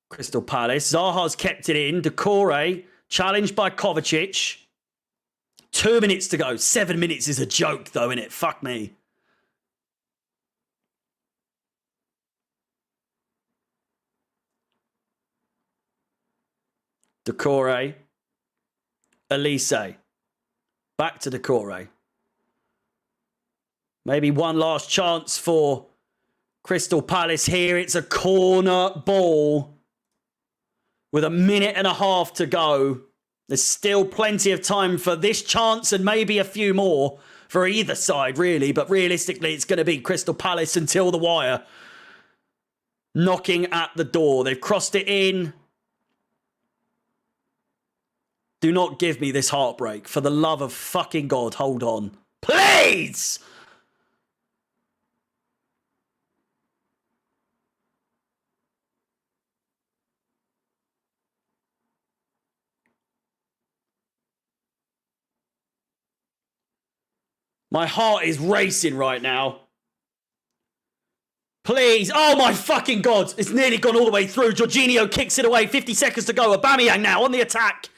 Crystal Palace. Zaha's kept it in. Decore, challenged by Kovacic. 2 minutes to go. 7 minutes is a joke, though, innit? Fuck me. Decore. Elise. Back to Decore. Maybe one last chance for Crystal Palace here. It's a corner ball with 1.5 minutes to go. There's still plenty of time for this chance and maybe a few more for either side, really. But realistically, it's going to be Crystal Palace until the wire. Knocking at the door. They've crossed it in. Do not give me this heartbreak. For the love of fucking God, hold on. Please! My heart is racing right now. Please. Oh my fucking God. It's nearly gone all the way through. Jorginho kicks it away. 50 seconds to go. Aubameyang now on the attack.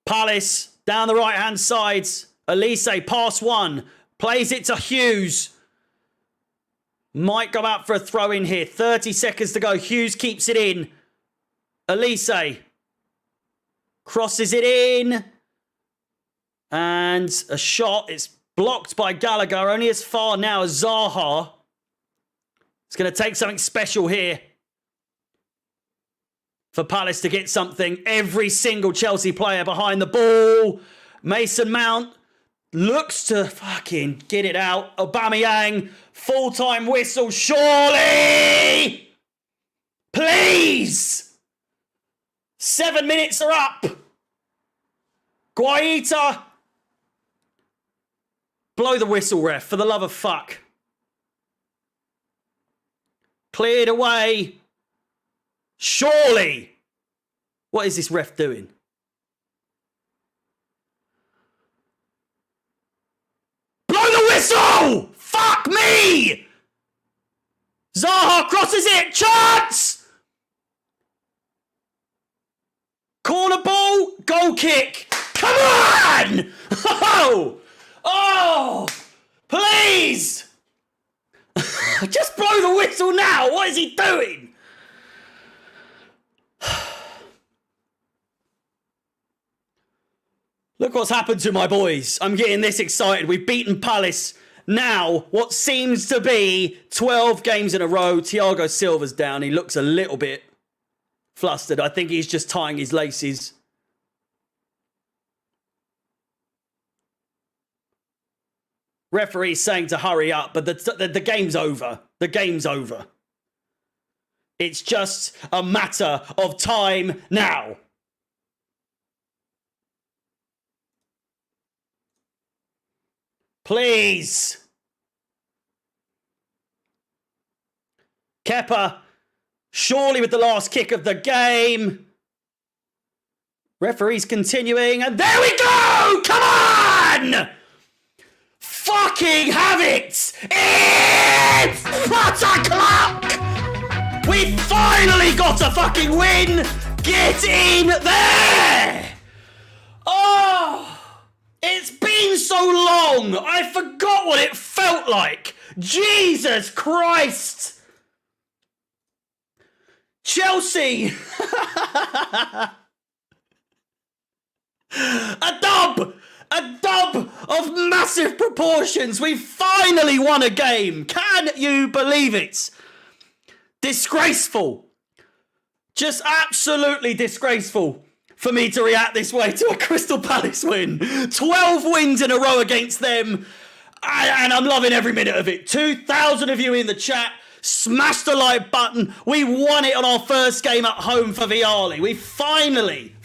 Palace down the right-hand sides. Elise, pass one. Plays it to Hughes. Might go out for a throw in here. 30 seconds to go. Hughes keeps it in. Elise crosses it in. And a shot. It's blocked by Gallagher. Only as far now as Zaha. It's going to take something special here for Palace to get something. Every single Chelsea player behind the ball. Mason Mount looks to fucking get it out. Aubameyang, full-time whistle, surely! Please! 7 minutes are up. Guaita. Blow the whistle, ref, for the love of fuck. Cleared away. Surely. What is this ref doing? Blow the whistle! Fuck me! Zaha crosses it. Chance! Corner ball. Goal kick. Come on! Oh! Oh! Please! Just blow the whistle now. What is he doing? Look what's happened to my boys. I'm getting this excited. We've beaten Palace. Now, what seems to be 12 games in a row. Thiago Silva's down. He looks a little bit flustered. I think he's just tying his laces. Referee's saying to hurry up, but the game's over. The game's over. It's just a matter of time now. Please. Kepa, surely with the last kick of the game. Referee's continuing, and there we go! Come on! Fucking have it! It's Potter Clock! We finally got a fucking win! Get in there! Oh! It's been so long! I forgot what it felt like! Jesus Christ! Chelsea! A dub! A dub of massive proportions! We finally won a game! Can you believe it? Disgraceful. Just absolutely disgraceful for me to react this way to a Crystal Palace win. 12 wins in a row against them. And I'm loving every minute of it. 2,000 of you in the chat. Smash the like button. We won it on our first game at home for Vialli. We finally,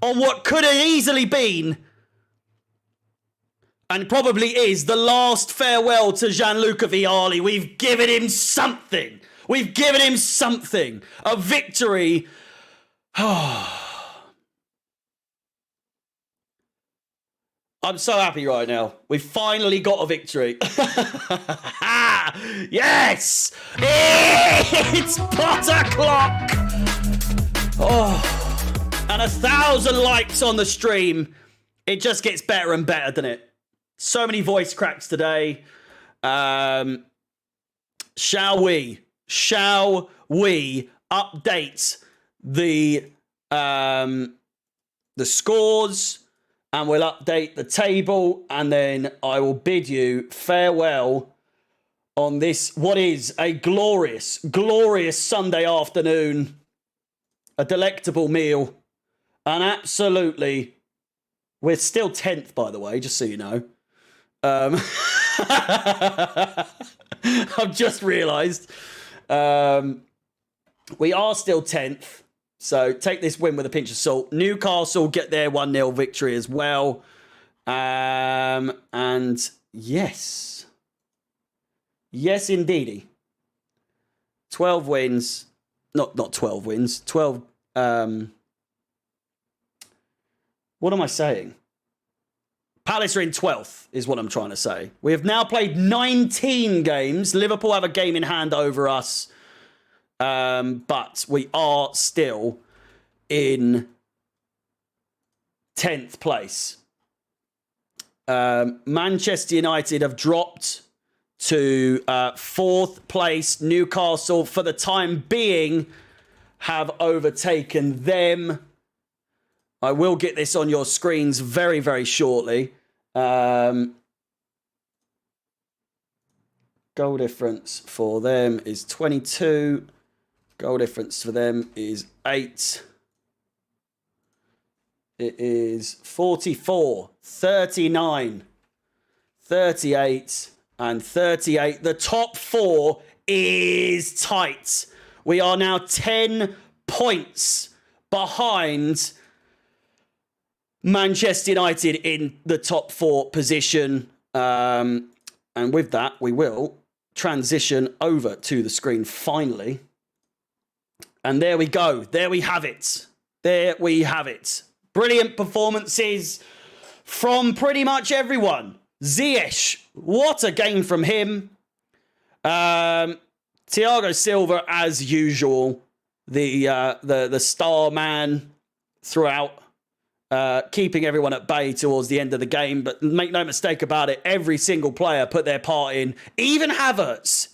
on what could have easily been, and probably is, the last farewell to Gianluca Vialli. We've given him something. We've given him something. A victory. I I'm so happy right now. We finally got a victory. Yes! It's Potter Clock! Oh, and 1,000 likes on the stream. It just gets better and better, doesn't it? So many voice cracks today. Shall we update the scores, and we'll update the table, and then I will bid you farewell on this, what is a glorious, glorious Sunday afternoon, a delectable meal, and absolutely, we're still 10th, by the way, just so you know. I've just realised we are still 10th. So take this win with a pinch of salt. Newcastle get their 1-0 victory as well. And yes. Yes, indeedy. 12 wins. Not 12 wins. 12. What am I saying? Palace are in 12th is what I'm trying to say. We have now played 19 games. Liverpool have a game in hand over us. But we are still in 10th place. Manchester United have dropped to 4th place. Newcastle, for the time being, have overtaken them. I will get this on your screens very, very shortly. Goal difference for them is 22. Goal difference for them is 8. It is 44, 39, 38, and 38. The top 4 is tight. We are now 10 points behind Manchester United in the top 4 position. And with that, we will transition over to the screen finally. And there we go. There we have it. There we have it. Brilliant performances from pretty much everyone. Ziyech, what a game from him. Thiago Silva, as usual, the star man throughout, keeping everyone at bay towards the end of the game. But make no mistake about it, every single player put their part in. Even Havertz.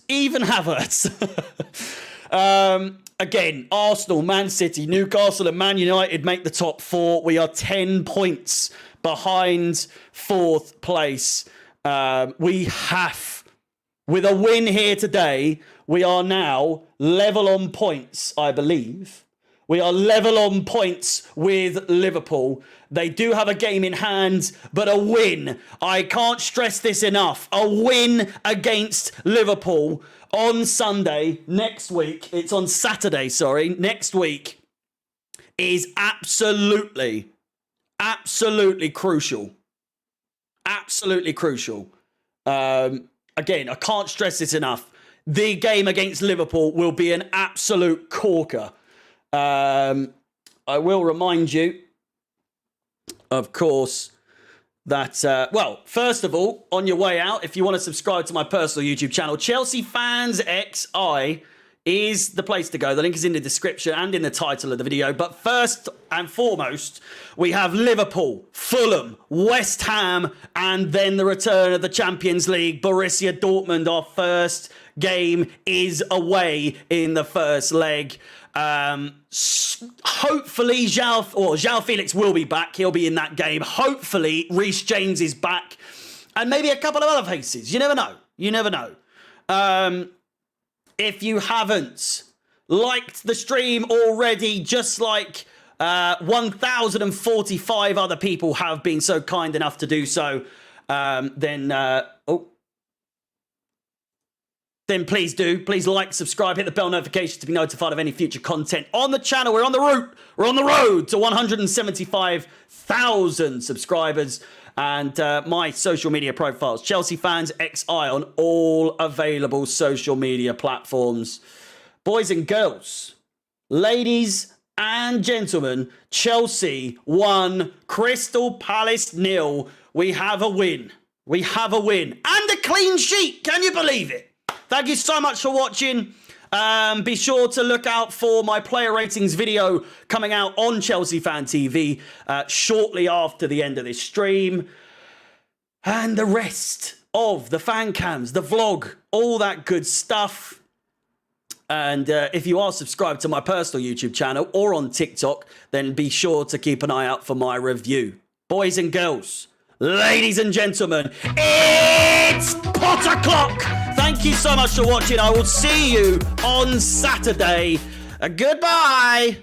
Again, Arsenal, Man City, Newcastle and Man United make the top 4. We are 10 points behind 4th place. We have, with a win here today, we are now level on points, I believe. We are level on points with Liverpool. They do have a game in hand, but a win. I can't stress this enough. A win against Liverpool on Sunday next week. It's on Saturday, sorry. Next week is absolutely crucial. Absolutely crucial. Again, I can't stress this enough. The game against Liverpool will be an absolute corker. I will remind you, of course, that, well, first of all, on your way out, if you want to subscribe to my personal YouTube channel, Chelsea Fans XI is the place to go. The link is in the description and in the title of the video. But first and foremost, we have Liverpool, Fulham, West Ham, and then the return of the Champions League, Borussia Dortmund. Our first game is away in the first leg. Hopefully João Felix will be back. He'll be in that game. Hopefully Reece James is back, and maybe a couple of other faces. You never know. You never know. If you haven't liked the stream already, just like 1,045 other people have been so kind enough to do so, then please do. Please like, subscribe, hit the bell notification to be notified of any future content on the channel. We're on the road to 175,000 subscribers. And my social media profiles, Chelsea Fans XI, on all available social media platforms. Boys and girls, ladies and gentlemen, Chelsea 1, Crystal Palace 0. We have a win. We have a win. And a clean sheet. Can you believe it? Thank you so much for watching. Be sure to look out for my player ratings video coming out on Chelsea Fan TV shortly after the end of this stream. And the rest of the fan cams, the vlog, all that good stuff. And if you are subscribed to my personal YouTube channel or on TikTok, then be sure to keep an eye out for my review. Boys and girls, ladies and gentlemen, it's pot o'clock. Thank you so much for watching. I will see you on Saturday. Goodbye.